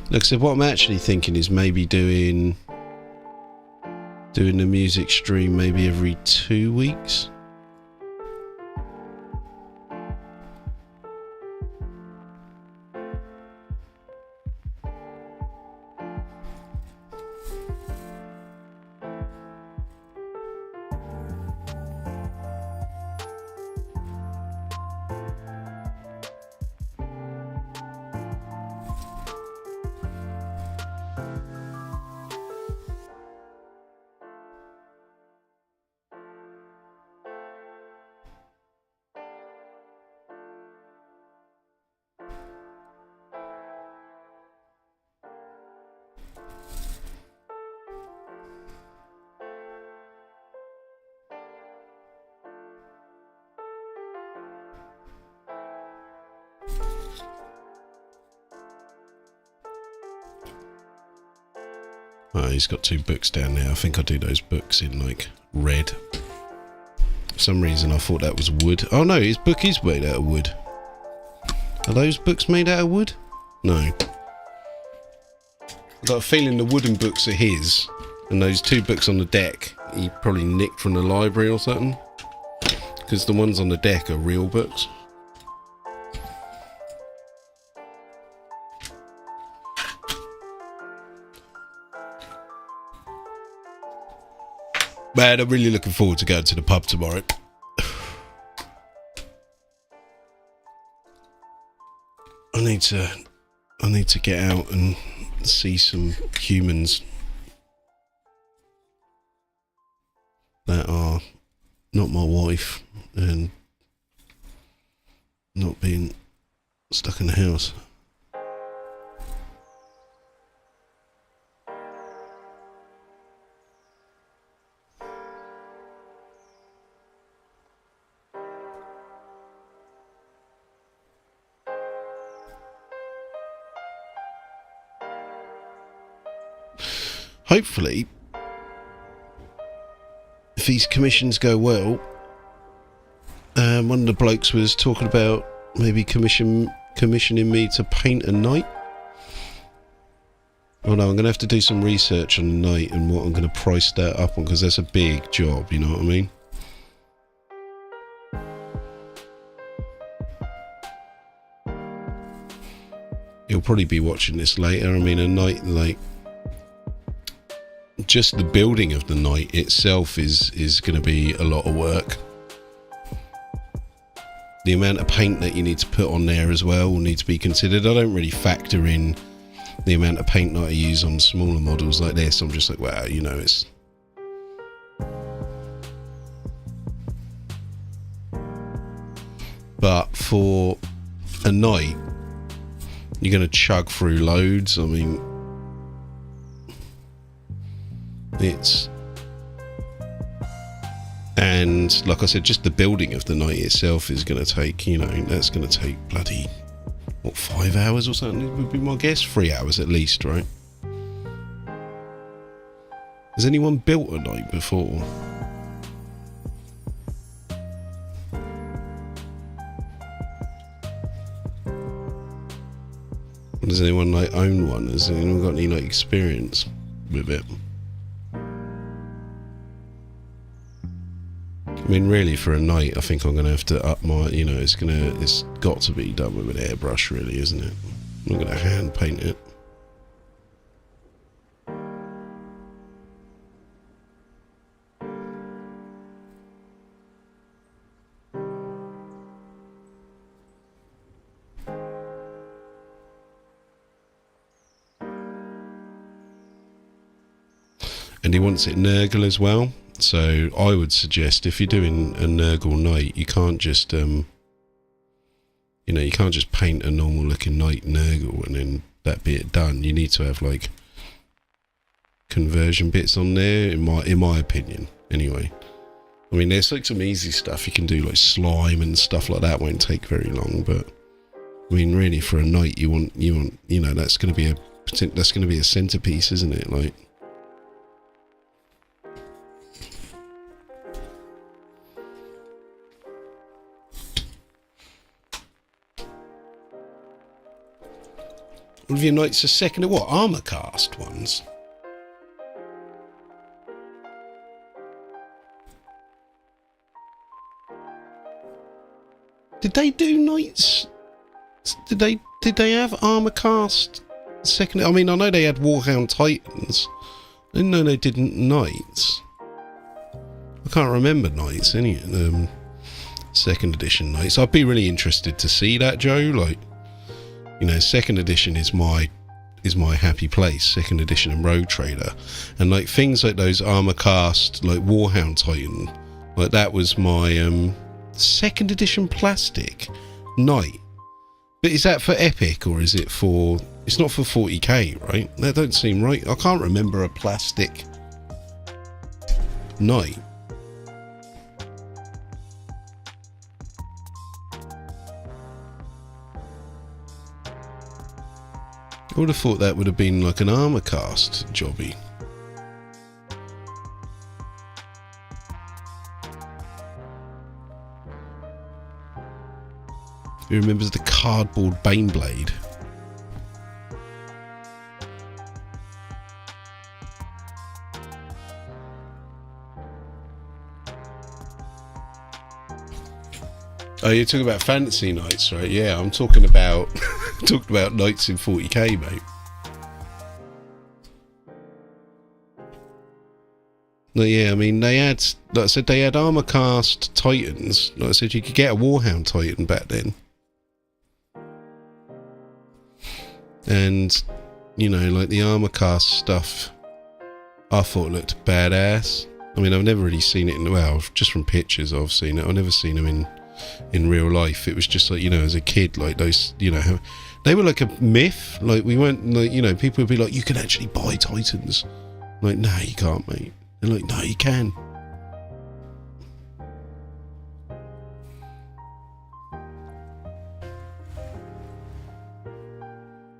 Look, so what I'm actually thinking is maybe doing the music stream maybe every 2 weeks. Oh, he's got 2 books down there. I think I do those books in like red. For some reason I thought that was wood. Oh no, his book is made out of wood. Are those books made out of wood? No. I've got a feeling the wooden books are his, and those 2 books on the deck he probably nicked from the library or something. Because the ones on the deck are real books. Man, I'm really looking forward to going to the pub tomorrow. I need to get out and see some humans that are not my wife and not being stuck in the house. Hopefully, these commissions go well, one of the blokes was talking about maybe commissioning me to paint a knight. Oh no, I'm going to have to do some research on the knight and what I'm going to price that up on, because that's a big job, you know what I mean? He'll probably be watching this later. I mean, a knight, like, just the building of the knight itself is going to be a lot of work. The amount of paint that you need to put on there as well will need to be considered. I don't really factor in the amount of paint that I use on smaller models like this. I'm just like, wow, you know, it's... But for a knight, you're going to chug through loads. I mean, it's... And like I said, just the building of the knight itself is going to take, you know, that's going to take bloody... What, 5 hours or something would be my guess? 3 hours at least, right? Has anyone built a knight before? Does anyone like own one? Has anyone got any like experience with it? I mean, really, for a knight, I think I'm going to have to up my, you know, it's got to be done with an airbrush, really, isn't it? I'm not going to hand paint it. And he wants it Nurgle as well. So I would suggest if you're doing a Nurgle knight, you can't just, you know, you can't just paint a normal looking knight Nurgle and then that be it done. You need to have like conversion bits on there, in my opinion. Anyway, I mean, there's like some easy stuff you can do, like slime and stuff like that. Won't take very long, but I mean, really, for a knight, you want, you know, that's going to be a centerpiece, isn't it? Like. One of your knights are second at what? Armor cast ones? Did they do knights? Did they have armor cast second? I mean, I know they had Warhound Titans. I didn't know they didn't knights. I can't remember knights, any second edition knights. I'd be really interested to see that, Joe. Like, you know, second edition is my happy place. Second edition and Rogue Trader, and like things like those armor cast, like Warhound Titan, like that was my second edition plastic knight. But is that for Epic or is it for? It's not for 40k, right? That don't seem right. I can't remember a plastic knight. I would have thought that would have been like an armor cast jobby. Who remembers the cardboard Baneblade? Oh, you're talking about fantasy knights, right? Yeah, I'm talking about talking about knights in 40k, mate. No, yeah, I mean they had, like I said, they had armor cast Titans. Like I said, you could get a Warhound Titan back then, and you know, like the armor cast stuff, I thought looked badass. I mean, I've never really seen it in, well, just from pictures I've seen it. I've never seen them in real life. It was just like, you know, as a kid, like those, you know, they were like a myth. Like we weren't, like, you know, people would be like, you can actually buy Titans. I'm like, no, you can't, mate. They're like, no, you can.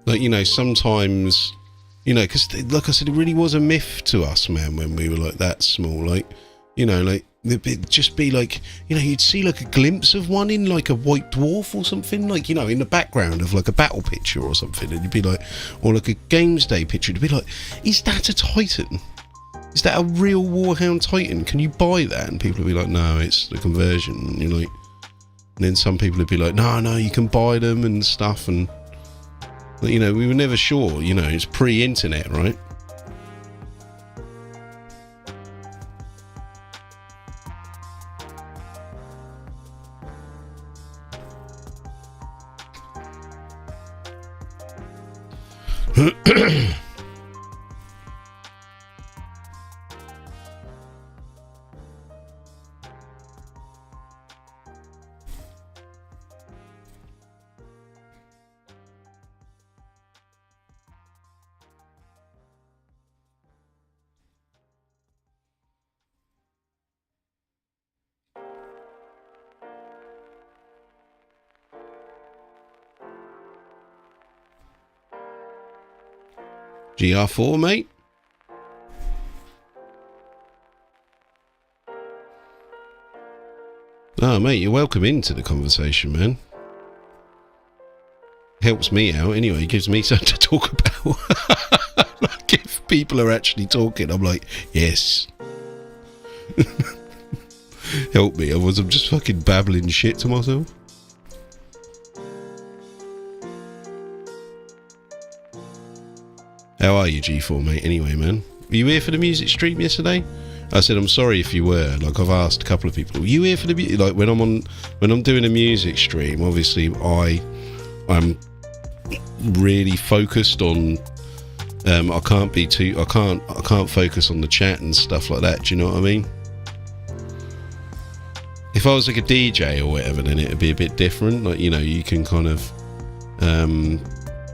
Like, you know, sometimes, you know, because like I said, it really was a myth to us, man, when we were like that small. Like, You know, like, it'd just be like, you know, you'd see like a glimpse of one in like a white dwarf or something, like, you know, in the background of like a battle picture or something, and you'd be like, or like a Games Day picture, it'd be like, is that a Titan? Is that a real Warhound Titan? Can you buy that? And people would be like, no, it's the conversion. And you're like, and then some people would be like, no, you can buy them and stuff, and, you know, we were never sure, you know, it's pre-internet, right? GR4, mate? Oh, mate, you're welcome into the conversation, man. Helps me out, anyway. Gives me something to talk about. Like, if people are actually talking, I'm like, yes. Help me, otherwise I'm just fucking babbling shit to myself. How are you, G4, mate? Anyway, man. Were you here for the music stream yesterday? I said, I'm sorry if you were. Like, I've asked a couple of people, were you here for the music? Like, when I'm doing a music stream, obviously I'm really focused on, I can't focus on the chat and stuff like that. Do you know what I mean? If I was like a DJ or whatever, then it'd be a bit different. Like, you know, you can kind of,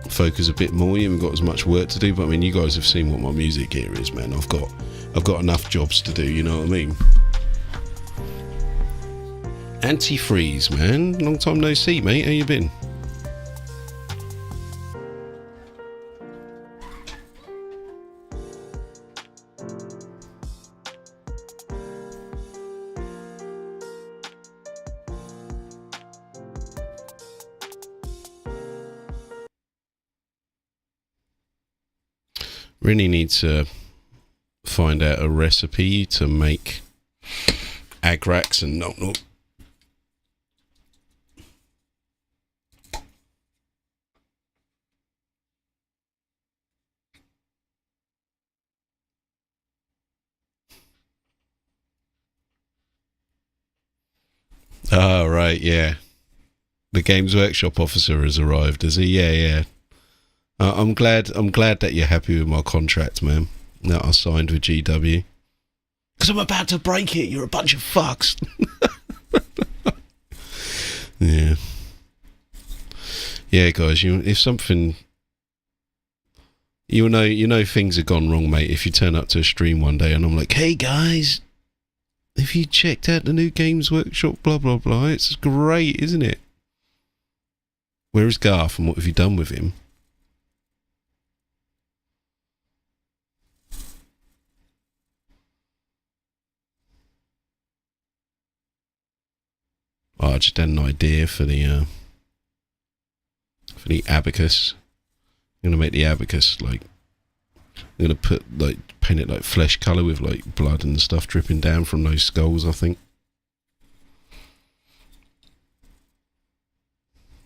focus a bit more. You haven't got as much work to do, but I mean, you guys have seen what my music gear is, man. I've got enough jobs to do, you know what I mean? Antifreeze, man. Long time no see, mate. How you been? Really need to find out a recipe to make agrax and knock. Oh, right, yeah. The Games Workshop officer has arrived, has he? Yeah. I'm glad that you're happy with my contract, man, that I signed with GW. Because I'm about to break it. You're a bunch of fucks. Yeah. Yeah, guys, if something... You know things have gone wrong, mate, if you turn up to a stream one day and I'm like, hey, guys, have you checked out the new Games Workshop, blah, blah, blah? It's great, isn't it? Where is Garth and what have you done with him? Oh, I just had an idea for the abacus. I'm gonna make the abacus like, I'm gonna paint it like flesh colour with like blood and stuff dripping down from those skulls, I think.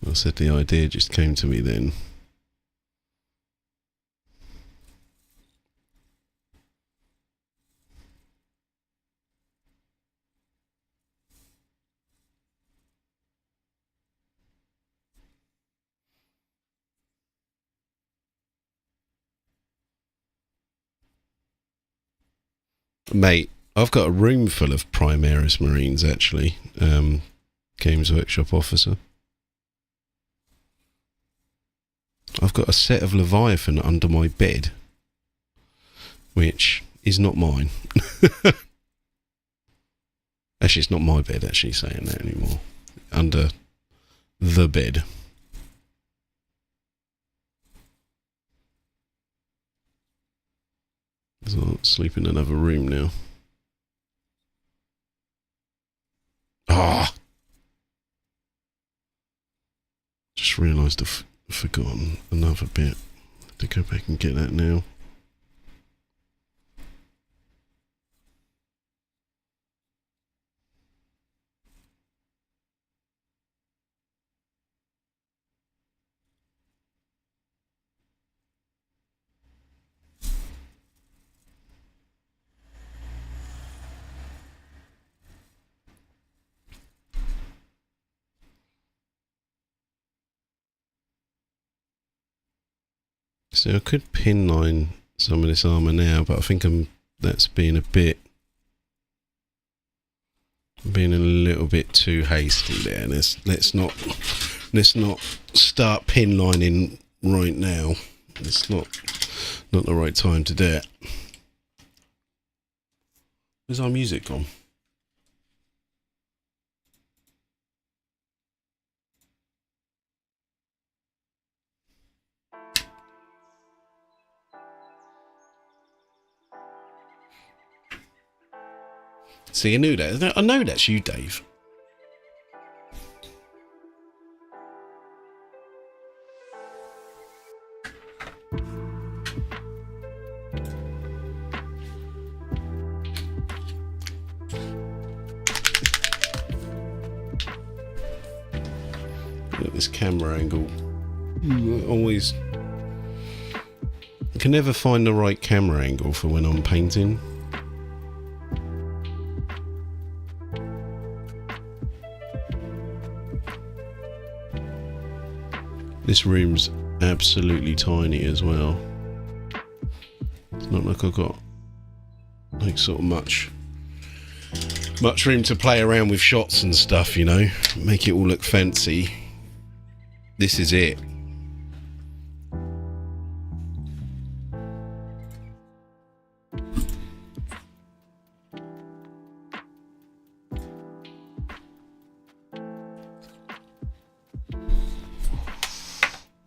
I said the idea just came to me then. Mate, I've got a room full of Primaris Marines, actually. Games Workshop officer. I've got a set of Leviathan under my bed, which is not mine. Actually, it's not my bed, actually, saying that anymore. Under the bed. So I'll sleep in another room now. Ah! Just realised I've forgotten another bit. I have to go back and get that now. So I could pinline some of this armour now, but I think that's being a little bit too hasty there. Let's not start pinlining right now. It's not the right time to do it. Where's our music gone? See, I knew that. I know that's you, Dave. Look at this camera angle. Always. I can never find the right camera angle for when I'm painting. This room's absolutely tiny as well. It's not like I've got like sort of much room to play around with shots and stuff, you know, make it all look fancy. This is it.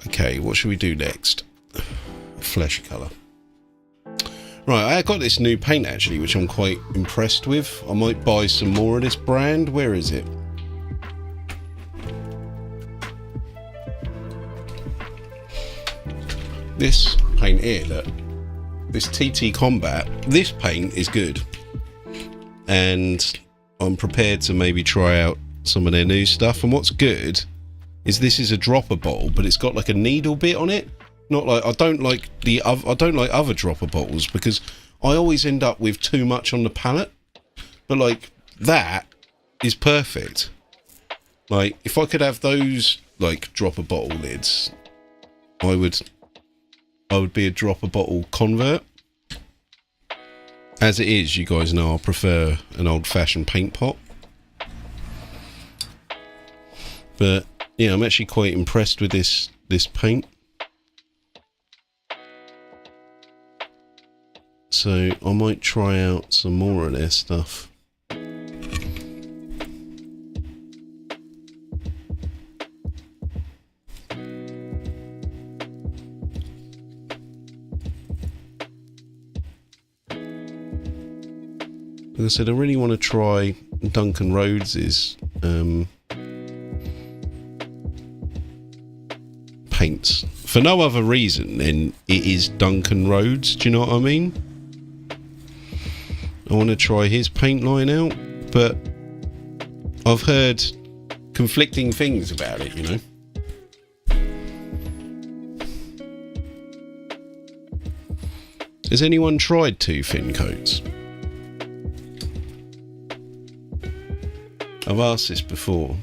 Okay, what should we do next? Flesh colour. Right, I got this new paint actually, which I'm quite impressed with. I might buy some more of this brand. Where is it? This paint here, look. This TT Combat. This paint is good. And I'm prepared to maybe try out some of their new stuff. And what's good is this is a dropper bottle, but it's got like a needle bit on it. Not like I don't like other dropper bottles because I always end up with too much on the palette. But like that is perfect. Like if I could have those like dropper bottle lids, I would be a dropper bottle convert. As it is, you guys know I prefer an old-fashioned paint pot. But yeah, I'm actually quite impressed with this paint. So I might try out some more of their stuff. Like I said, I really want to try Duncan Rhodes's paints for no other reason than it is Duncan Rhodes. Do you know what I mean? I want to try his paint line out, but I've heard conflicting things about it, you know. Has anyone tried 2 thin coats? I've asked this before.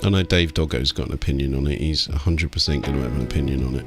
I know Dave Doggo's got an opinion on it. He's 100% going to have an opinion on it.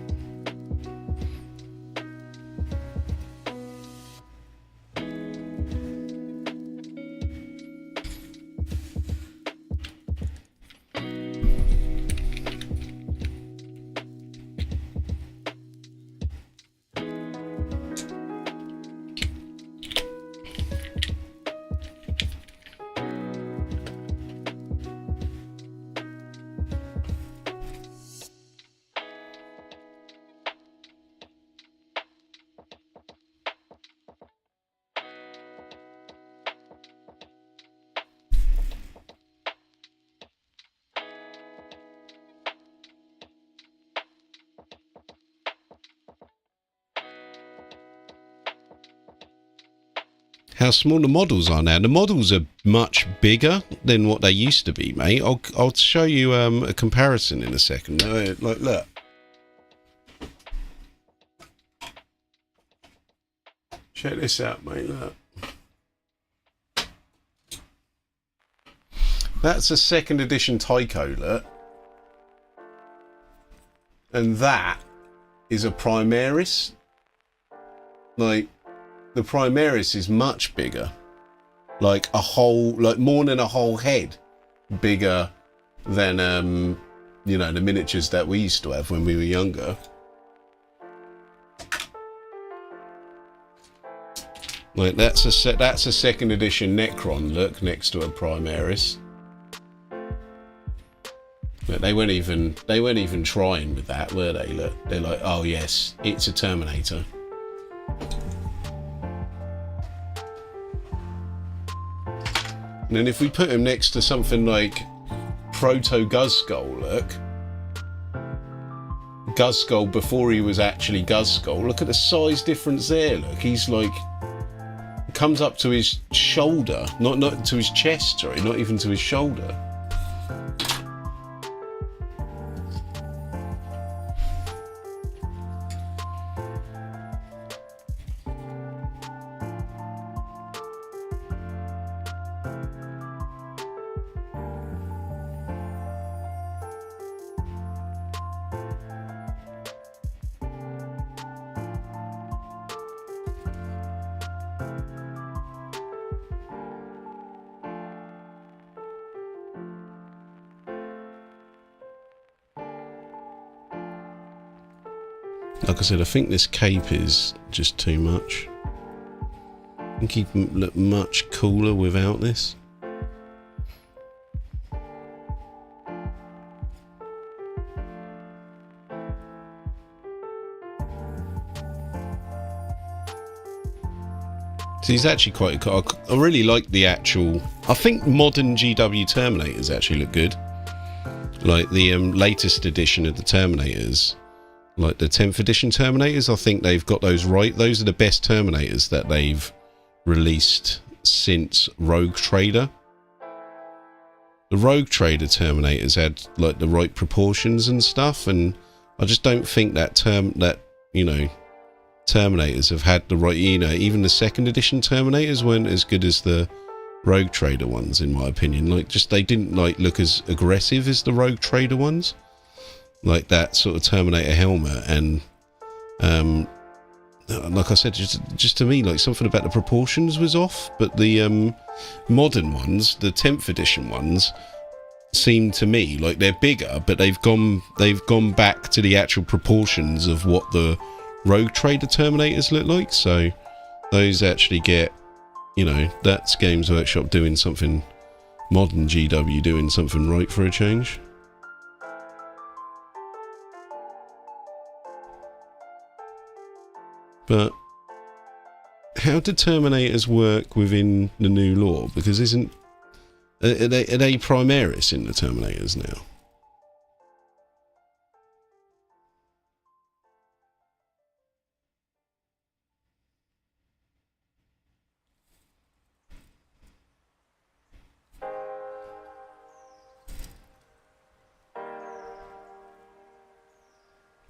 how small the models are now. The models are much bigger than what they used to be, mate. I'll show you a comparison in a second. Like, look. Check this out, mate. Look. That's a 2nd edition Tycho, look. And that is a Primaris. Like, the Primaris is much bigger. Like more than a whole head bigger than, you know, the miniatures that we used to have when we were younger. Like, that's a 2nd edition Necron, look, next to a Primaris. But they weren't even trying with that, were they? Look, they're like, oh yes, it's a Terminator. And then if we put him next to something like Proto Guzzskull, look. Guzzskull before he was actually Guzzskull. Look at the size difference there, look. He's like, comes up to his shoulder, not to his chest, sorry, not even to his shoulder. Like I said, I think this cape is just too much. I think he'd look much cooler without this. So he's actually quite cool. I really like the actual... I think modern GW Terminators actually look good. Like the latest edition of the Terminators. Like the 10th edition Terminators, I think they've got those right. Those are the best Terminators that they've released since Rogue Trader. The Rogue Trader Terminators had like the right proportions and stuff, and I just don't think that Terminators have had the right, even the 2nd edition Terminators weren't as good as the Rogue Trader ones, in my opinion. Like, just they didn't like look as aggressive as the Rogue Trader ones. Like that sort of Terminator helmet, and like I said, just to me, like something about the proportions was off. But the modern ones, the 10th edition ones, seem to me like they're bigger, but they've gone back to the actual proportions of what the Rogue Trader Terminators look like. So those actually get, that's Games Workshop doing something, modern GW doing something right for a change. But how do Terminators work within the new lore? Because are they Primaris in the Terminators now?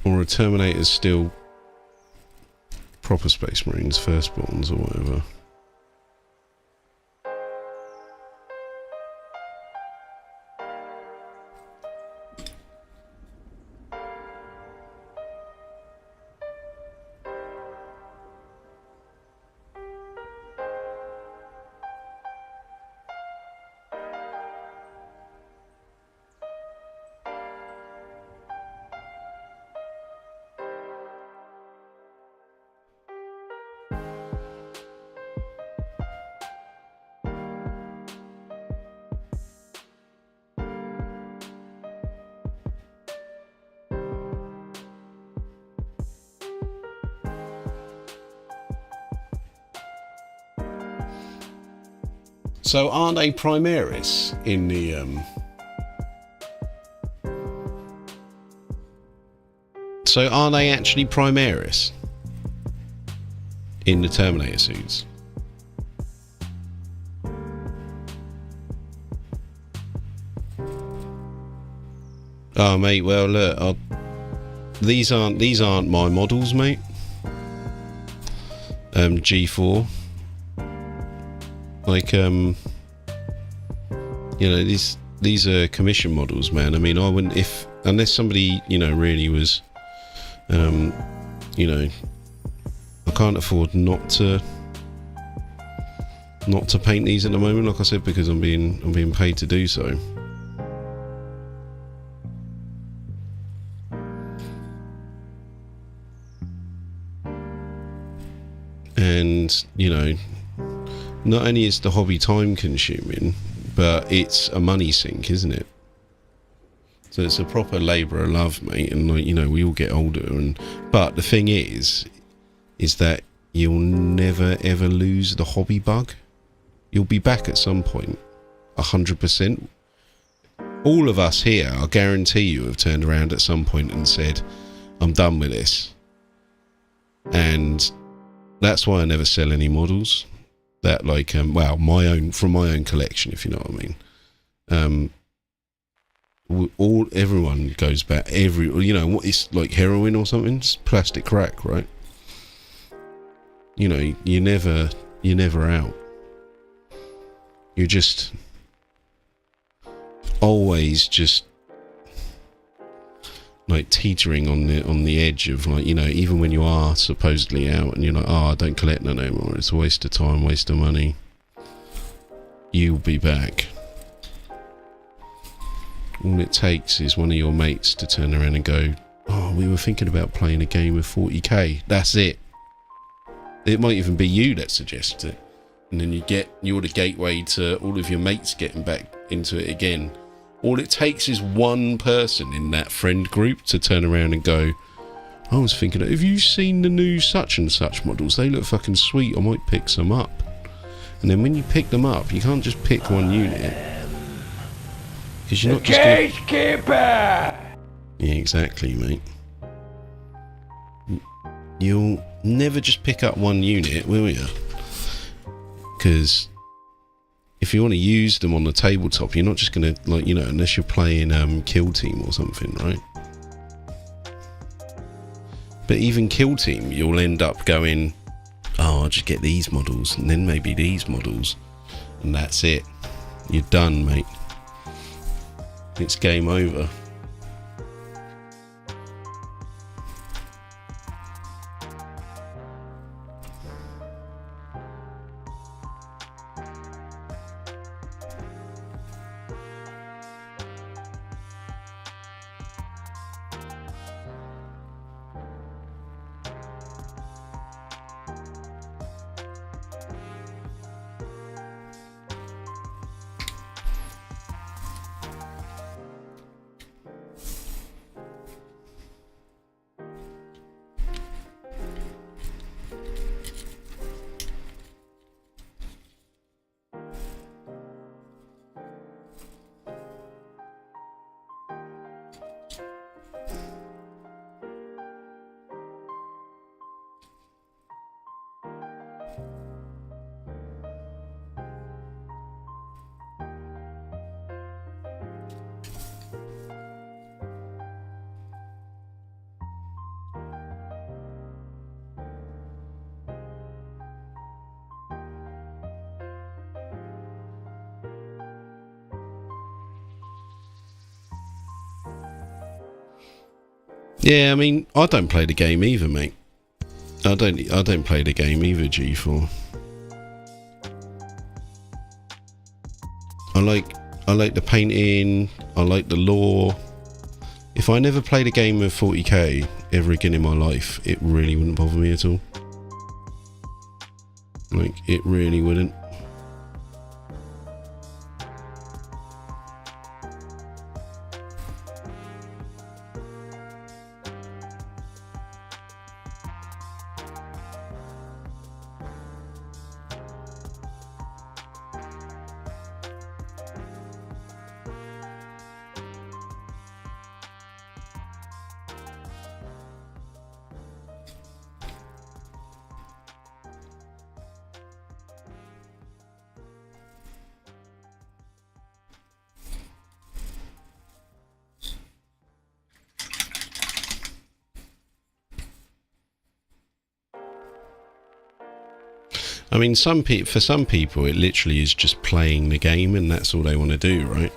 Or are Terminators still proper Space Marines, Firstborns, or whatever? So aren't they Primaris in the So are they actually Primaris in the Terminator suits? Oh, mate. Well, look, these aren't my models, mate. G4. Like, you know, these are commission models, man. I mean, I wouldn't, unless somebody, you know, really was, you know, I can't afford not to paint these at the moment, like I said, because I'm being paid to do so. And, you know, not only is the hobby time consuming, but it's a money sink, isn't it? So it's a proper labour of love, mate. And, like, you know, we all get older, but the thing is that you'll never ever lose the hobby bug. You'll be back at some point, 100%. All of us here, I guarantee you, have turned around at some point and said, I'm done with this. And that's why I never sell any models. That, like, well, from my own collection, if you know what I mean. Everyone goes back. You know what? It's like heroin or something. It's plastic crack, right? You know, you're never out. You're just always just like teetering on the edge of, like, you know, even when you are supposedly out and you're like, oh, I don't collect no more, it's a waste of time, waste of money. You'll be back. All it takes is one of your mates to turn around and go, oh, we were thinking about playing a game with 40k. That's it. It might even be you that suggests it. And then you're the gateway to all of your mates getting back into it again. All it takes is one person in that friend group to turn around and go, I was thinking, have you seen the new such and such models? They look fucking sweet. I might pick some up. And then when you pick them up, you can't just pick one unit. Because you're not just gonna... Gatekeeper! Yeah, exactly, mate. You'll never just pick up one unit, will you? Because if you want to use them on the tabletop, you're not just going to, like, you know, unless you're playing Kill Team or something, right? But even Kill Team, you'll end up going, oh, I'll just get these models, and then maybe these models, and that's it. You're done, mate. It's game over. Yeah, I mean, I don't play the game either, mate. I don't play the game either, G4. I like the painting, I like the lore. If I never played a game of 40k ever again in my life, it really wouldn't bother me at all. Like, it really wouldn't. I mean, for some people, it literally is just playing the game, and that's all they want to do, right?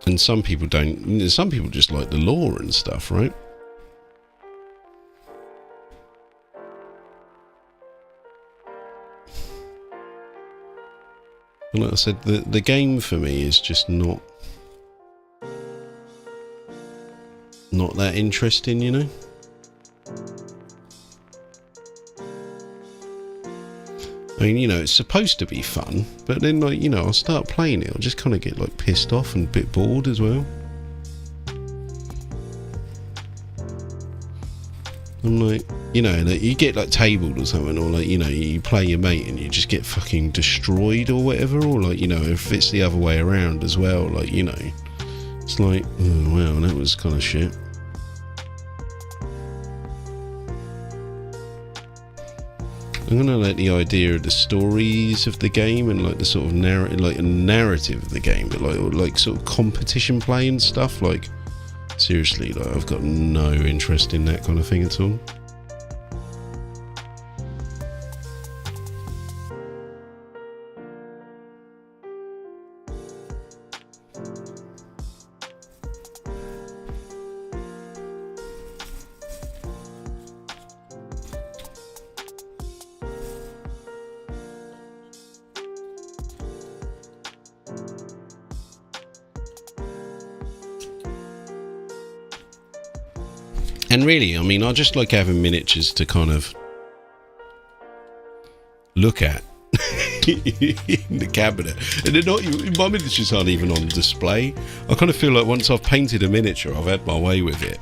And some people don't. Some people just like the lore and stuff, right? And like I said, the game for me is just not that interesting, you know? I mean, you know, it's supposed to be fun, but then, like, you know, I'll start playing it, I'll just kind of get, like, pissed off and a bit bored as well. I'm like, you know, like, you get, like, tabled or something, or, like, you know, you play your mate and you just get fucking destroyed or whatever, or, like, you know, if it's the other way around as well, like, you know, it's like, oh, wow, that was kind of shit. I'm gonna let the idea of the stories of the game and like the sort of narrative of the game, but like sort of competition play and stuff. Like, seriously, like, I've got no interest in that kind of thing at all. And really, I mean, I just like having miniatures to kind of look at in the cabinet. And they're not, my miniatures aren't even on display. I kind of feel like once I've painted a miniature, I've had my way with it.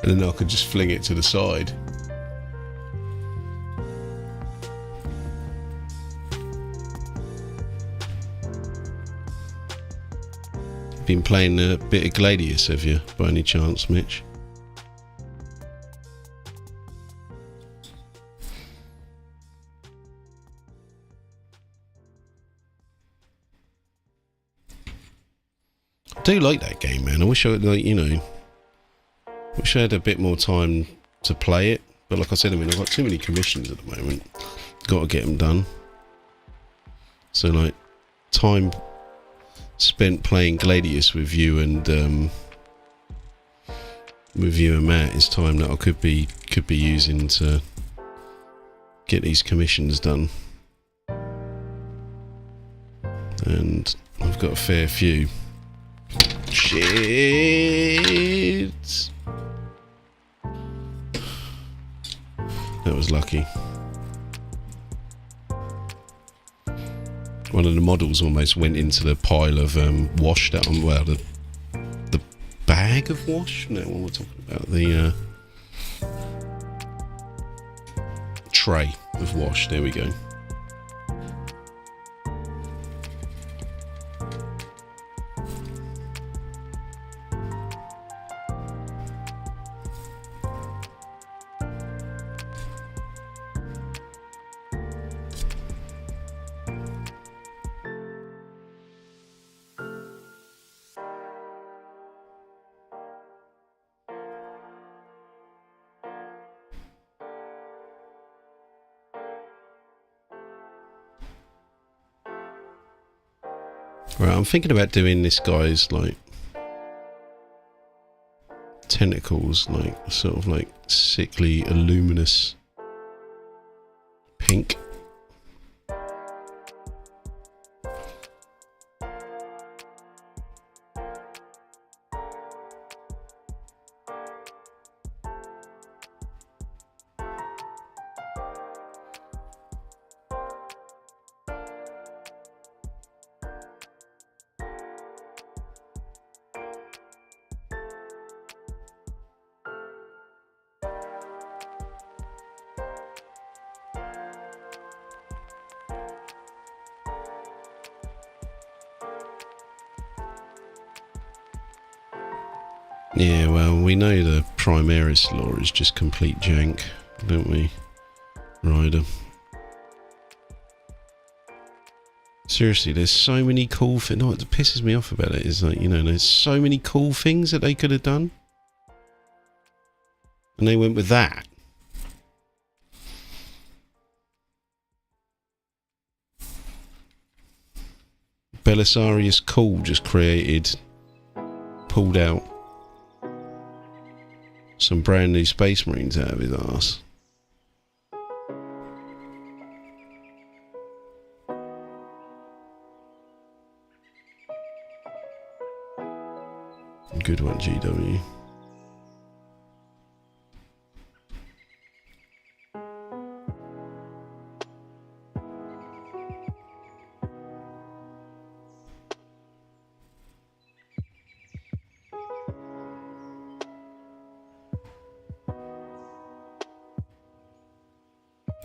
And then I could just fling it to the side. Been playing a bit of Gladius, have you, by any chance, Mitch? I do like that game, man. I wish I, like, you know, wish I had a bit more time to play it. But like I said, I mean, I've got too many commissions at the moment. Got to get them done. So, like, time spent playing Gladius with you and Matt is time that I could be using to get these commissions done, and I've got a fair few. Shit, that was lucky. One of the models almost went into the pile of wash that I'm, well, the bag of wash? No, what we're talking about, the tray of wash, there we go. Right, I'm thinking about doing this guy's, like, tentacles, like, sort of like sickly, luminous pink. Yeah, well, we know the Primaris lore is just complete jank, don't we, Ryder? Seriously, there's so many cool things. No, what pisses me off about it is like, you know, there's so many cool things that they could have done. And they went with that. Belisarius Cool just pulled out some brand new Space Marines out of his arse. Good one, GW.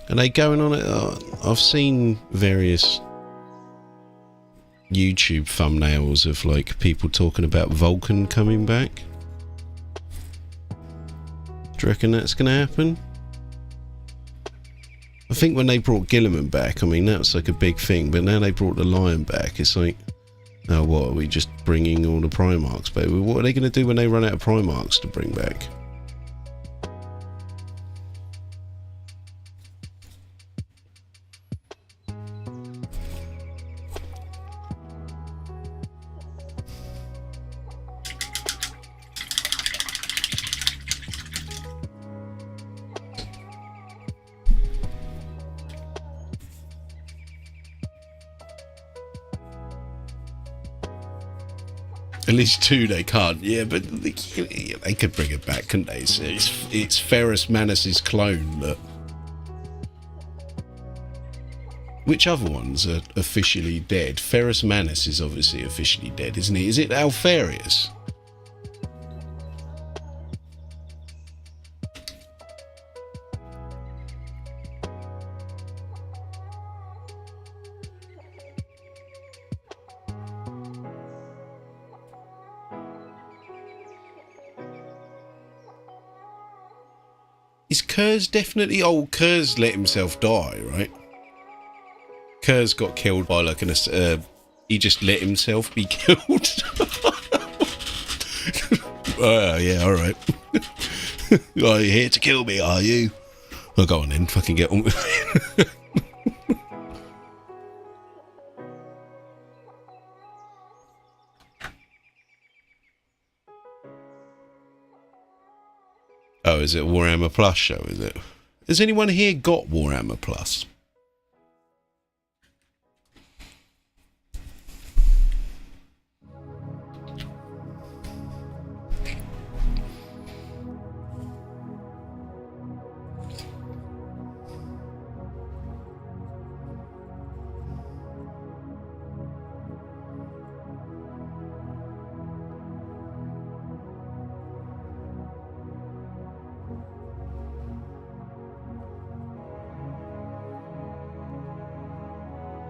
Are they going on it? I've seen various YouTube thumbnails of like people talking about Vulcan coming back. Do you reckon that's going to happen? I think when they brought Gilliman back, I mean, that was like a big thing, but now they brought the Lion back, it's like, oh, what, are we just bringing all the Primarchs back? What are they going to do when they run out of Primarchs to bring back? At least two they can't. Yeah, but they could bring it back, couldn't they? It's Ferrus Manus's clone. But which other ones are officially dead? Ferrus Manus is obviously officially dead, isn't he? Is it Alfarius? Is Kurz definitely... Oh, Kurz let himself die, right? Kurz got killed by like he just let himself be killed. Yeah, alright. Are you here to kill me, are you? Well, go on then, fucking get on with it. Oh, is it a Warhammer Plus show, is it? Has anyone here got Warhammer Plus?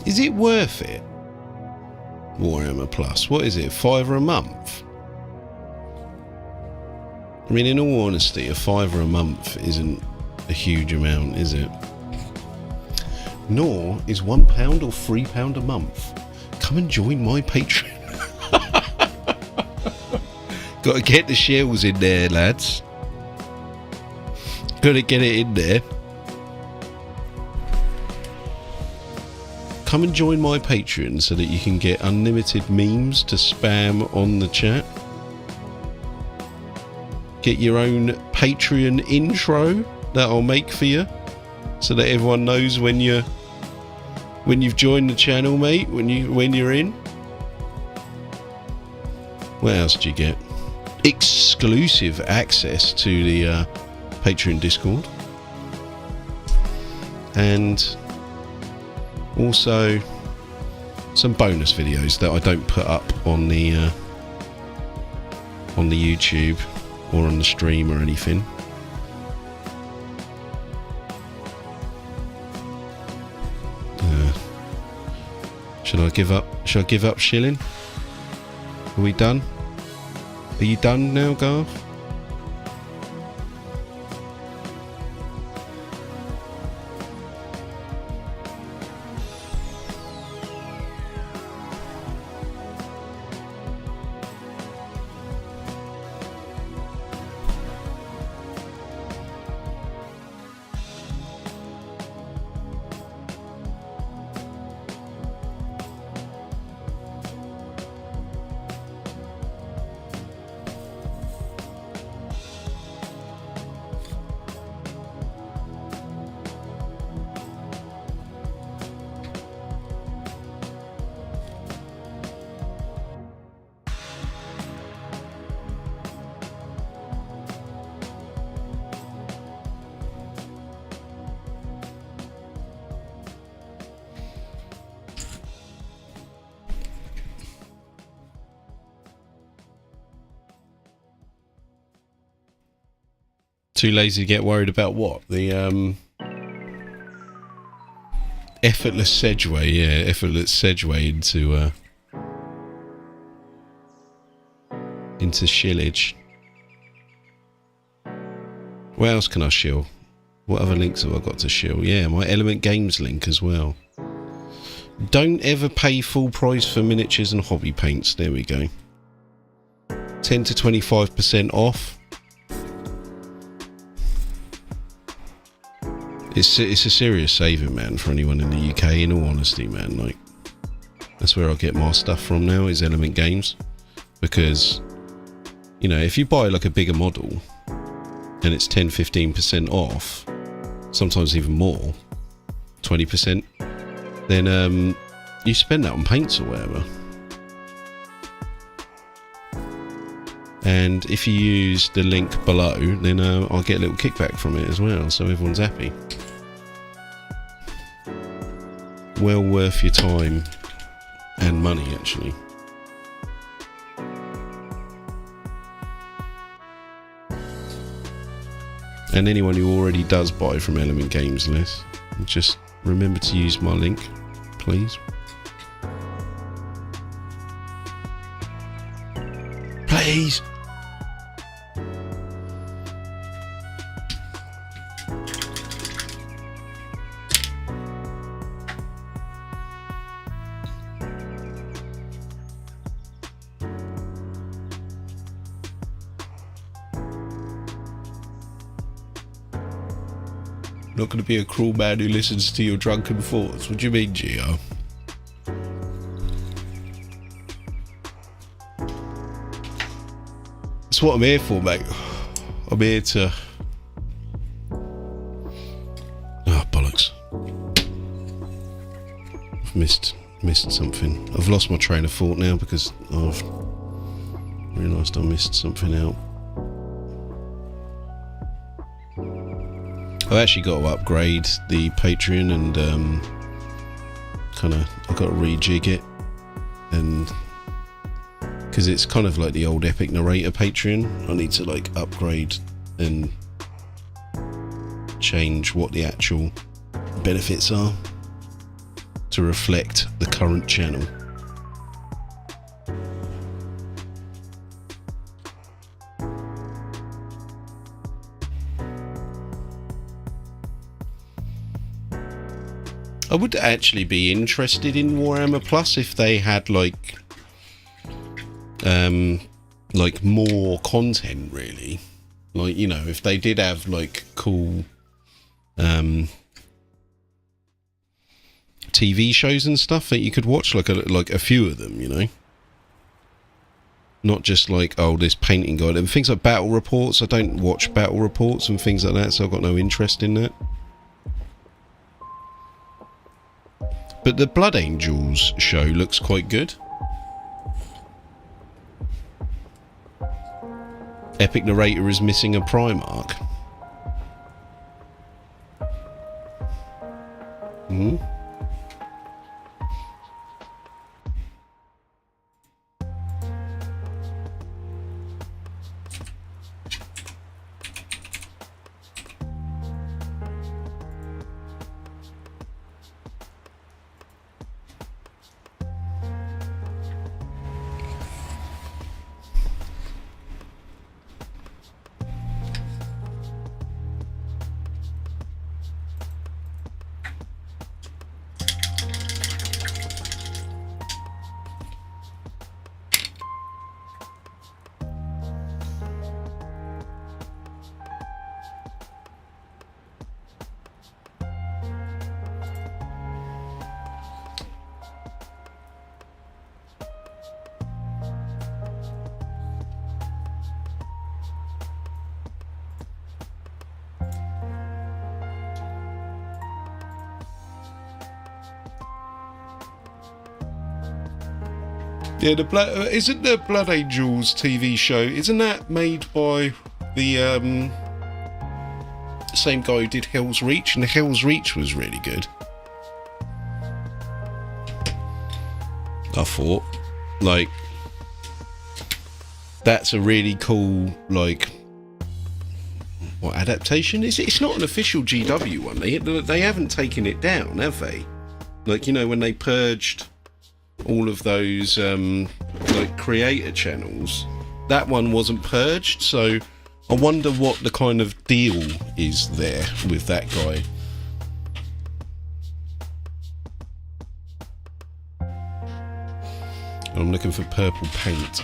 Is it worth it? Warhammer Plus. What is it? $5 a month? I mean, in all honesty, $5 a month isn't a huge amount, is it? Nor is £1 or £3 a month. Come and join my Patreon. Got to get the shells in there, lads. Got to get it in there. Come and join my Patreon so that you can get unlimited memes to spam on the chat. Get your own Patreon intro that I'll make for you, so that everyone knows when you've joined the channel, mate. When you're in. What else do you get? Exclusive access to the Patreon Discord, and also some bonus videos that I don't put up on the YouTube or on the stream or anything. Should I give up? Should I give up shilling? Are we done? Are you done now, Garth? Too lazy to get worried about what? The effortless segue, yeah, effortless segue into shillage. Where else can I shill? What other links have I got to shill? Yeah, my Element Games link as well. Don't ever pay full price for miniatures and hobby paints. There we go. 10 to 25% off. It's a serious saving, man, for anyone in the UK, in all honesty, man. Like, that's where I get my stuff from now, is Element Games. Because, you know, if you buy like a bigger model and it's 10-15% off, sometimes even more, 20%, then you spend that on paints or whatever. And if you use the link below, then I'll get a little kickback from it as well, so everyone's happy. Well worth your time and money, actually. And anyone who already does buy from Element Games list, just remember to use my link, please. Please. Not going to be a cruel man who listens to your drunken thoughts. What do you mean, Gio? That's what I'm here for, mate. I'm here to... Oh, bollocks. I've missed something. I've lost my train of thought now because I've realised I missed something out. I've actually got to upgrade the Patreon and I've got to rejig it, and because it's kind of like the old Epic Narrator Patreon, I need to like upgrade and change what the actual benefits are to reflect the current channel. I would actually be interested in Warhammer Plus if they had like more content, really. Like, you know, if they did have like cool TV shows and stuff that you could watch, like a few of them, you know. Not just like, oh, this painting guide and things like battle reports. I don't watch battle reports and things like that, so I've got no interest in that. But the Blood Angels show looks quite good. Epic Narrator is missing a Primarch. Hmm? Yeah, isn't the Blood Angels TV show, isn't that made by the same guy who did Hell's Reach? And Hell's Reach was really good. I thought, like, that's a really cool, like, what adaptation is it? It's not an official GW one. They haven't taken it down, have they? Like, you know, when they purged all of those like creator channels, that one wasn't purged. So I wonder what the kind of deal is there with that guy. I'm looking for purple paint.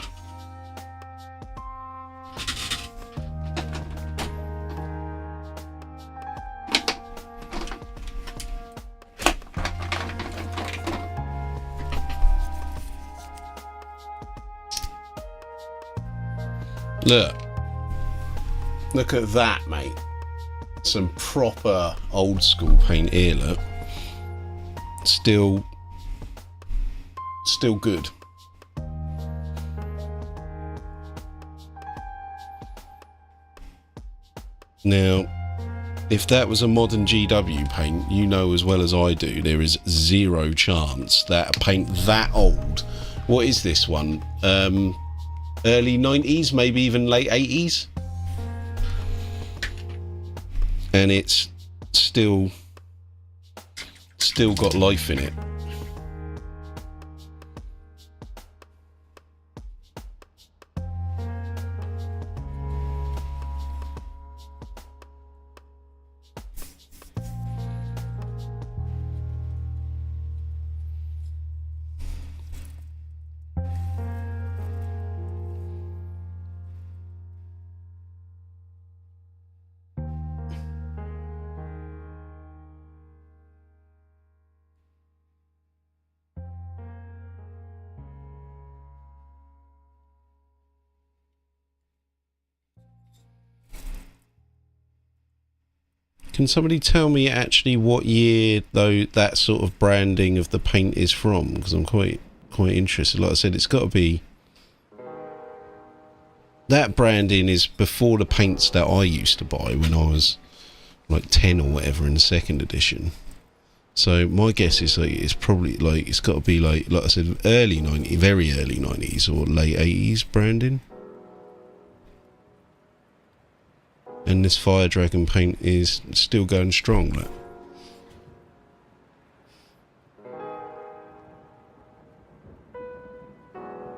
Look at that, mate. Some proper old school paint here, look. Still good. Now, if that was a modern GW paint, you know as well as I do, there is zero chance that a paint that old... What is this one? Early 90s, maybe even late 80s? And it's still got life in it. Can somebody tell me actually what year though that sort of branding of the paint is from? Because I'm quite interested. Like I said, it's got to be... That branding is before the paints that I used to buy when I was like 10 or whatever in the second edition. So my guess is like it's probably like it's got to be like I said, early 90s, very early 90s or late 80s branding. And this Fire Dragon paint is still going strong, look.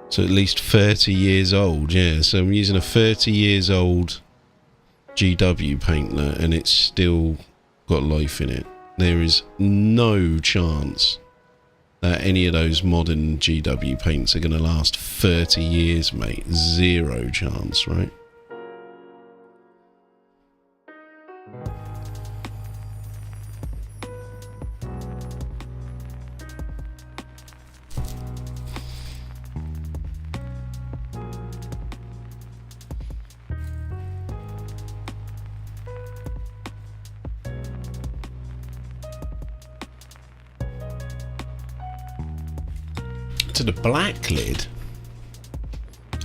So at least 30 years old, yeah. So I'm using a 30 years old GW paint, look, and it's still got life in it. There is no chance that any of those modern GW paints are going to last 30 years, mate. Zero chance, right? To the black lid,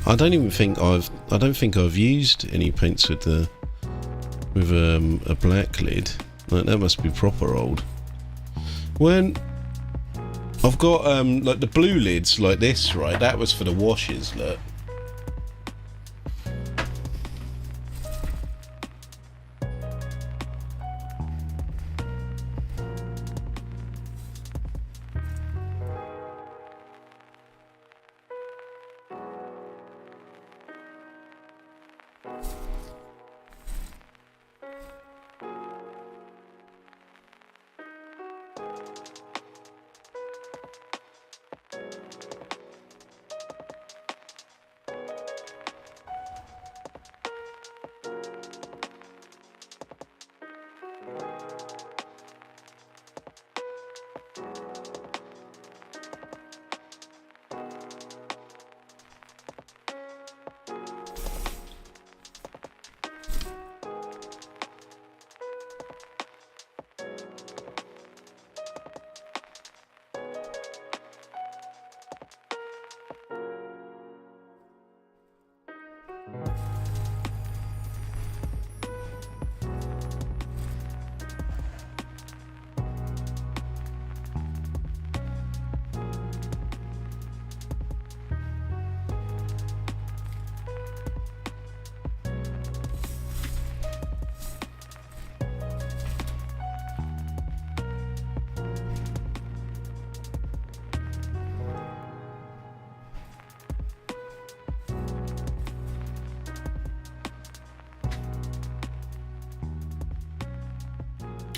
I don't think I've used any paints with a black lid. Like, that must be proper old. When I've got like the blue lids like this, right? That was for the washes, look.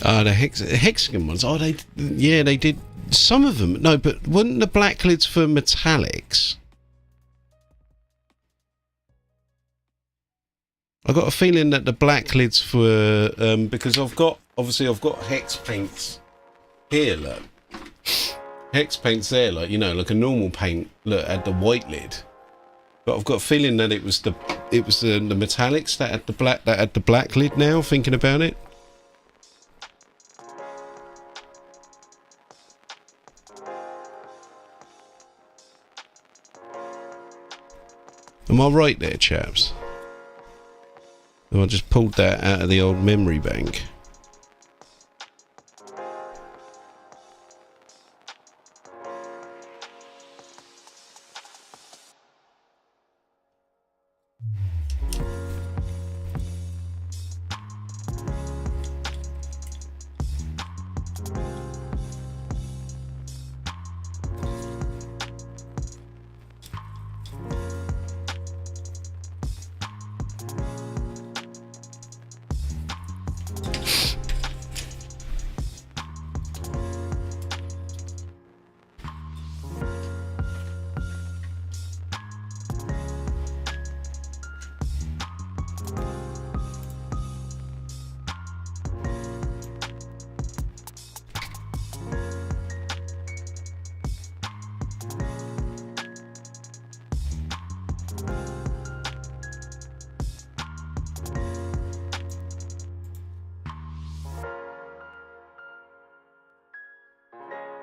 The hexagon ones. Oh, they did some of them. No, but weren't the black lids for metallics? I got a feeling that the black lids for because I've got hex paints here. Look, hex paints there, like, you know, like a normal paint. Look, had the white lid, but I've got a feeling that it was the metallics that had the black lid. Now thinking about it. Am I right there, chaps? I just pulled that out of the old memory bank.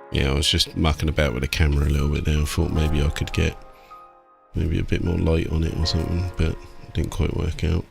Yeah, I was just mucking about with the camera a little bit there. I thought maybe I could get maybe a bit more light on it or something, but it didn't quite work out.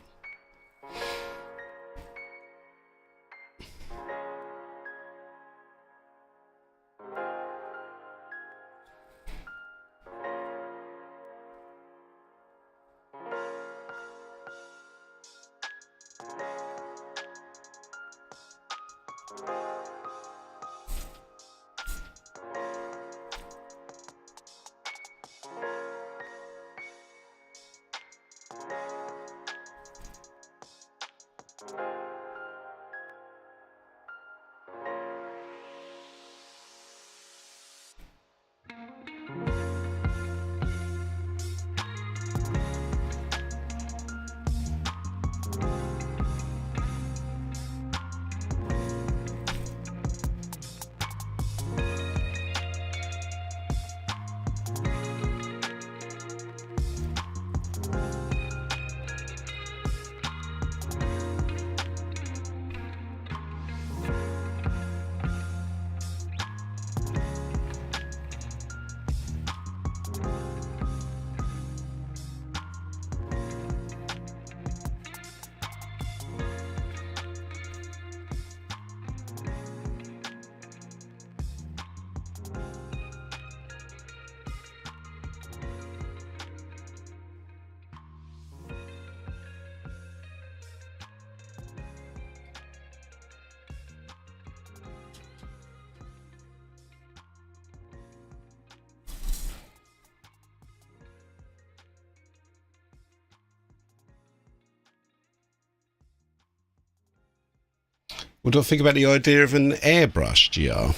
What do I think about the idea of an airbrush, GR?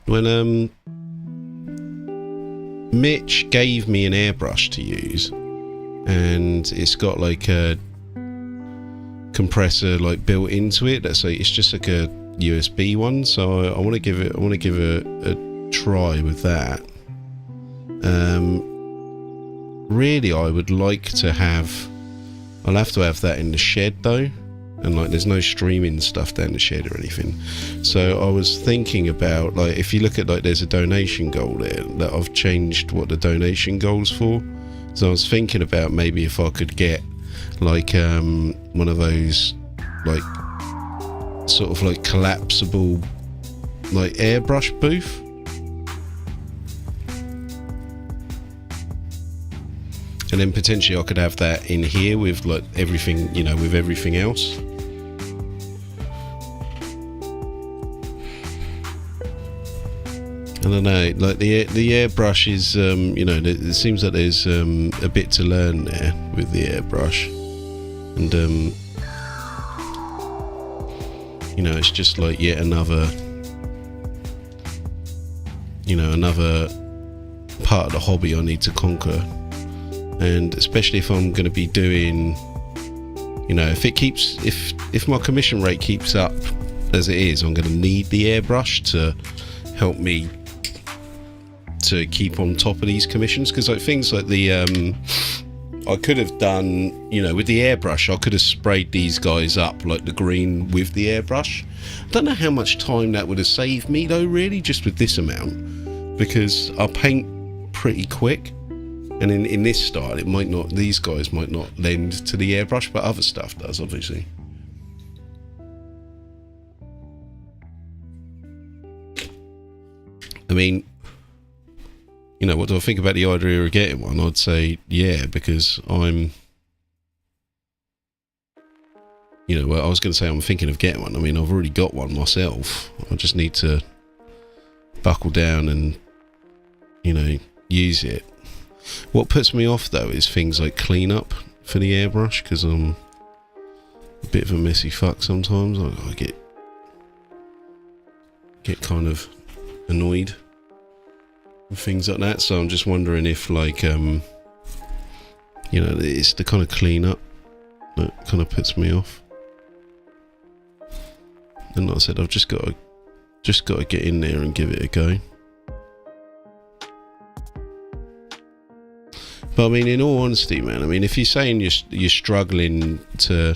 When Mitch gave me an airbrush to use, and it's got like a compressor like built into it. That's like, it's just like a USB one. So I want to give it a try with that. Really, I would like to have. I'll have to have that in the shed though. And like there's no streaming stuff down the shed or anything, so I was thinking about, like, if you look at, like, there's a donation goal there that I've changed what the donation goal's for. So I was thinking about maybe if I could get like one of those like sort of like collapsible like airbrush booth. And then potentially I could have that in here with like everything, you know, with everything else. I don't know, like the airbrush is, you know, it seems like there's a bit to learn there with the airbrush. And you know, it's just like yet another, you know, another part of the hobby I need to conquer. And especially if I'm going to be doing, you know, if my commission rate keeps up as it is, I'm going to need the airbrush to help me to keep on top of these commissions. Because like things like the I could have done, you know, with the airbrush, I could have sprayed these guys up like the green with the airbrush. I don't know how much time that would have saved me though, really, just with this amount, because I paint pretty quick. And in this style, it might not, these guys might not lend to the airbrush, but other stuff does, obviously. I mean, you know, what do I think about the idea of getting one? I'd say, yeah, because I'm, you know, well, I was going to say I'm thinking of getting one. I mean, I've already got one myself. I just need to buckle down and, you know, use it. What puts me off though is things like cleanup for the airbrush, because I'm a bit of a messy fuck sometimes. I get kind of annoyed with things like that. So I'm just wondering if, like, you know, it's the kind of cleanup that kind of puts me off. And like I said, I've just got to get in there and give it a go. But I mean, in all honesty, man, I mean, if you're saying you're struggling to,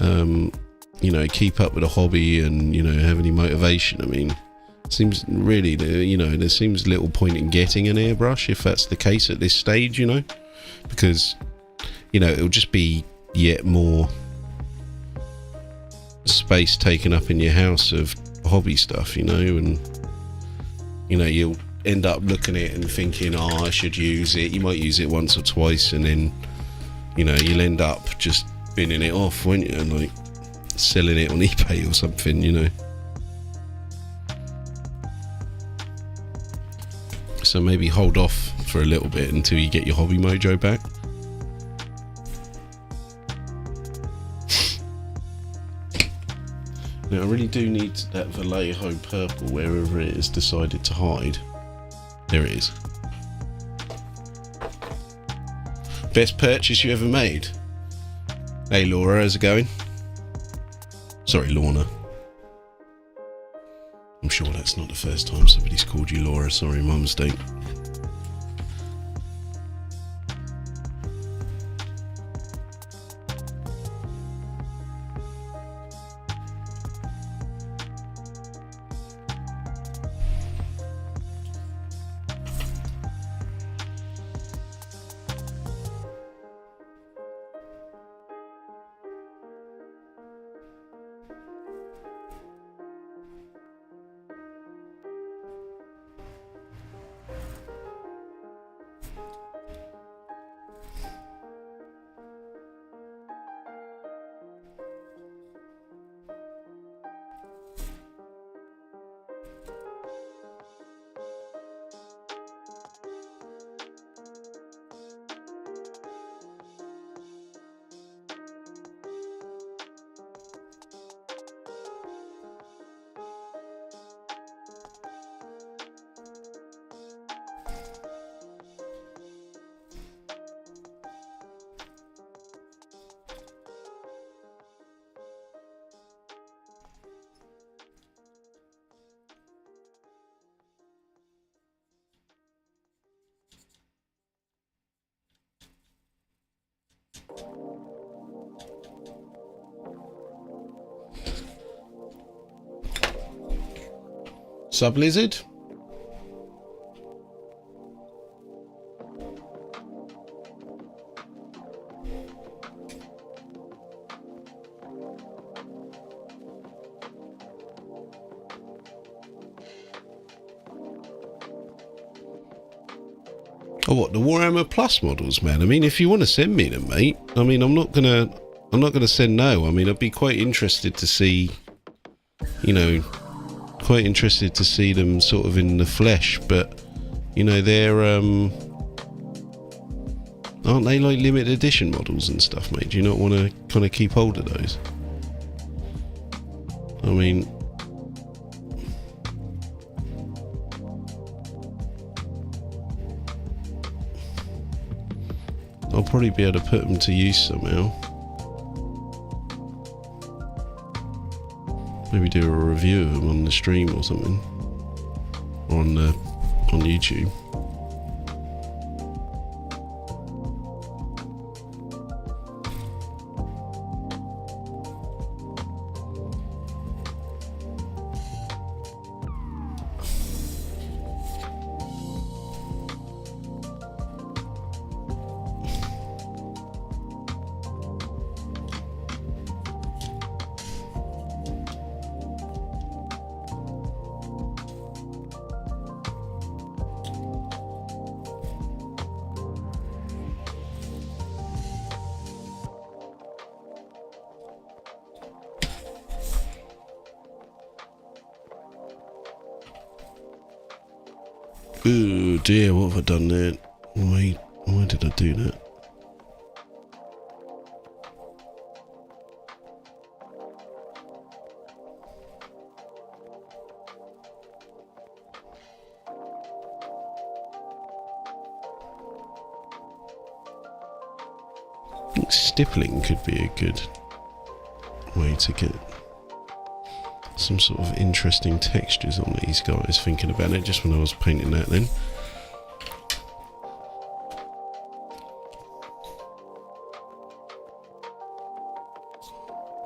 you know, keep up with a hobby and, you know, have any motivation, I mean, it seems really, you know, there seems little point in getting an airbrush if that's the case at this stage, you know, because, you know, it'll just be yet more space taken up in your house of hobby stuff, you know, and, you know, you'll end up looking at it and thinking, oh, I should use it. You might use it once or twice, and then, you know, you'll end up just binning it off, won't you, and like selling it on eBay or something, you know. So maybe hold off for a little bit until you get your hobby mojo back. Now I really do need that Vallejo purple wherever it has decided to hide. There it is. Best purchase you ever made? Hey Laura, how's it going? Sorry, Lorna. I'm sure that's not the first time somebody's called you Laura. Sorry, my mistake. Sub Lizard? Oh, what, the Warhammer Plus models, man? I mean, if you want to send me them, mate. I mean, I'm not gonna send no. I mean, I'd be quite interested to see, you know, quite interested to see them sort of in the flesh, but, you know, they're, aren't they like limited edition models and stuff, mate? Do you not want to kind of keep hold of those? I mean, I'll probably be able to put them to use somehow. Maybe do a review of them on the stream or something, or on YouTube. Oh dear, what have I done there? Why did I do that? I think stippling could be a good way to get some sort of interesting textures on these guys, thinking about it just when I was painting that then.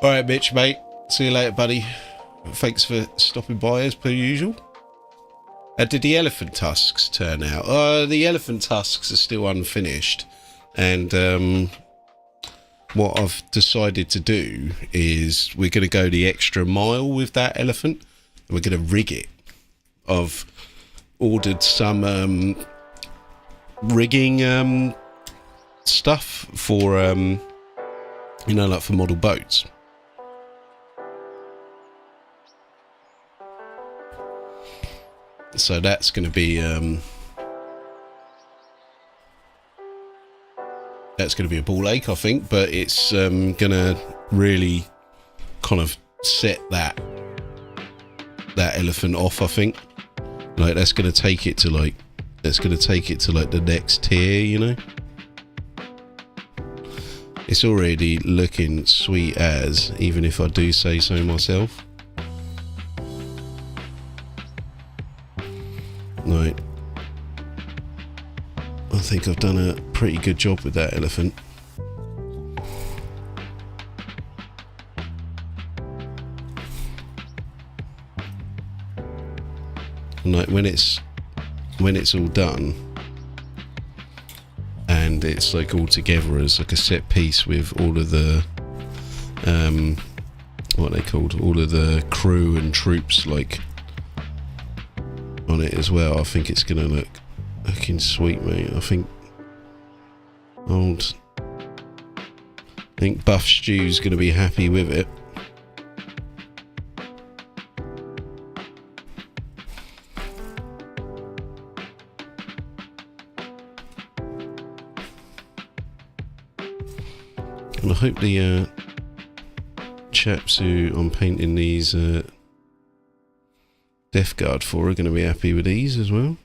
Alright Mitch mate, see you later buddy. Thanks for stopping by as per usual. Did the elephant tusks turn out? The elephant tusks are still unfinished, and what I've decided to do is we're going to go the extra mile with that elephant, and we're going to rig it. I've ordered some rigging stuff for you know, like for model boats. So that's going to be a ball ache, I think, but it's gonna really kind of set that elephant off, I think. Like that's gonna take it to like the next tier, you know. It's already looking sweet as, even if I do say so myself. Like, I think I've done a pretty good job with that elephant. And like when it's all done and it's like all together as like a set piece with all of the what are they called, all of the crew and troops like on it as well, I think it's gonna look looking sweet, mate. I think Buff Stew's gonna be happy with it. And I hope the chaps who I'm painting these Death Guard for are going to be happy with these as well.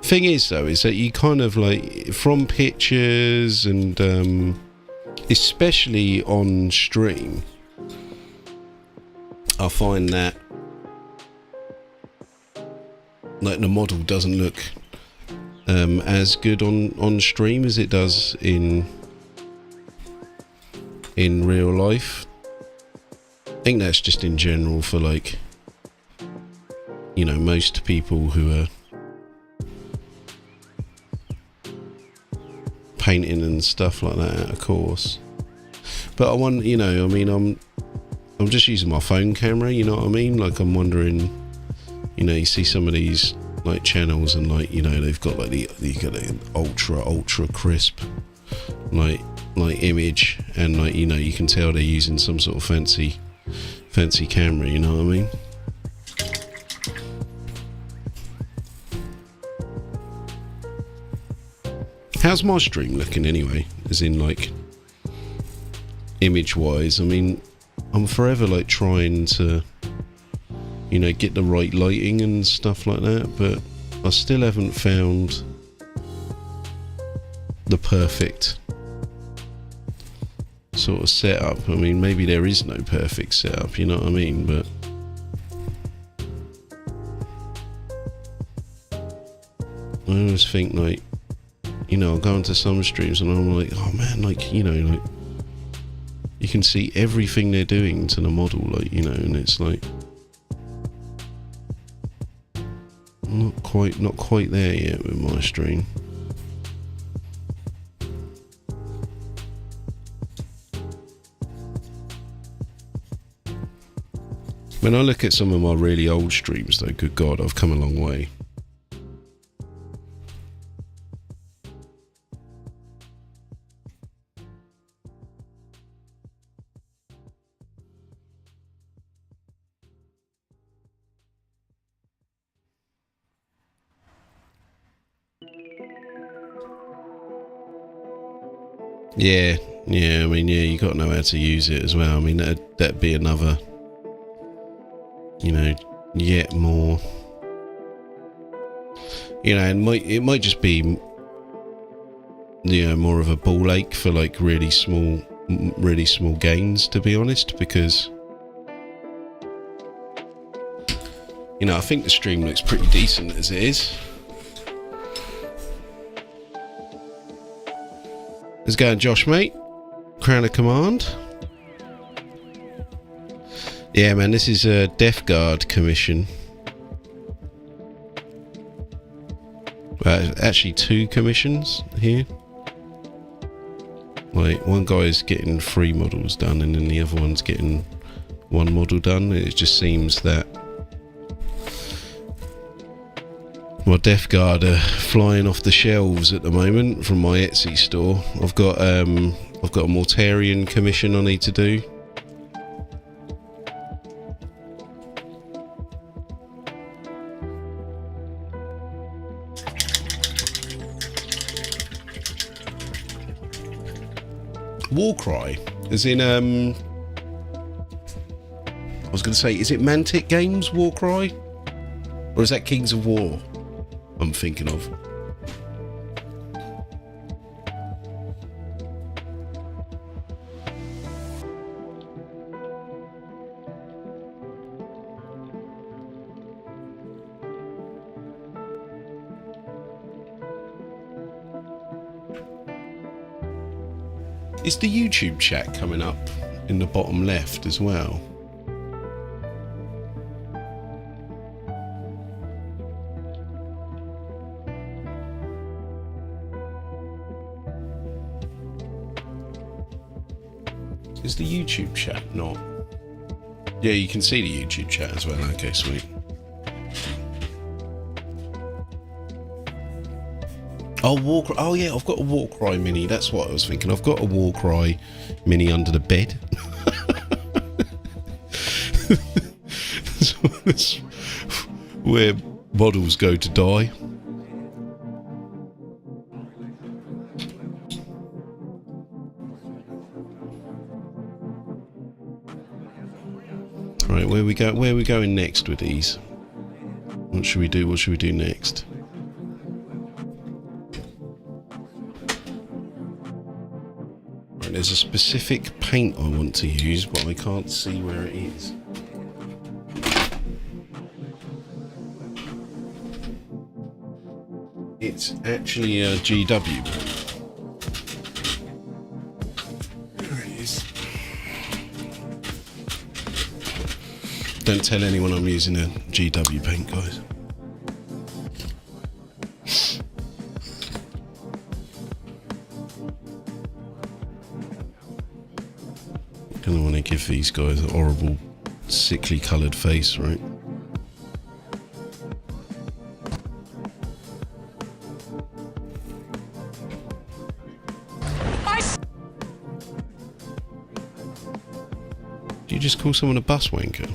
Thing is though, is that you kind of like, from pictures and especially on stream, I find that like the model doesn't look as good on stream as it does in real life. I think that's just in general for like, you know, most people who are painting and stuff like that, of course. But I want, you know, I mean, I'm just using my phone camera, you know what I mean? Like I'm wondering, you know, you see some of these like channels and like, you know, they've got like you got an ultra crisp like image, and like, you know, you can tell they're using some sort of fancy camera, you know what I mean? How's my stream looking anyway? As in, like, image-wise? I mean, I'm forever, like, trying to, you know, get the right lighting and stuff like that, but I still haven't found the perfect sort of setup. I mean, maybe there is no perfect setup, you know what I mean? But I always think, like, you know, I'll go into some streams and I'm like, oh man, like, you know, like, you can see everything they're doing to the model, like, you know, and it's like not quite there yet with my stream. When I look at some of my really old streams though, good God, I've come a long way. Yeah, I mean, yeah, you got to know how to use it as well. I mean, that'd be another, you know, yet more, you know, and it might just be, you know, more of a ball ache for like really small gains, to be honest, because, you know, I think the stream looks pretty decent as it is. How's it going, Josh, mate? Crown of Command. Yeah, man, this is a Death Guard commission. Actually, 2 commissions here. Like, one guy's getting 3 models done, and then the other one's getting 1 model done. It just seems that my Death Guard are flying off the shelves at the moment from my Etsy store. I've got a Mortarian commission I need to do. Warcry, as in I was going to say, is it Mantic Games Warcry, or is that Kings of War I'm thinking of? Is the YouTube chat coming up in the bottom left as well? Is the YouTube chat not? Yeah, you can see the YouTube chat as well. Okay, sweet. Oh, Warcry. Oh, yeah, I've got a Warcry mini. That's what I was thinking. I've got a Warcry mini under the bed. That's where models go to die. Right, where are we going next with these? What should we do? What should we do next? Right, there's a specific paint I want to use, but I can't see where it is. It's actually a GW. There it is. Don't tell anyone I'm using a GW paint, guys. Gonna want to give these guys a horrible, sickly coloured face, right? Do you just call someone a bus wanker?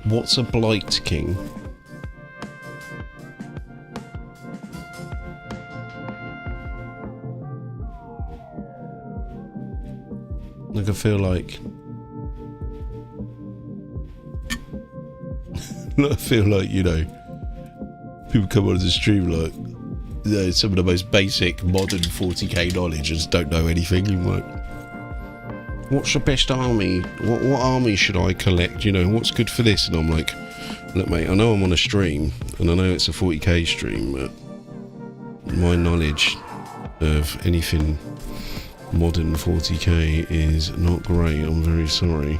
What's a Blight King? Like, I feel like... I feel like, you know, people come onto the stream like, you know, some of the most basic modern 40k knowledge, just don't know anything. I'm like, what's the best army? What army should I collect? You know, what's good for this? And I'm like, look, mate, I know I'm on a stream, and I know it's a 40k stream, but my knowledge of anything modern 40k is not great. I'm very sorry.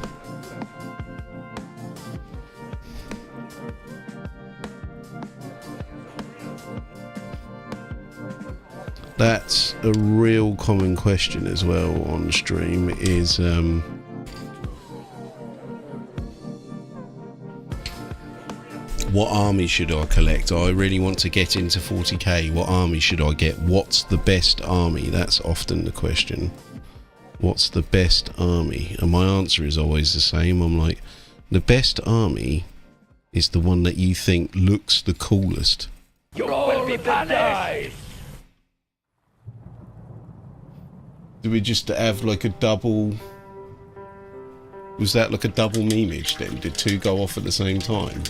That's a real common question as well on stream is what army should I collect? I really want to get into 40k. What army should I get? What's the best army? That's often the question. What's the best army? And my answer is always the same. I'm like, the best army is the one that you think looks the coolest. You will be punished! Do we just have like a double... Was that like a double memeage then? Did two go off at the same time?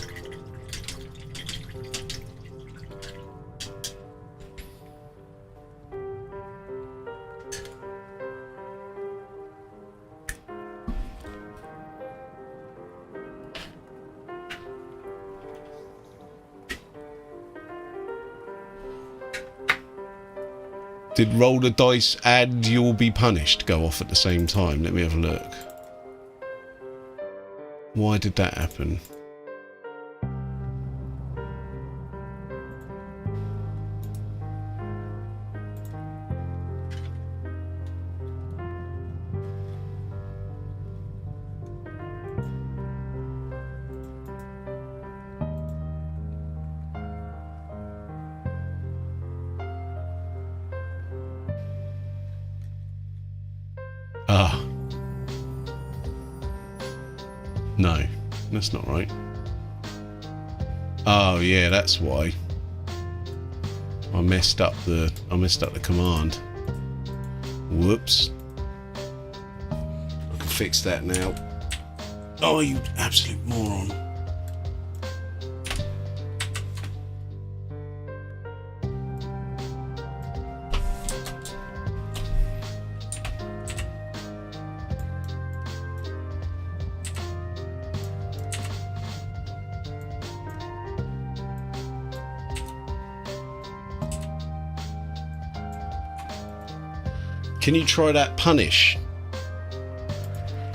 Did roll the dice and you'll be punished go off at the same time? Let me have a look. Why did that happen? Ah. No, that's not right. Oh yeah, that's why. I messed up the command. Whoops. I can fix that now. Oh, you absolute moron. Can you try that punish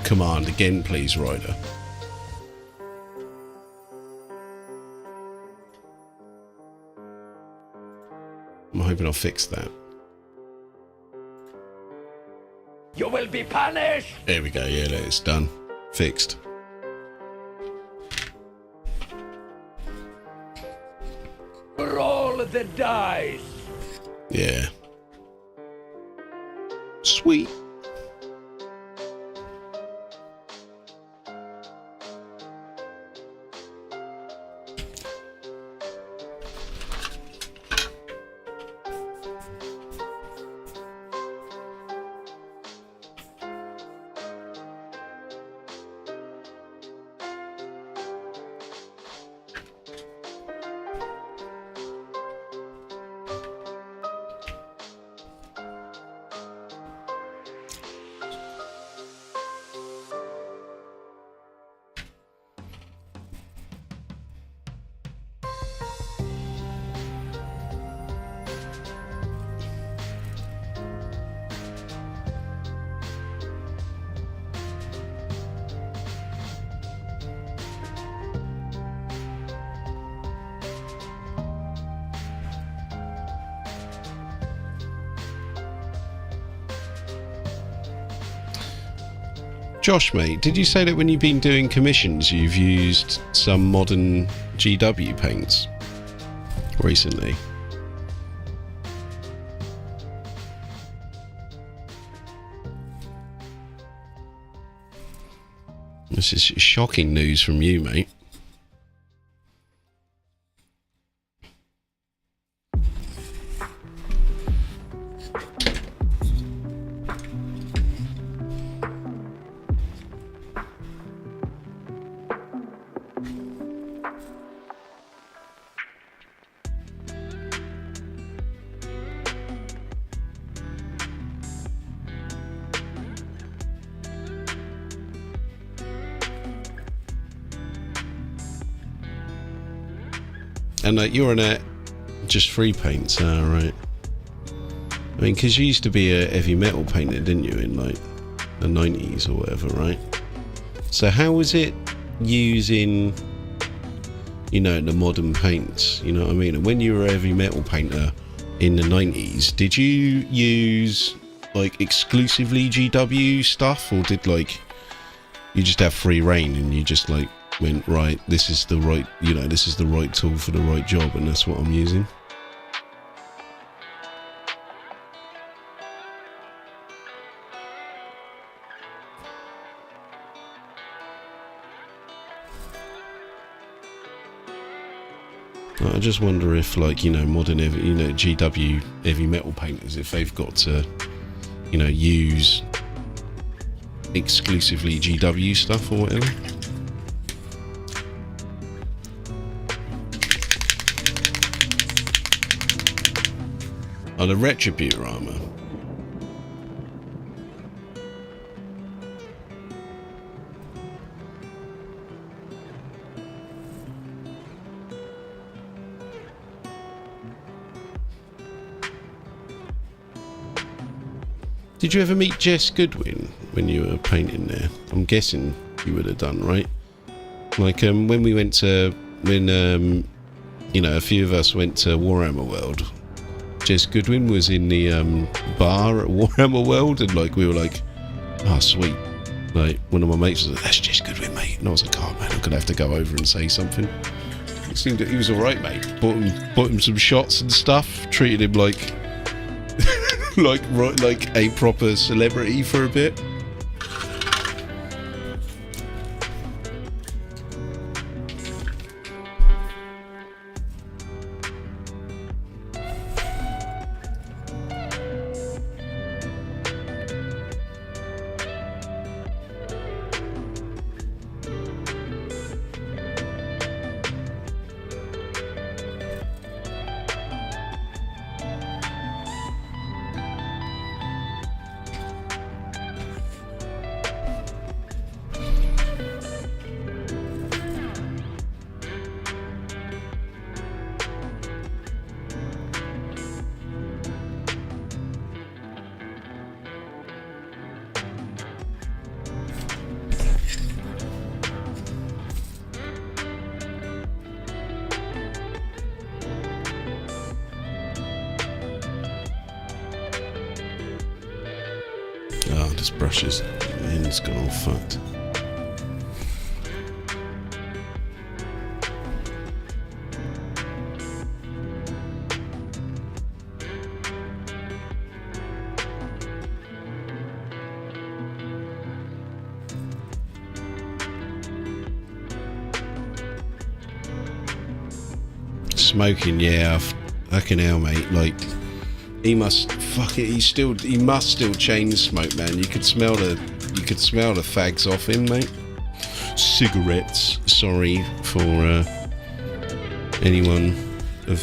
command again, please, Ryder? I'm hoping I'll fix that. You will be punished! There we go, yeah, it's done. Fixed. Roll the dice! Yeah. Sweet. Josh, mate, did you say that when you've been doing commissions you've used some modern GW paints recently? This is shocking news from you, mate. And you're on a just free paints, right? I mean, because you used to be a heavy metal painter, didn't you, in like the 90s or whatever, right? So how was it using, you know, the modern paints? You know what I mean? And when you were a heavy metal painter in the 90s, did you use like exclusively GW stuff, or did like you just have free reign and you just like went, right, this is the right, you know, this is the right tool for the right job, and that's what I'm using? I just wonder if, like, you know, modern, you know, GW heavy metal painters, if they've got to, you know, use exclusively GW stuff or whatever. Oh, the Retributor armor. Did you ever meet Jess Goodwin when you were painting there? I'm guessing you would have done, right? Like, when we went to, when, you know, a few of us went to Warhammer World, Jess Goodwin was in the bar at Warhammer World, and like we were like, oh sweet, like one of my mates was like, that's Jess Goodwin, mate, and I was like, oh man, I'm gonna have to go over and say something. It seemed that he was alright, mate. Bought him some shots and stuff, treated him like like a proper celebrity for a bit. Oh, this brush is, it's gone all fucked. Smoking, yeah, fucking hell, mate, like, he must, fuck it, he must still chain smoke, man. You could smell the fags off him, mate. Cigarettes, sorry for anyone of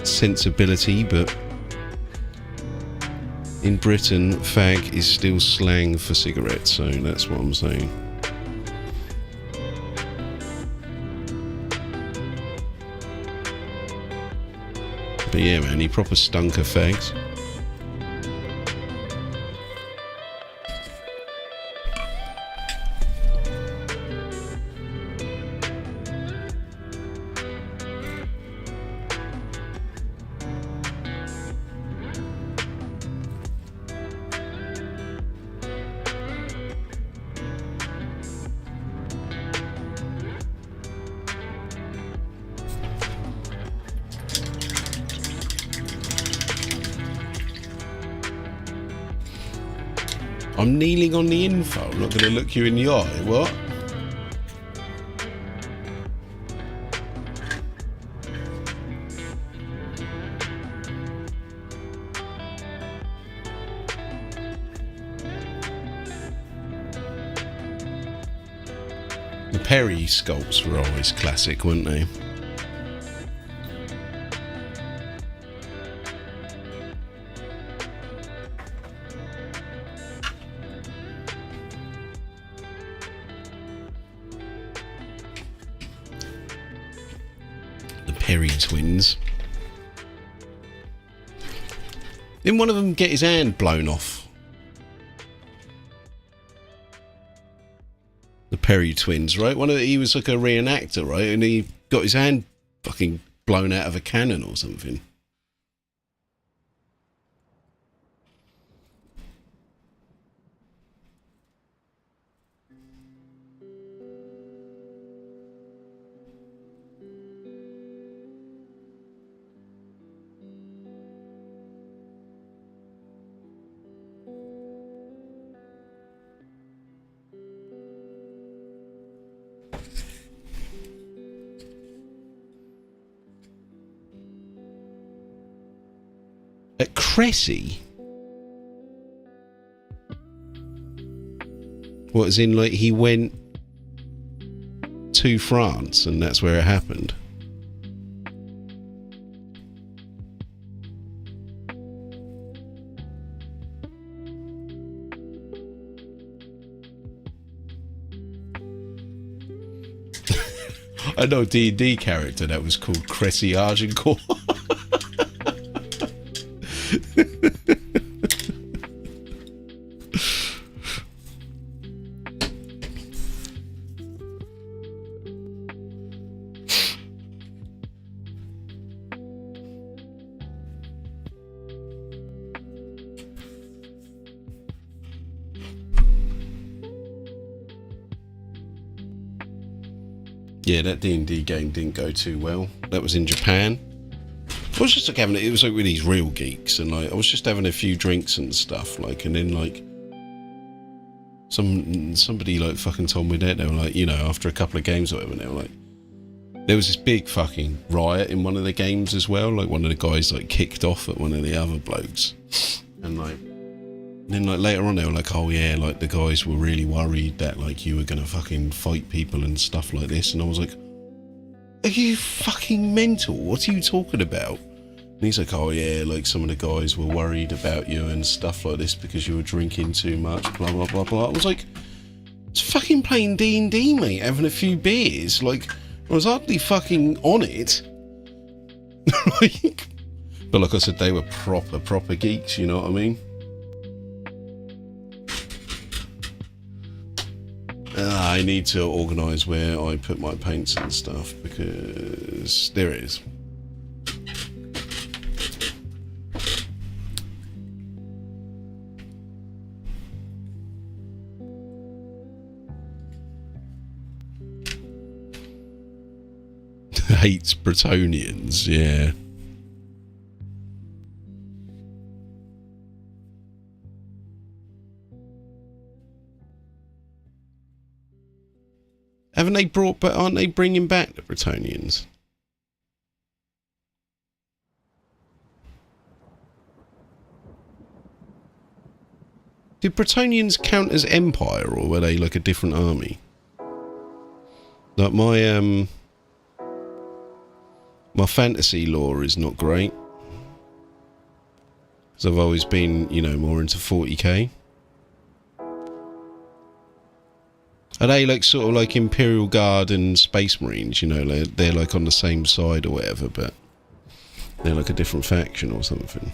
sensibility, but in Britain, fag is still slang for cigarettes, so that's what I'm saying. But yeah, man, he proper stunk of fags. I'm kneeling on the info. I'm not going to look you in the eye. What? The Perry sculpts were always classic, weren't they? Perry twins. Didn't one of them get his hand blown off? The Perry twins, right? He was like a reenactor, right? And he got his hand fucking blown out of a cannon or something. At Cressy? What, as in, like, he went to France and that's where it happened? I know a D&D character that was called Cressy Argencourt. Yeah, that D&D game didn't go too well. That was in Japan. I was just like having it was like with these real geeks, and like I was just having a few drinks and stuff, like, and then like somebody like fucking told me that they were like, you know, after a couple of games or whatever, and they were like, there was this big fucking riot in one of the games as well. Like one of the guys like kicked off at one of the other blokes, and like. And then like later on they were like, oh yeah, like the guys were really worried that like you were gonna fucking fight people and stuff like this, and I was like, are you fucking mental? What are you talking about? And he's like, oh yeah, like some of the guys were worried about you and stuff like this because you were drinking too much, blah blah blah blah. I was like, it's fucking playing D&D, mate, having a few beers. Like I was hardly fucking on it. Like, but like I said, they were proper geeks, you know what I mean? I need to organise where I put my paints and stuff, because there it is. Hates Bretonians, yeah. Haven't they but aren't they bringing back the Bretonians? Did Bretonians count as empire, or were they like a different army? Like my fantasy lore is not great, because I've always been, you know, more into 40k. Are they like sort of like Imperial Guard and Space Marines, you know, like they're like on the same side or whatever, but they're like a different faction or something?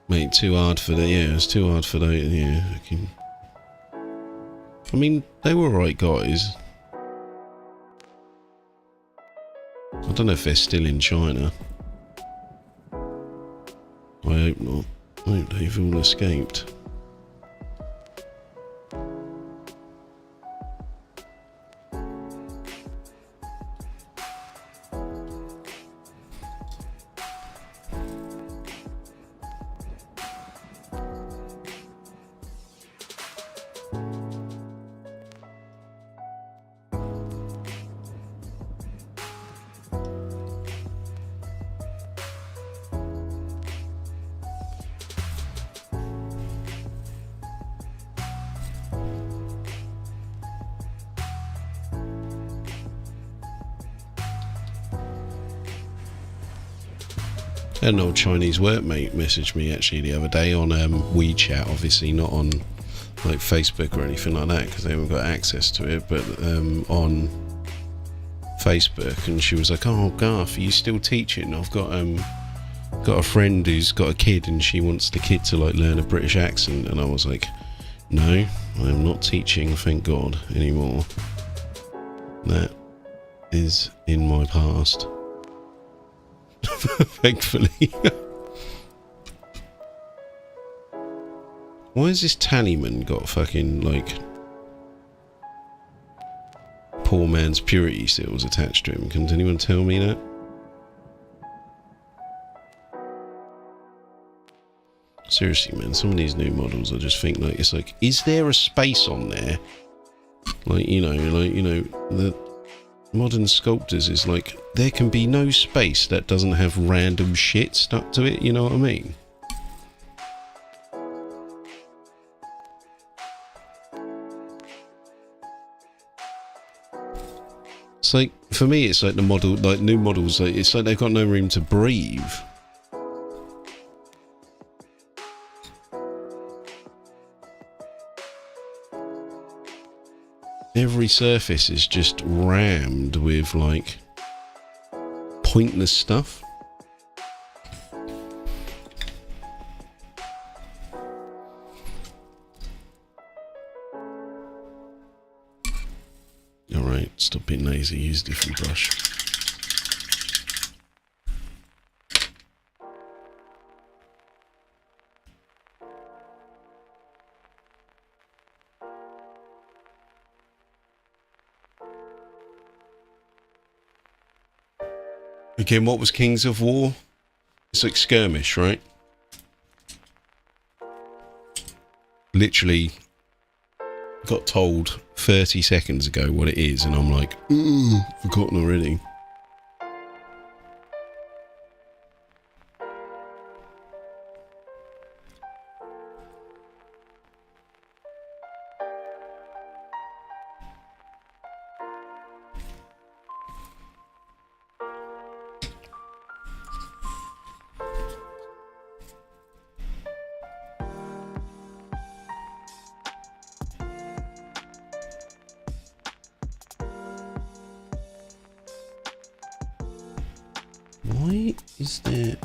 Mate, too hard for that, yeah, it's too hard for that, yeah. I mean, they were alright guys. I don't know if they're still in China. I hope not. I hope they've all escaped. An old Chinese workmate messaged me actually the other day on WeChat, obviously not on like Facebook or anything like that because they haven't got access to it, but on Facebook, and she was like, "Oh, Garth, are you still teaching? I've got a friend who's got a kid and she wants the kid to like learn a British accent." And I was like, "No, I am not teaching, thank God, anymore. That is in my past." Thankfully. Why has this tallyman got fucking like poor man's purity seals attached to him? Can anyone tell me that? Seriously, man, some of these new models, I just think like, it's like, is there a space on there? Like, you know, the modern sculptors is like, there can be no space that doesn't have random shit stuck to it, you know what I mean? It's like, for me, it's like the model, like new models, like, it's like they've got no room to breathe. Every surface is just rammed with like pointless stuff. Alright, stop being lazy, use a different brush. Again, what was Kings of War? It's like skirmish, right? Literally got told 30 seconds ago what it is, and I'm like, forgotten already. Why is there...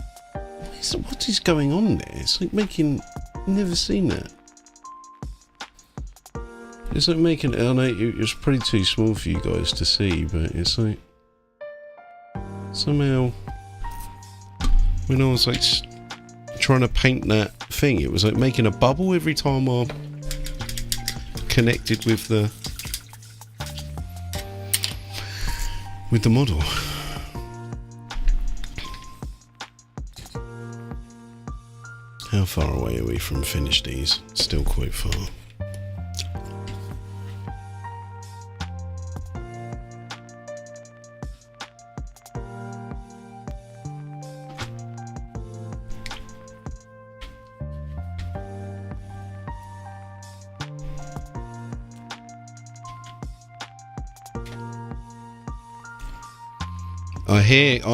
What is going on there? It's like making... Never seen that. It's like making... I know it's probably too small for you guys to see, but it's like... Somehow... When I was like trying to paint that thing, it was like making a bubble every time I connected with the model. How far away are we from finish these? Still quite far.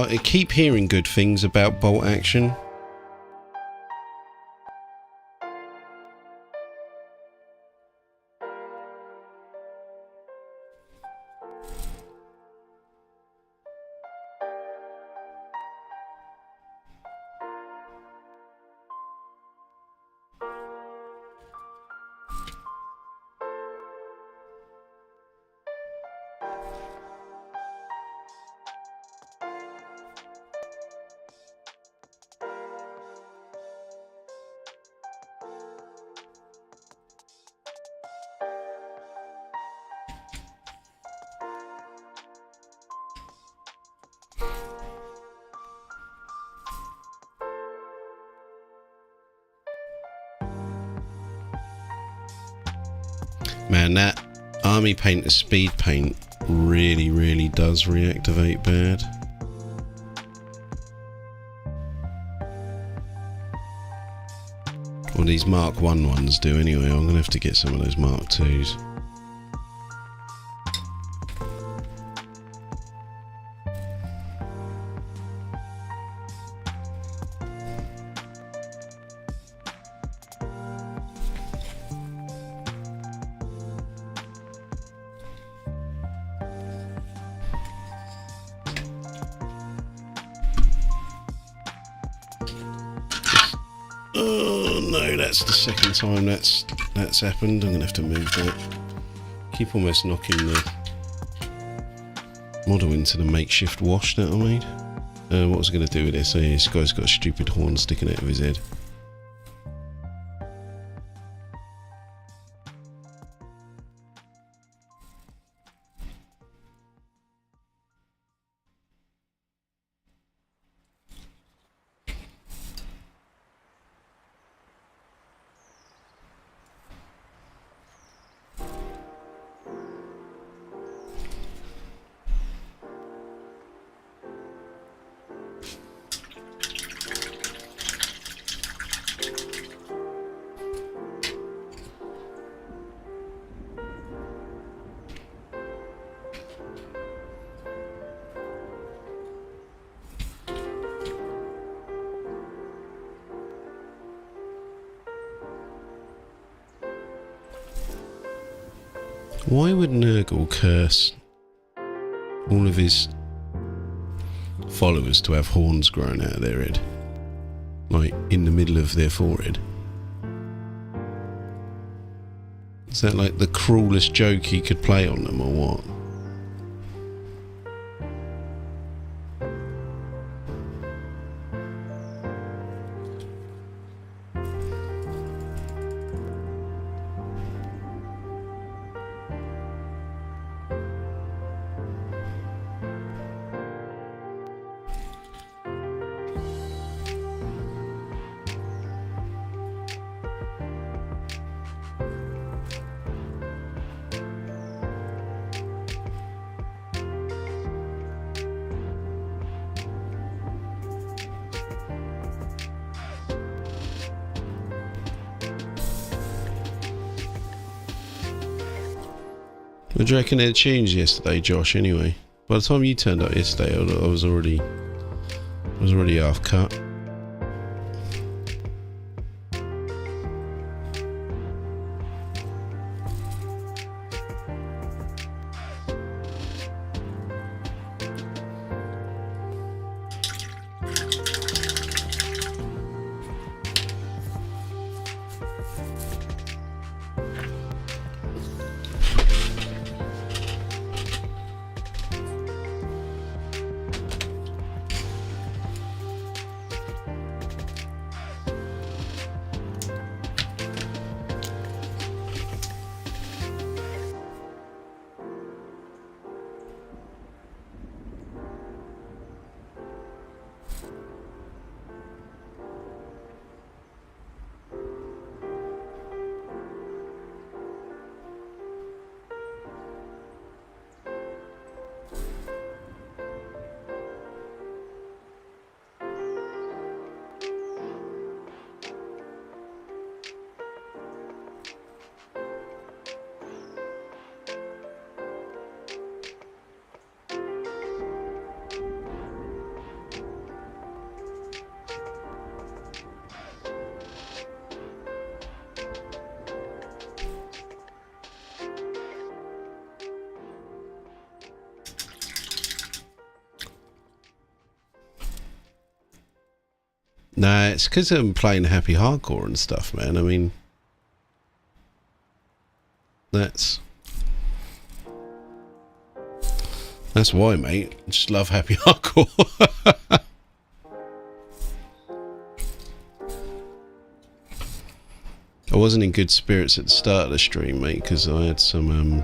I keep hearing good things about bolt action. Man, that Army Painter speed paint really does reactivate bad. Well, these Mark 1 ones do anyway. I'm gonna have to get some of those Mark 2s. no, that's the second time that's happened. I'm gonna have to move that. Keep almost knocking the model into the makeshift wash that I made. What was I gonna do with this? This guy's got a stupid horn sticking out of his head. Why would Nurgle curse all of his followers to have horns growing out of their head? Like, in the middle of their forehead? Is that like the cruelest joke he could play on them, or what? What do you reckon it changed yesterday, Josh, anyway? By the time you turned up yesterday, I was already half cut. Nah, it's because I'm playing happy hardcore and stuff, man. I mean, that's why, mate. I just love happy hardcore. I wasn't in good spirits at the start of the stream, mate, because I had some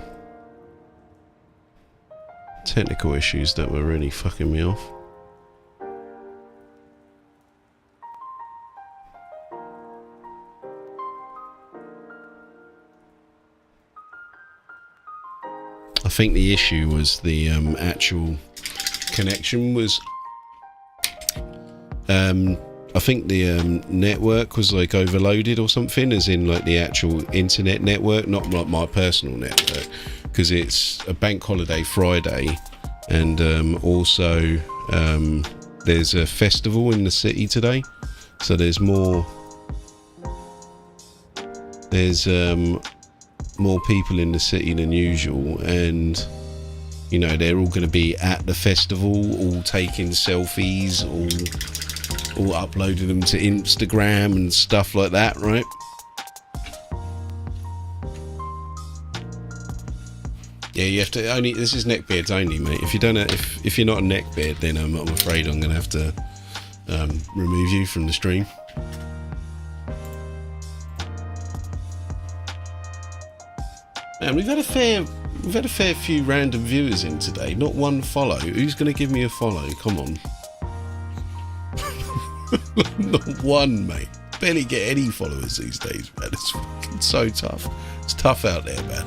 technical issues that were really fucking me off. I think the issue was the actual connection was I think the network was like overloaded or something, as in like the actual internet network, not like my personal network, because it's a bank holiday Friday, and also there's a festival in the city today, so there's more people in the city than usual, and you know, they're all going to be at the festival, all taking selfies, all or uploading them to Instagram and stuff like that, right? Yeah, you have to only. This is Neckbeards only, mate. If you don't, if you're not a Neckbeard, then I'm afraid I'm gonna have to remove you from the stream. Man, we've had a fair few random viewers in today. Not one follow. Who's gonna give me a follow? Come on. Not one, mate. Barely get any followers these days, man. It's fucking so tough. It's tough out there, man.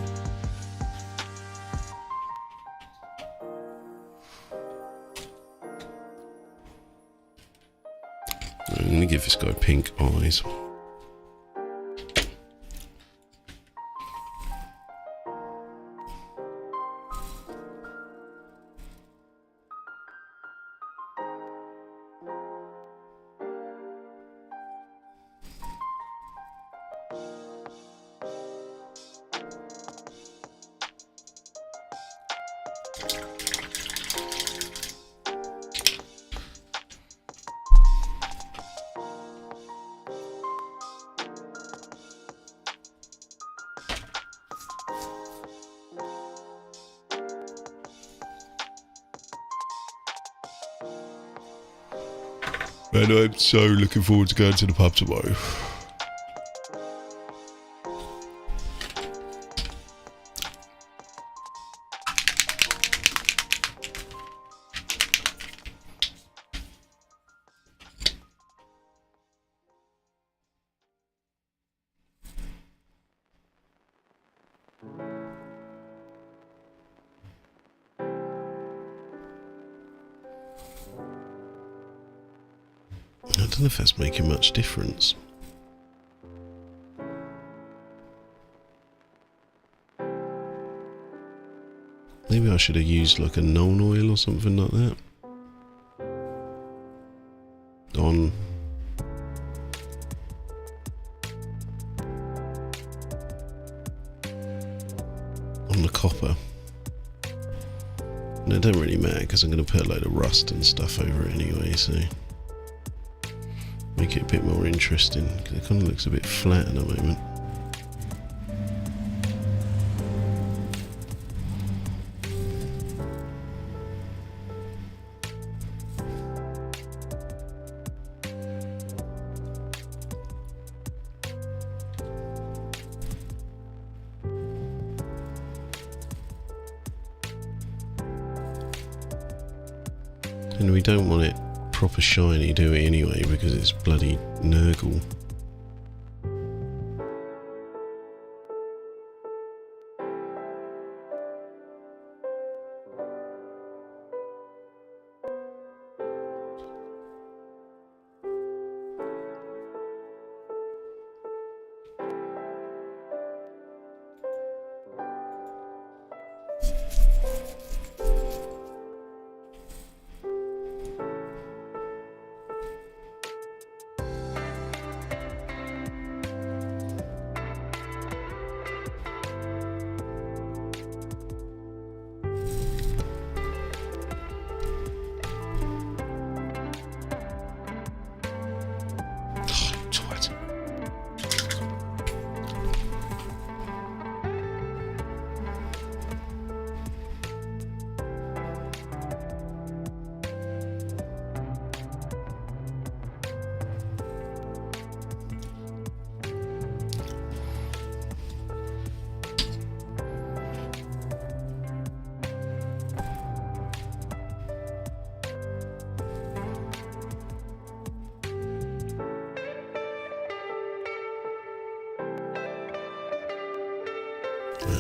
I'm gonna give this guy pink eyes. Man, I'm so looking forward to going to the pub tomorrow. I don't know if that's making much difference. Maybe I should have used like a known oil or something like that. On the copper. And it don't really matter because I'm going to put a load of rust and stuff over it anyway, so make it a bit more interesting, because it kind of looks a bit flat at the moment. And we don't want it proper shiny, do we, anyway, because it's bloody Nurgle.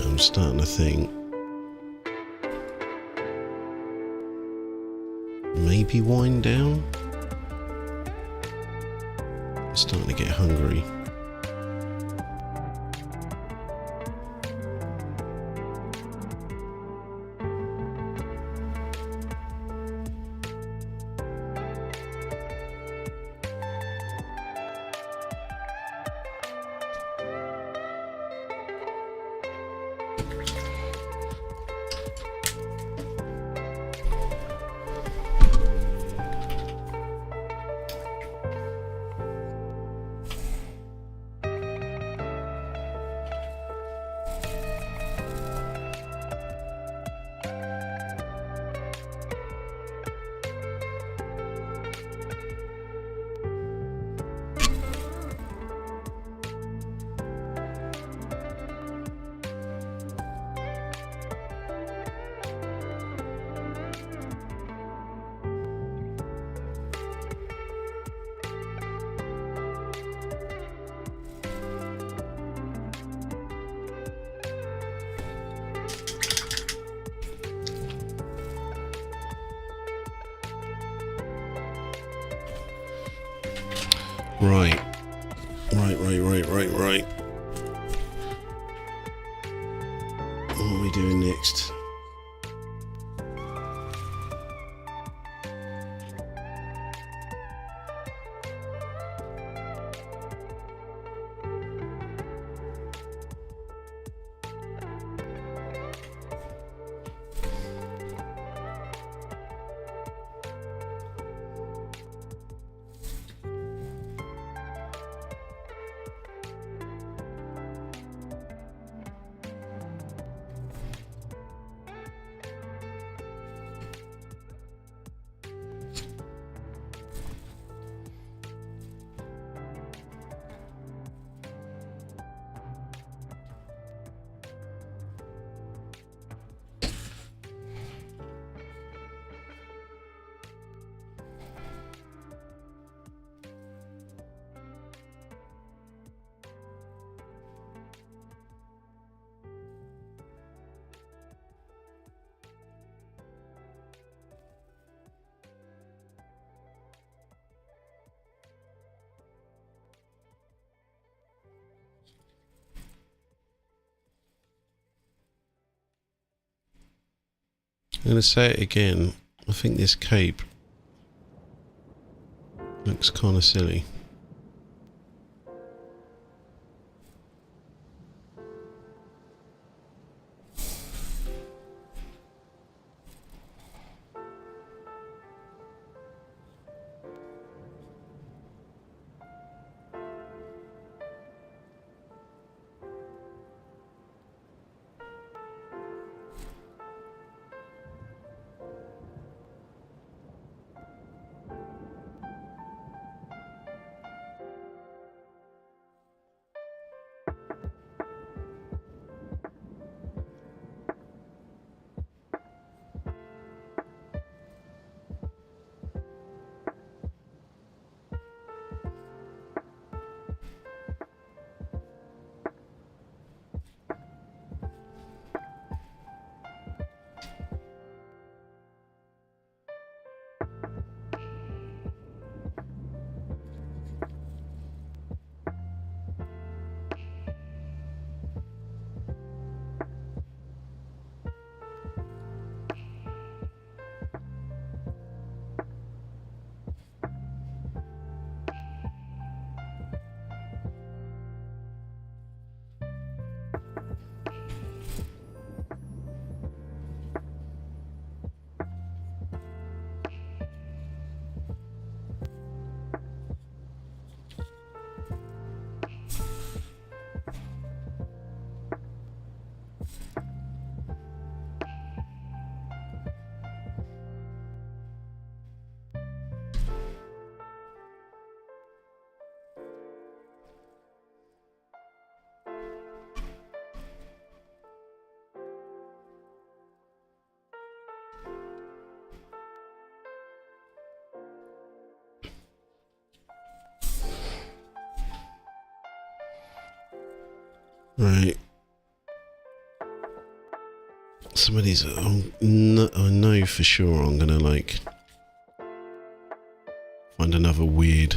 I'm starting to think maybe wind down. I'm starting to get hungry. Right. What are we doing next? I'm going to say it again. I think this cape looks kind of silly. Right. Some of these, I know for sure I'm gonna like find another weird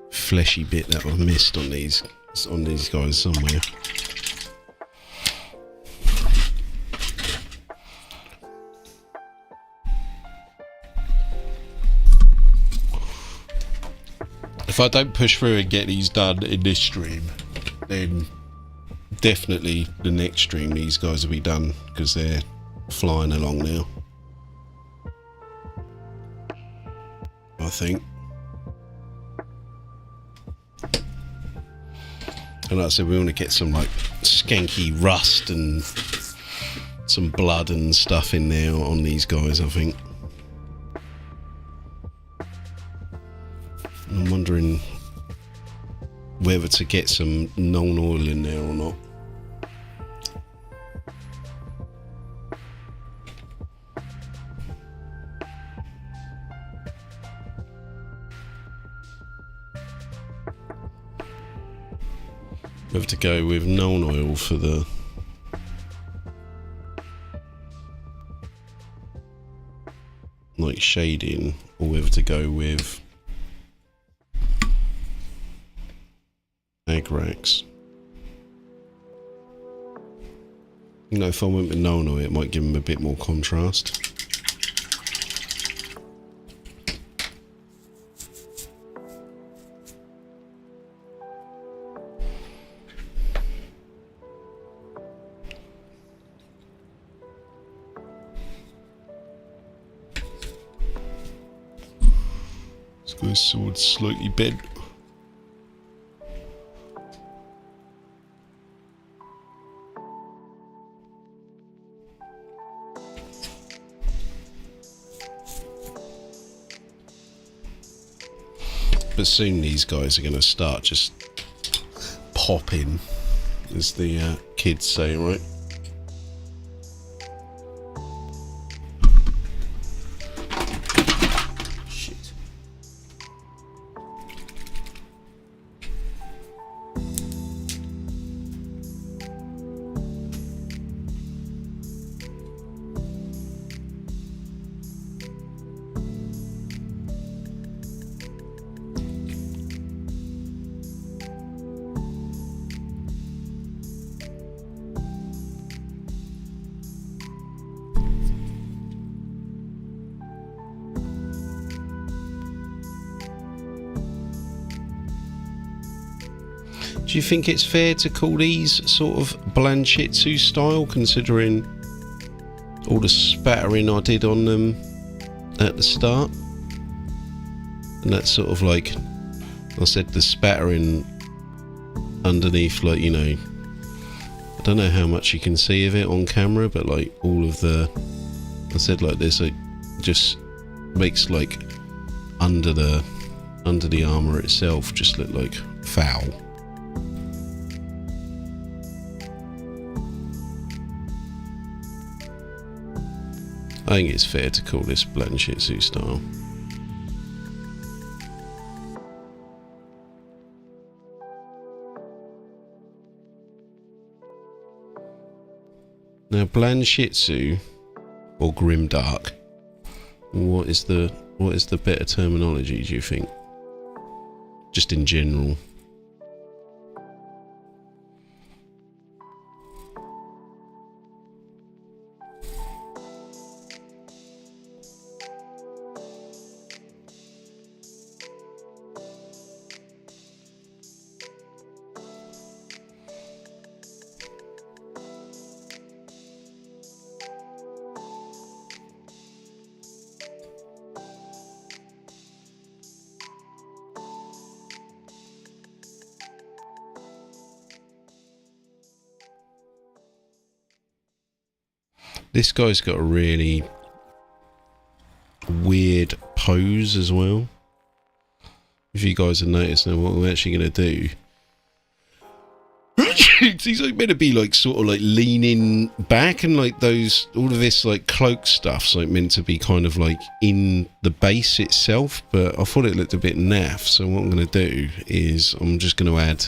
fleshy bit that I've missed on these guys somewhere. If I don't push through and get these done in this stream, then definitely the next stream these guys will be done, because they're flying along now, I think. And like I said, we want to get some like skanky rust and some blood and stuff in there on these guys, I think. I'm wondering whether to get some non-oil in there or not. Whether to go with non-oil for the like shading, or whether to go with egg racks. You know, if I went with Nono, it might give him a bit more contrast. This guy's sword's slightly bent. But soon these guys are going to start just popping, as the kids say, right? Shit. Do you think it's fair to call these sort of Blanchitsu style, considering all the spattering I did on them at the start? And that's sort of like, I said, the spattering underneath, like, you know, I don't know how much you can see of it on camera, but like all of the, I said, like this, like just makes like under the armor itself just look like foul. I think it's fair to call this Blanchitsu style. Now, Blanchitsu or Grimdark, what is the better terminology, do you think? Just in general. This guy's got a really weird pose as well. If you guys have noticed now, what we're actually going to do, he's like meant to be like sort of like leaning back, and like those, all of this like cloak stuff's like meant to be kind of like in the base itself, but I thought it looked a bit naff. So what I'm going to do is I'm just going to add,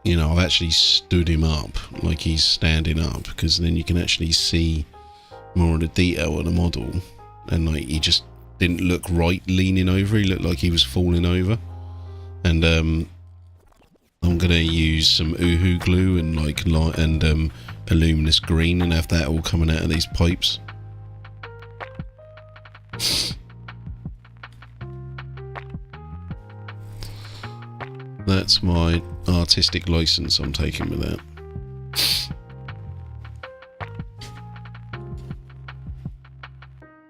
you know, I've actually stood him up like he's standing up, because then you can actually see more of the detail of the model, and like he just didn't look right leaning over, he looked like he was falling over. And I'm gonna use some Uhu glue and like light and a luminous green, and have that all coming out of these pipes. That's my artistic license I'm taking with that.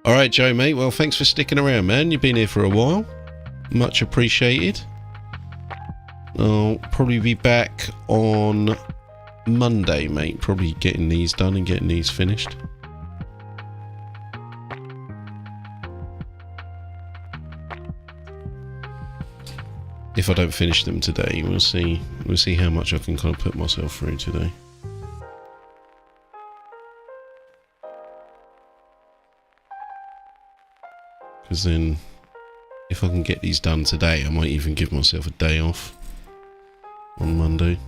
Alright, Joe, mate. Well, thanks for sticking around, man. You've been here for a while. Much appreciated. I'll probably be back on Monday, mate. Probably getting these done and getting these finished. If I don't finish them today, we'll see. We'll see how much I can kind of put myself through today. Because then, if I can get these done today, I might even give myself a day off on Monday.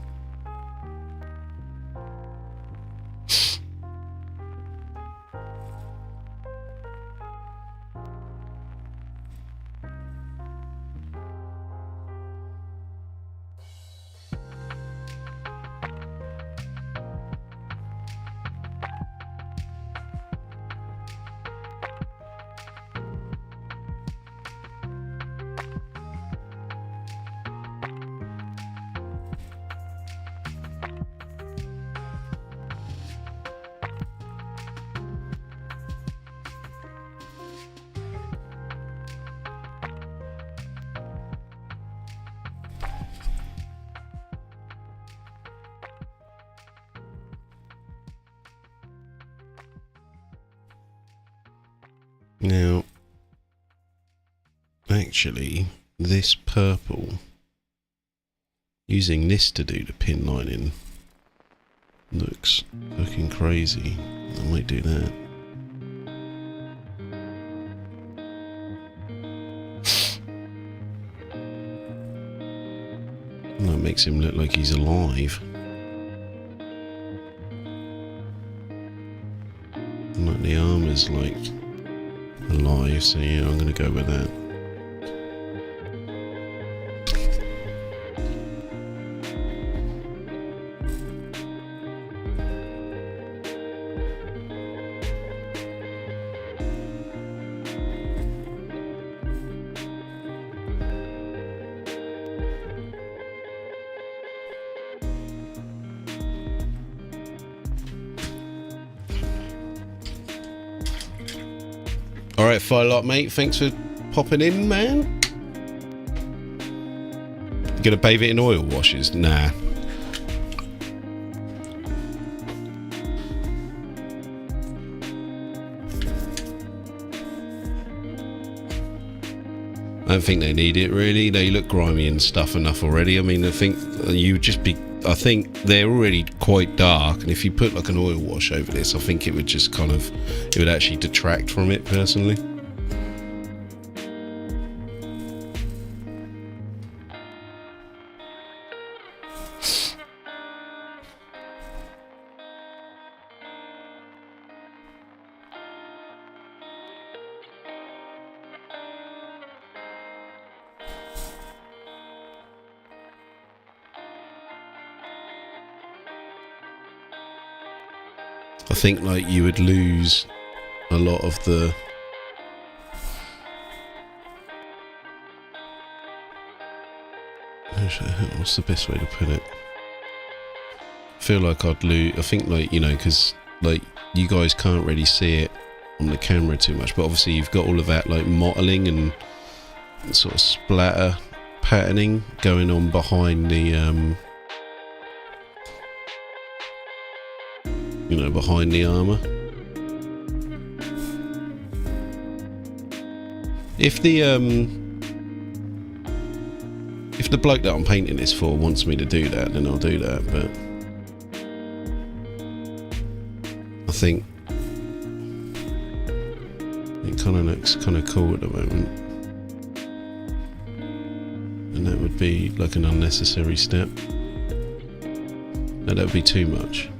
Now, actually, this purple, using this to do the pin lining, looks fucking crazy. I might do that. That makes him look like he's alive. Like the armor's like alive, so yeah, I'm gonna go with that. Alright, Firelight mate, thanks for popping in, man. You gonna bathe it in oil washes? Nah. I don't think they need it really. They look grimy and stuff enough already. I mean, I think you just be. I think they're already quite dark, and if you put like an oil wash over this, I think it would just kind of, it would actually detract from it personally. I think like you would lose a lot of the what's the best way to put it? I feel like I'd lose. I think like, you know, because like you guys can't really see it on the camera too much, but obviously you've got all of that like mottling and sort of splatter patterning going on behind the you know, behind the armor. If the bloke that I'm painting this for wants me to do that, then I'll do that, but I think it kind of looks kind of cool at the moment, and that would be like an unnecessary step. No, that would be too much.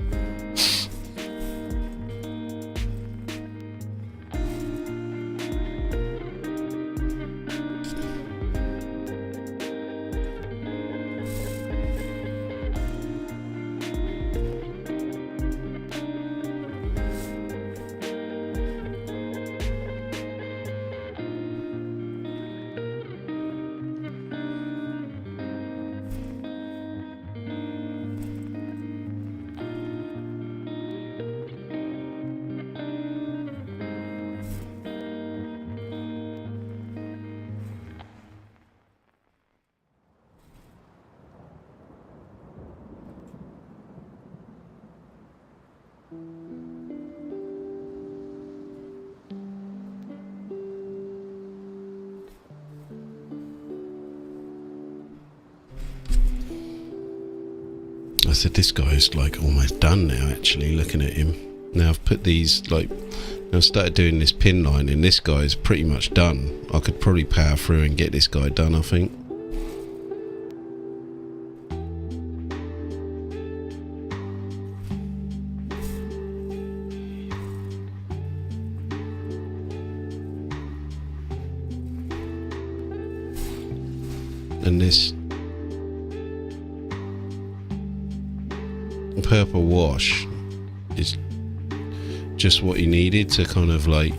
I said this guy's like almost done now, actually, looking at him. Now I've put these, like, I've started doing this pin line and this guy's pretty much done. I could probably power through and get this guy done, I think. And this purple wash is just what he needed to kind of like.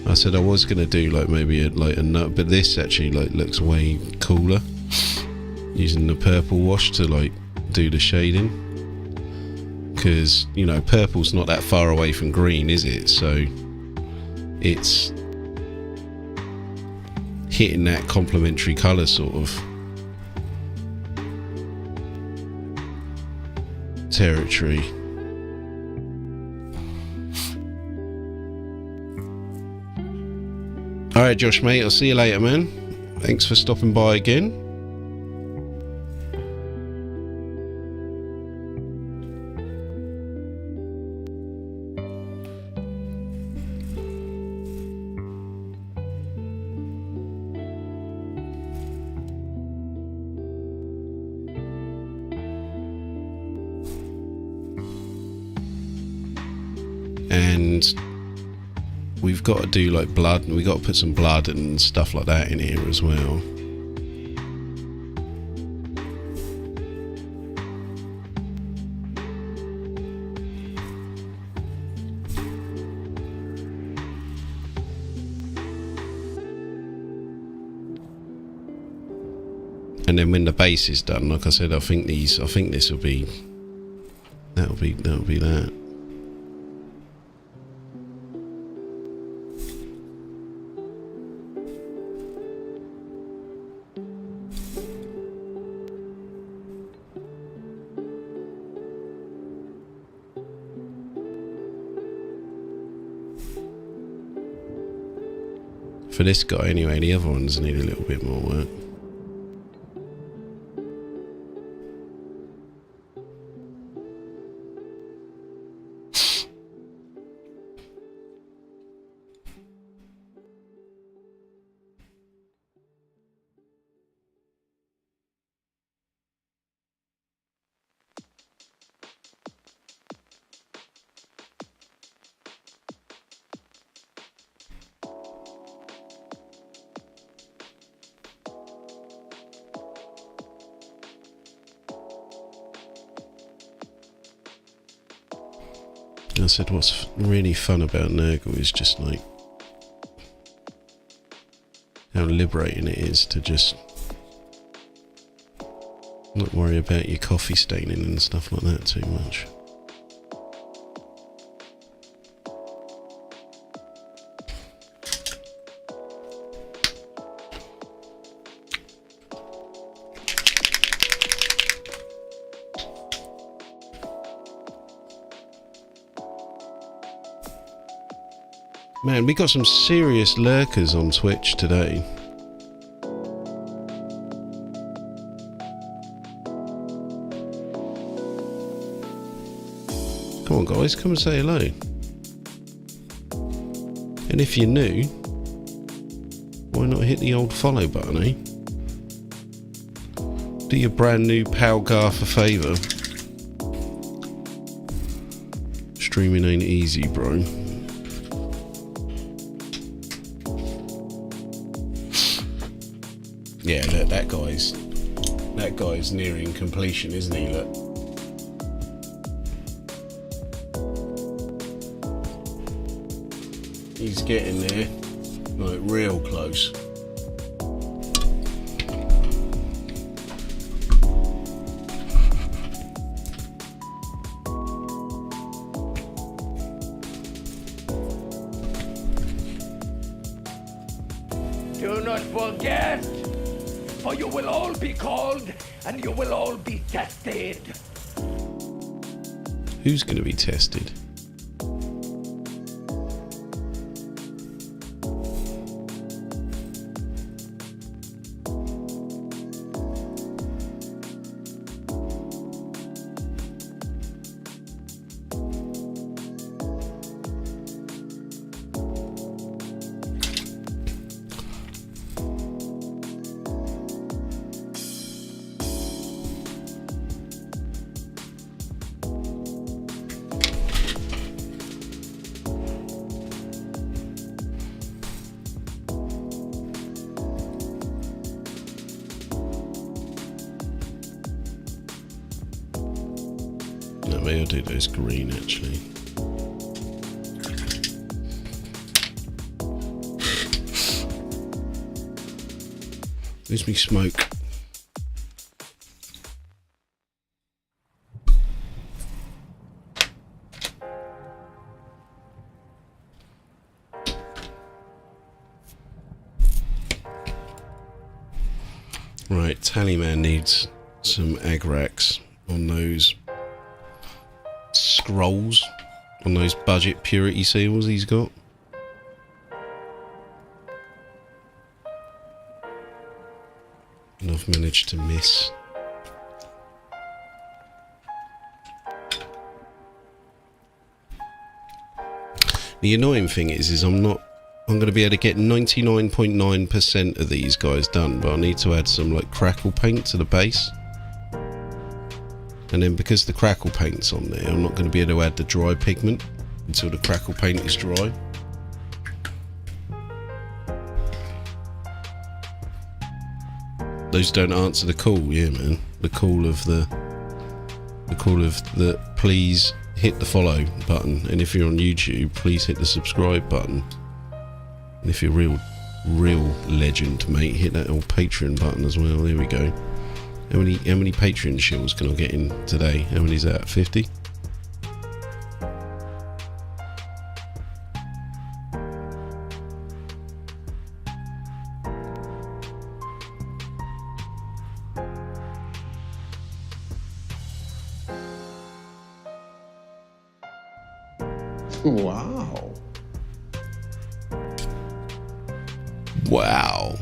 I said I was gonna do like maybe a nut, but this actually like looks way cooler using the purple wash to like do the shading, because you know purple's not that far away from green, is it? So it's hitting that complementary colour sort of territory. Alright, Josh, mate. I'll see you later, man. Thanks for stopping by again. And we've got to do like blood, and we've got to put some blood and stuff like that in here as well. And then when the base is done, like I said, I think this will be that'll be that. For this guy anyway, the other ones need a little bit more work. I said what's really fun about Nurgle is just like how liberating it is to just not worry about your coffee staining and stuff like that too much. Man, we got some serious lurkers on Twitch today. Come on guys, come and say hello. And if you're new, why not hit the old follow button, eh? Do your brand new pal Garth a favour. Streaming ain't easy, bro. Yeah, look, that guy's nearing completion, isn't he? Look. He's getting there, like real close. Do not forget, for you will all be called and you will all be tested. Who's going to be tested? No, maybe I'll do those green actually. There's me smoke. Right, Tallyman needs some agrax on those scrolls, on those budget purity seals he's got. And I've managed to miss. The annoying thing is I'm going to be able to get 99.9% of these guys done, but I need to add some like crackle paint to the base. And then because the crackle paint's on there, I'm not going to be able to add the dry pigment until the crackle paint is dry. Those don't answer the call, yeah man. The call of the please hit the follow button, and if you're on YouTube, please hit the subscribe button. And if you're real legend, mate, hit that old Patreon button as well. There we go. How many Patreon shills can I get in today? How many is that? 50? Wow. Wow.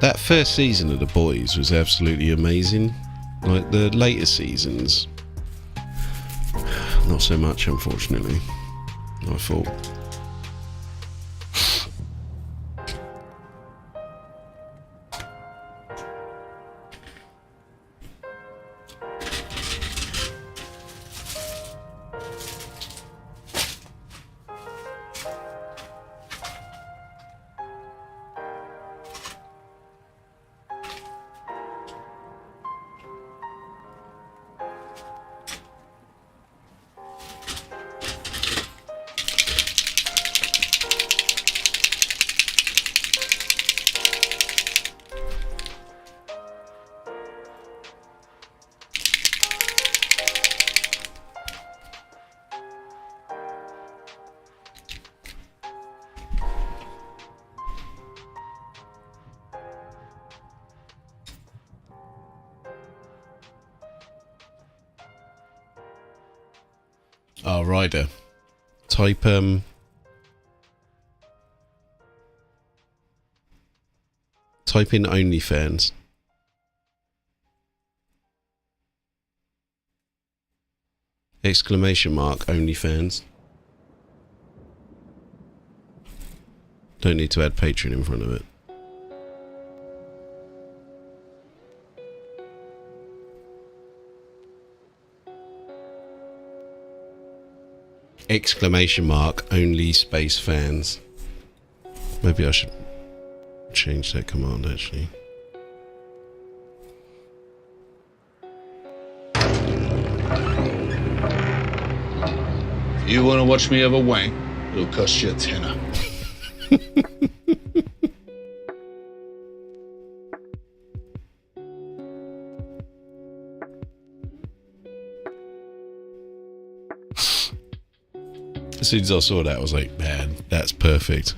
That first season of The Boys was absolutely amazing. Like the later seasons, not so much, unfortunately. I thought. Oh, Ryder. Type in OnlyFans. Exclamation mark OnlyFans. Don't need to add Patreon in front of it. Exclamation mark only space fans. Maybe I should change that command actually. If you want to watch me have a wank, it'll cost you a tenner. As soon as I saw that, I was like, man, that's perfect.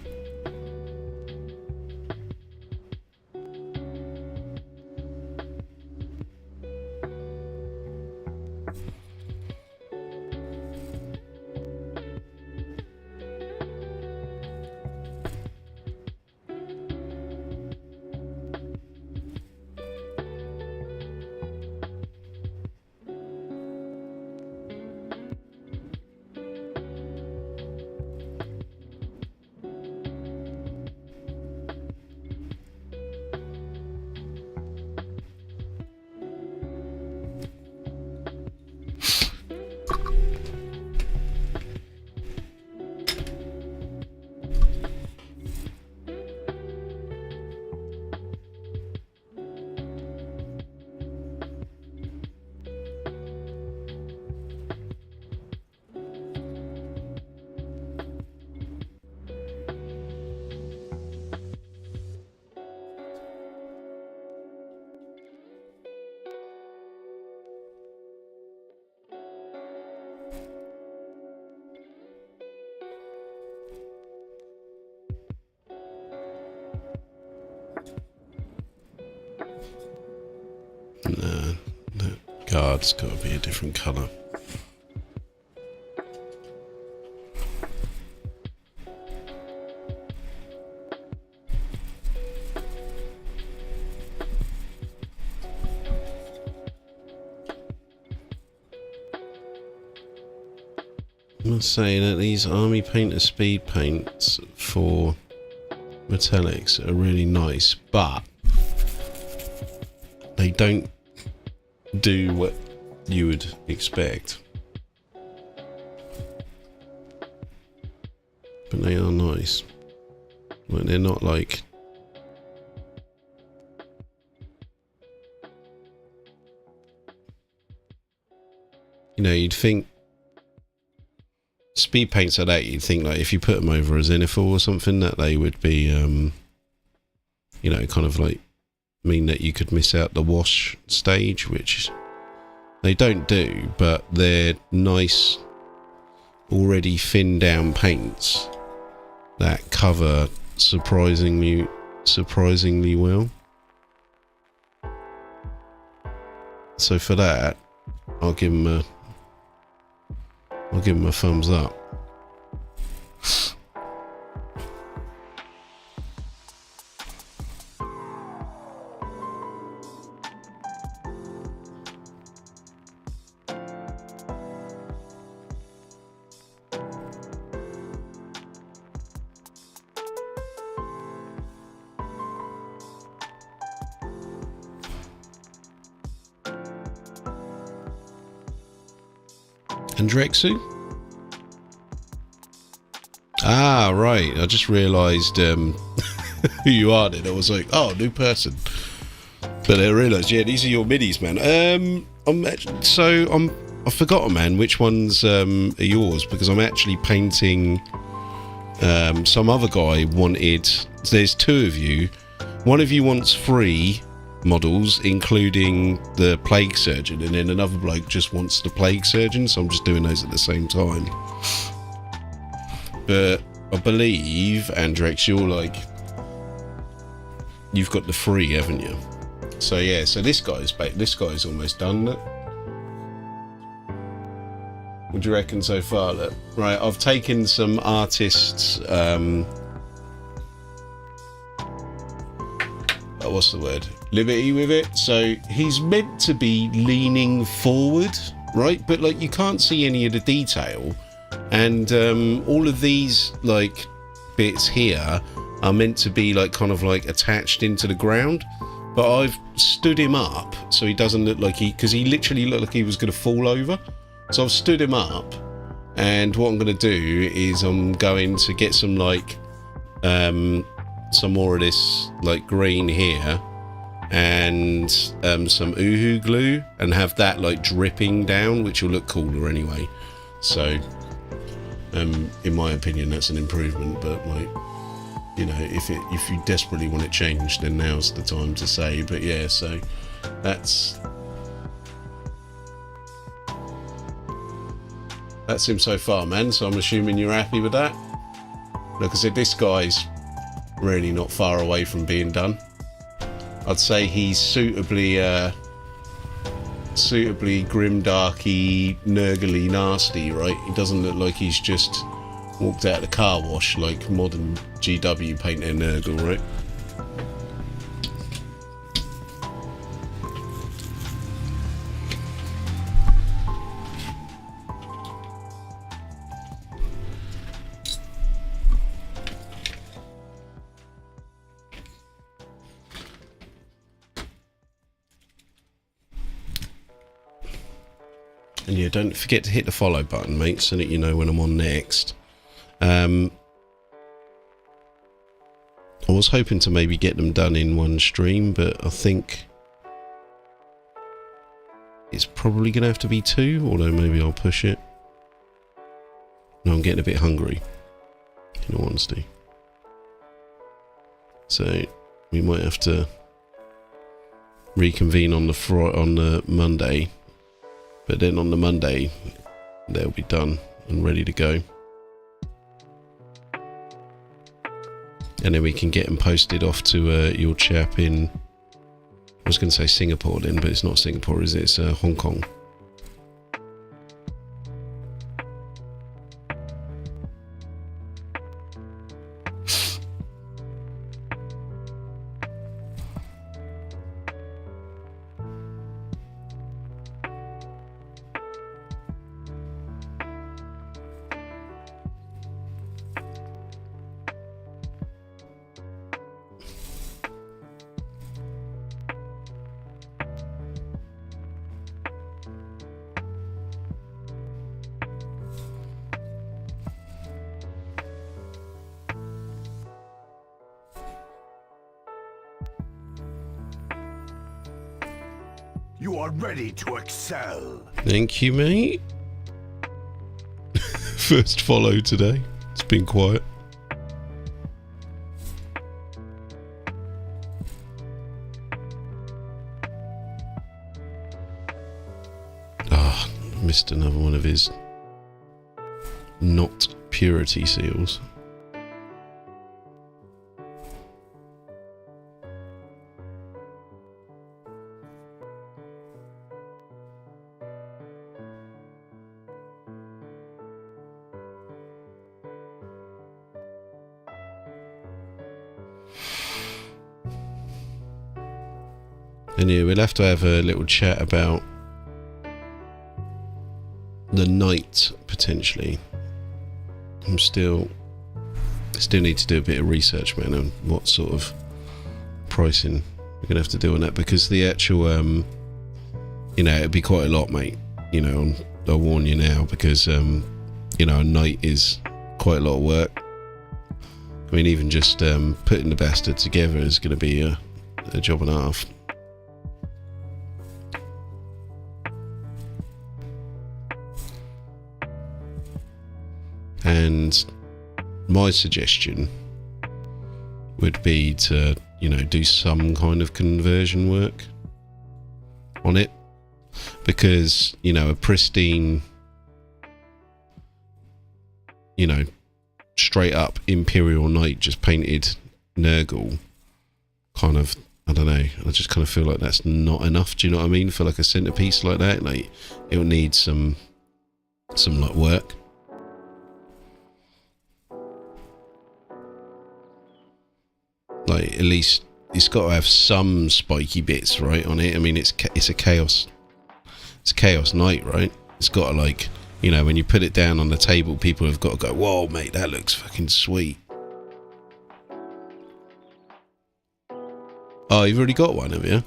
No, that guard's got to be a different colour. I must say that these Army Painter speed paints for metallics are really nice, but they don't do what you would expect. But they are nice. Like, they're not like... You know, you'd think... Speed paints like that, you'd think, like, if you put them over a Zenithal or something, that they would be, you know, kind of like... mean that you could miss out the wash stage, which they don't do, but they're nice, already thinned down paints that cover surprisingly well. So for that, I'll give them a thumbs up. Andrexu? Ah, right. I just realised who you are then. I was like, oh, new person. But I realised, yeah, these are your minis, man. I've forgotten, man, which ones are yours, because I'm actually painting some other guy wanted... There's two of you. One of you wants 3 models, including the Plague Surgeon, and then another bloke just wants the Plague Surgeon, so I'm just doing those at the same time. But I believe, Andrex, you're like... You've got the 3, haven't you? So yeah, so this guy's almost done, look. What do you reckon so far, look? Right, I've taken some artists... what's the word? Liberty with it. So he's meant to be leaning forward, right? But like you can't see any of the detail, and all of these like bits here are meant to be like kind of like attached into the ground. But I've stood him up so he doesn't look like because he literally looked like he was going to fall over. So I've stood him up, and what I'm going to do is I'm going to get some like some more of this like green here and some Uhu glue, and have that like dripping down, which will look cooler anyway. So in my opinion that's an improvement, but like, you know, if you desperately want it changed, then now's the time to say. But yeah, so that's him so far, man. So I'm assuming you're happy with that. Like I said, this guy's really not far away from being done. I'd say he's suitably grimdarky, nurgly nasty, right? He doesn't look like he's just walked out of the car wash like modern GW paint their Nurgle, right? And yeah, don't forget to hit the follow button, mate, so that you know when I'm on next. I was hoping to maybe get them done in one stream, but I think it's probably going to have to be 2, although maybe I'll push it. No, I'm getting a bit hungry, in all honesty. So we might have to reconvene on the Monday. But then on the Monday, they'll be done and ready to go. And then we can get them posted off to your chap in... I was going to say Singapore then, but it's not Singapore, is it? It's Hong Kong. You are ready to excel. Thank you, mate. First follow today. It's been quiet. Ah, missed another one of his not purity seals. And yeah, we'll have to have a little chat about the knight potentially. I still need to do a bit of research, man, on what sort of pricing we're gonna have to do on that, because the actual you know, it'd be quite a lot, mate. You know, I'll warn you now, because you know, a knight is quite a lot of work. I mean, even just putting the bastard together is going to be a job and a half. And my suggestion would be to, you know, do some kind of conversion work on it, because, you know, a pristine, you know, straight up Imperial Knight just painted Nurgle, kind of, I don't know, I just kind of feel like that's not enough. Do you know what I mean? For like a centerpiece like that, like, it'll need some like work. Like, at least it's got to have some spiky bits, right, on it. I mean, it's a chaos knight, right? It's got to, like, you know, when you put it down on the table, people have got to go, whoa, mate, that looks fucking sweet. Oh, you've already got one, have you?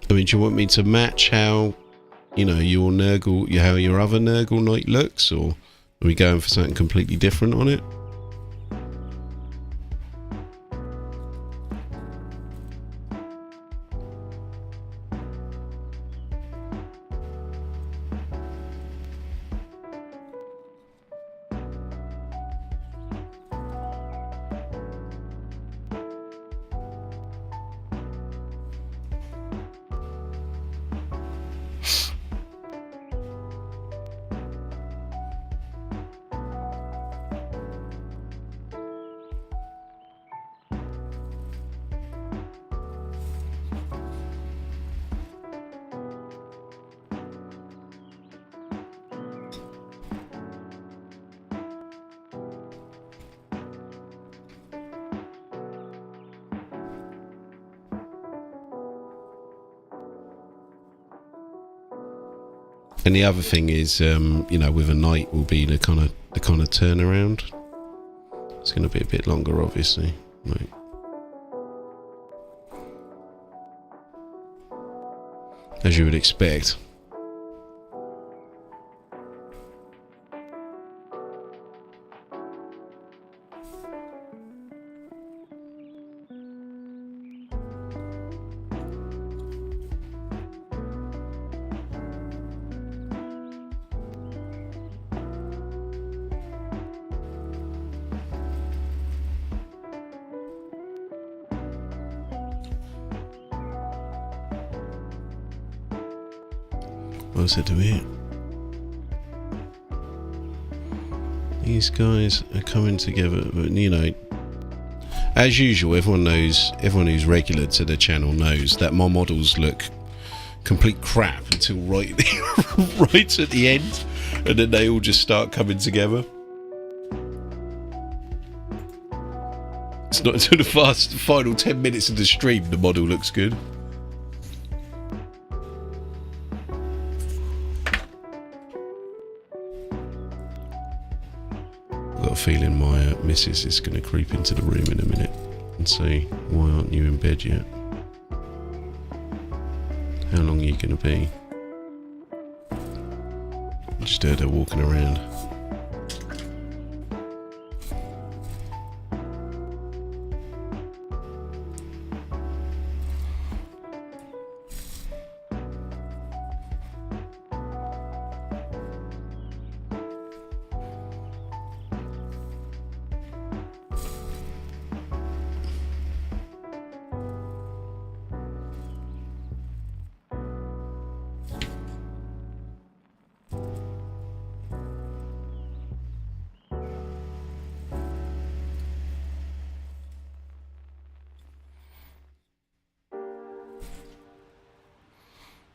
I mean, do you want me to match how, you know, your Nurgle, how your other Nurgle Knight looks, or are we going for something completely different on it? And the other thing is, you know, with a knight will be the kind of turnaround. It's going to be a bit longer, obviously. Right. As you would expect. What was I doing here? These guys are coming together, but, you know, as usual, everyone who's regular to the channel knows that my models look complete crap until right right at the end, and then they all just start coming together. It's not until the final 10 minutes of the stream the model looks good. I've got a feeling my missus is going to creep into the room in a minute. and say, why aren't you in bed yet? How long are you going to be? Just heard her walking around.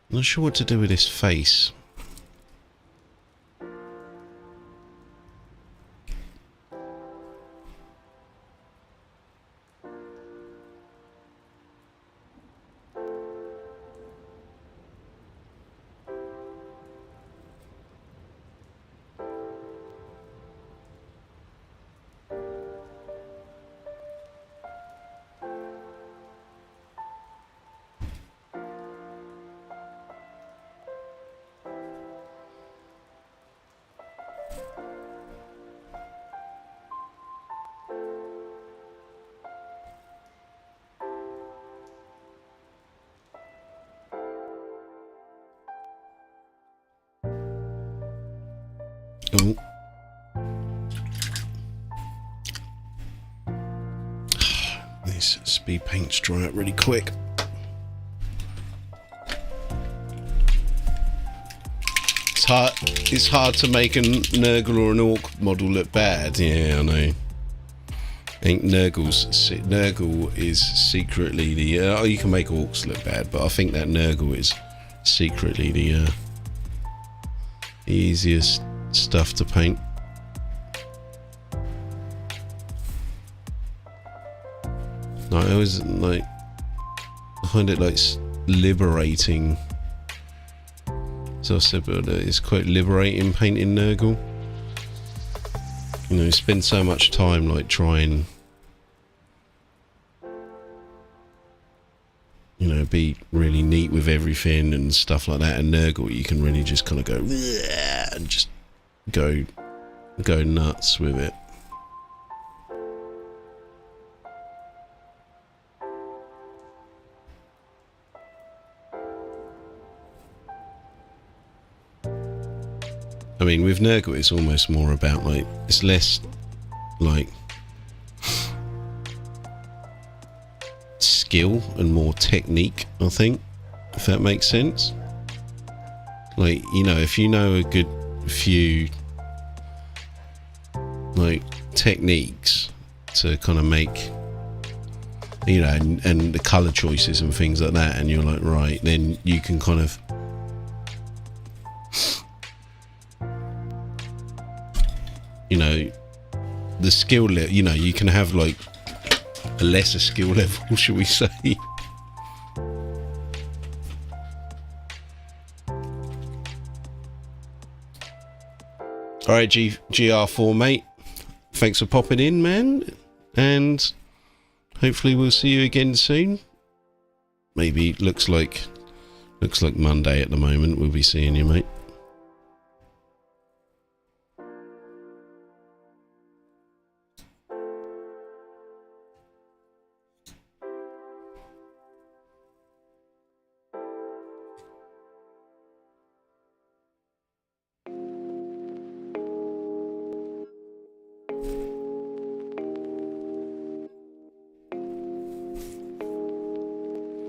Not sure what to do with this face. Oh. These speed paints dry out really quick. It's hard to make a Nurgle or an Orc model look bad. Yeah, I know. I think Nurgle is secretly the... oh, you can make Orcs look bad, but I think that Nurgle is secretly the easiest stuff to paint. No, I always like... I find it like liberating. So I said, but it's quite liberating painting Nurgle. You know, spend so much time like trying, you know, be really neat with everything and stuff like that. And Nurgle, you can really just kind of go and just go nuts with it. I mean, with Nurgle, it's almost more about, like, it's less, like, skill and more technique, I think, if that makes sense. Like, you know, if you know a good few, like, techniques to kind of make, you know, and the colour choices and things like that, and you're like, right, then you can kind of... you know, the skill level, you know, you can have like a lesser skill level, shall we say. Alright, GR4 mate, thanks for popping in, man, and hopefully we'll see you again soon. Maybe looks like Monday at the moment we'll be seeing you, mate.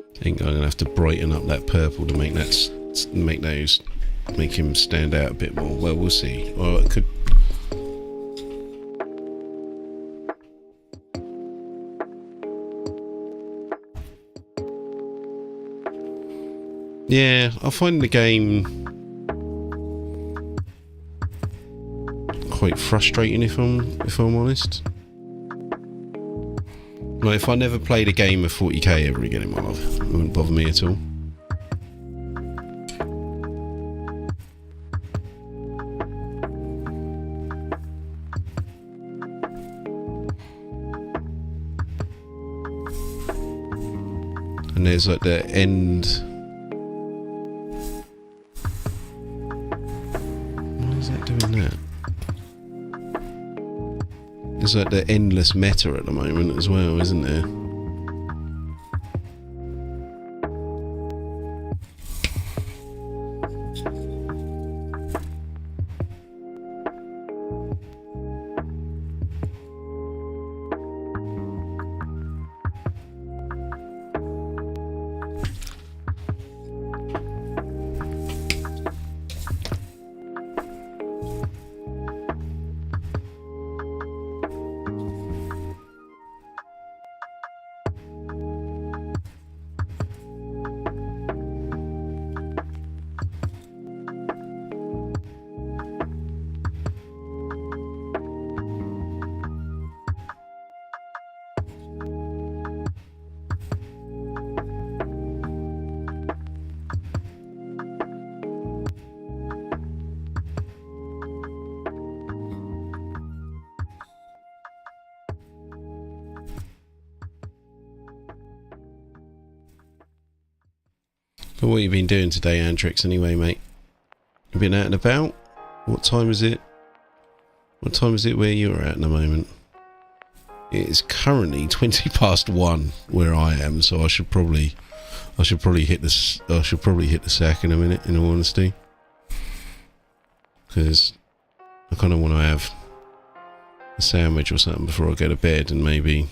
I think I'm gonna have to brighten up that purple to make that make him stand out a bit more. Well, we'll see. Well, it could. Yeah, I find the game quite frustrating if I'm honest. Like, if I never played a game of 40k ever again in my life, it wouldn't bother me at all. And there's like the end. Why is that doing that? There's like the endless meta at the moment as well, isn't there? But what you been doing today, Andrix, anyway, mate? You been out and about? What time is it? What time is it where you're at the moment? It is currently 20 past 1 where I am, so I should probably hit the sack in a minute, in all honesty. Because I kind of want to have a sandwich or something before I go to bed, and maybe,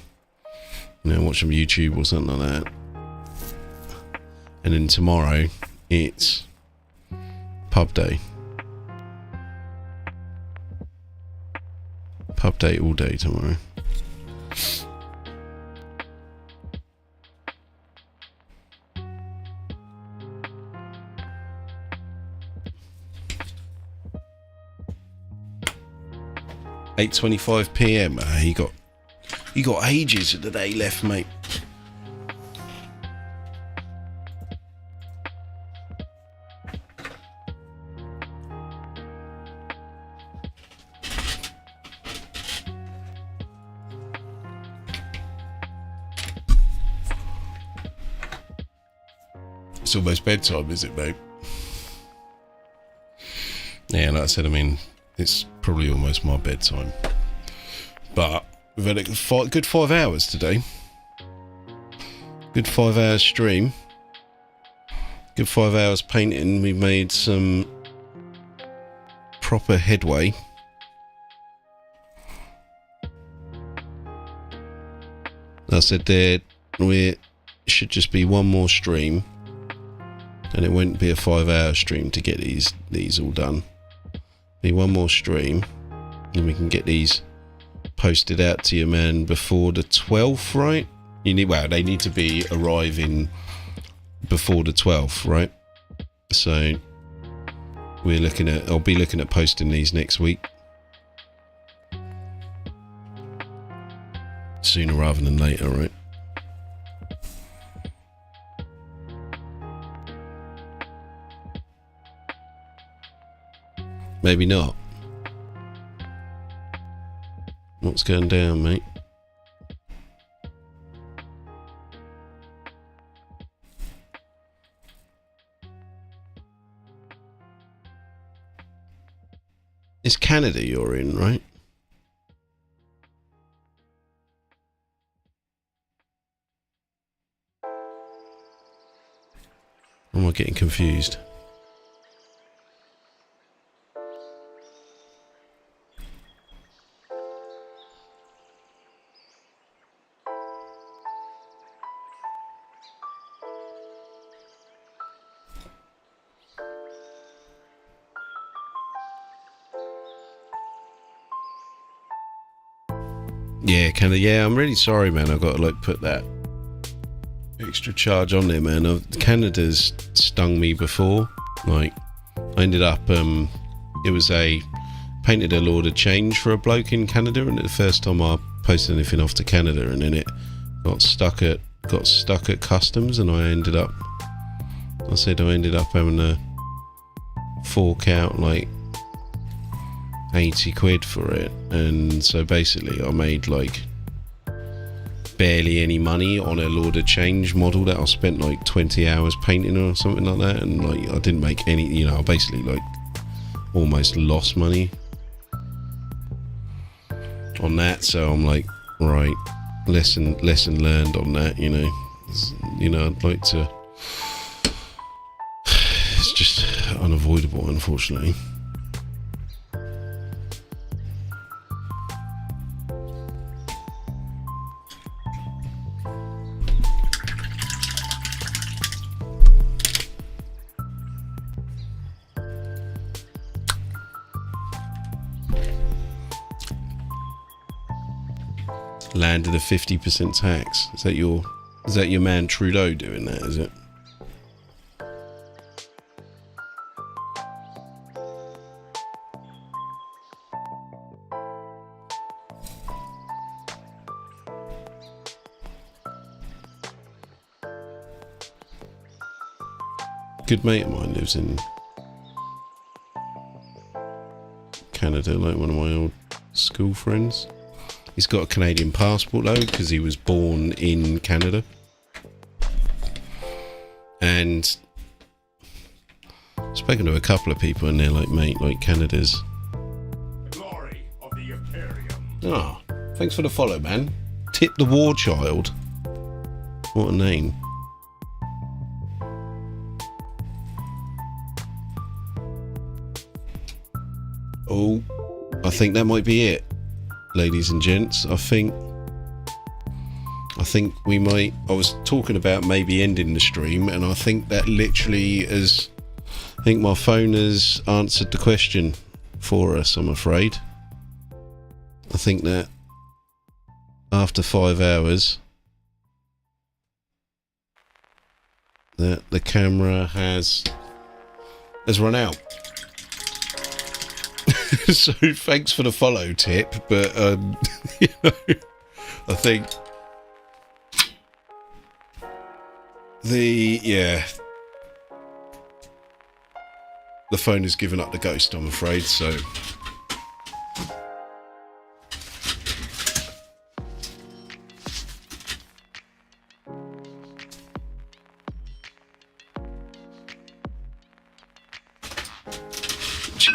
you know, watch some YouTube or something like that. And then tomorrow, it's pub day. Pub day all day tomorrow. £8:25 PM. You got ages of the day left, mate. It's almost bedtime, is it, mate? Yeah, like I said, I mean, it's probably almost my bedtime. But we've had a good 5 hours today. Good 5 hours stream. Good 5 hours painting. We made some proper headway. Like I said, there should just be one more stream. And it won't be a 5 hour stream to get these all done. Be one more stream, and we can get these posted out to you, man, before the 12th, right? They need to be arriving before the 12th, right? So I'll be looking at posting these next week, sooner rather than later, right? Maybe not. What's going down, mate? It's Canada you're in, right? Or am I getting confused? Yeah, Canada. Yeah, I'm really sorry, man. I've got to put that extra charge on there, man. Canada's stung me before. I ended up, painted a Lord of Change for a bloke in Canada, and the first time I posted anything off to Canada, and then it got stuck at customs, and I ended up having to fork out 80 quid for it. And so basically I made barely any money on a Lord of Change model that I spent like 20 hours painting or something like that, and like I didn't make any, you know, I basically like almost lost money on that. So I'm like, right, lesson learned on that, you know. I'd like to, it's just unavoidable, unfortunately. Landed a 50% tax. Is that your man Trudeau doing that, is it? Good mate of mine lives in Canada, like one of my old school friends. He's got a Canadian passport though, because he was born in Canada. And I've spoken to a couple of people and they're like, mate, like Canada's... Glory of the Imperium. Oh, thanks for the follow, man. Tip the War Child. What a name. Oh, I think that might be it. Ladies and gents, I think we might... I was talking about maybe ending the stream, and I think that literally is... I think my phone has answered the question for us, I'm afraid. I think that after 5 hours that the camera has run out. So thanks for the follow tip, but you know, I think the phone has given up the ghost, I'm afraid. So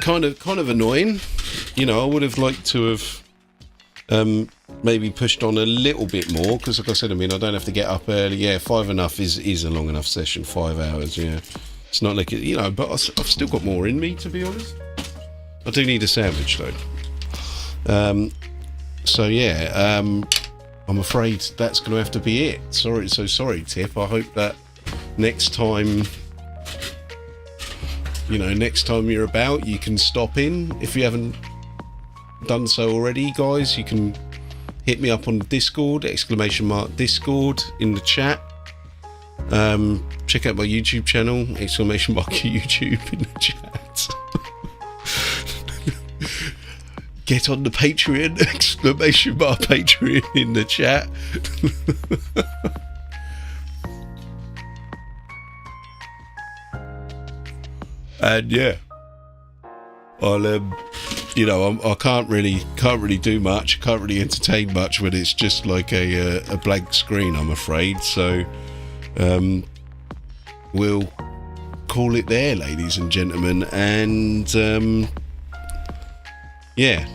kind of annoying, you know. I would have liked to have maybe pushed on a little bit more, because like I said, I mean, I don't have to get up early. Yeah, 5 enough is a long enough session. 5 hours, yeah, it's not like it, you know, but I've still got more in me, to be honest. I do need a sandwich though. So yeah, I'm afraid that's gonna have to be it. Sorry Tip. I hope that next time, you know, next time you're about, you can stop in. If you haven't done so already, guys, you can hit me up on Discord, !Discord in the chat. Check out my YouTube channel, !YouTube in the chat. Get on the Patreon, !Patreon in the chat. And yeah, I'll you know, I can't really do much, can't really entertain much when it's just like a blank screen, I'm afraid. So we'll call it there, ladies and gentlemen, and yeah,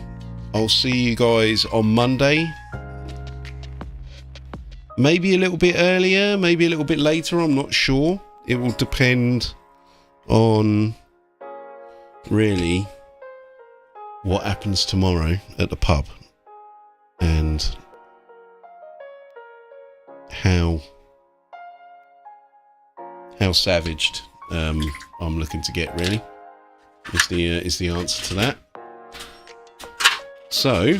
I'll see you guys on Monday. Maybe a little bit earlier, maybe a little bit later, I'm not sure. It will depend on really what happens tomorrow at the pub and how savaged I'm looking to get, really, is the answer to that. So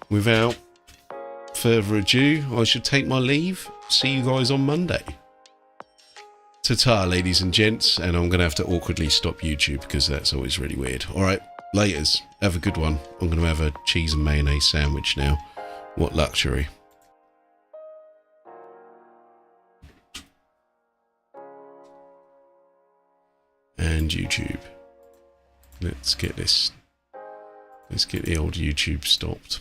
without further ado, I should take my leave. See you guys on Monday. Ta-ta, ladies and gents, and I'm going to have to awkwardly stop YouTube because that's always really weird. Alright, laters. Have a good one. I'm going to have a cheese and mayonnaise sandwich now. What luxury. And YouTube. Let's get the old YouTube stopped.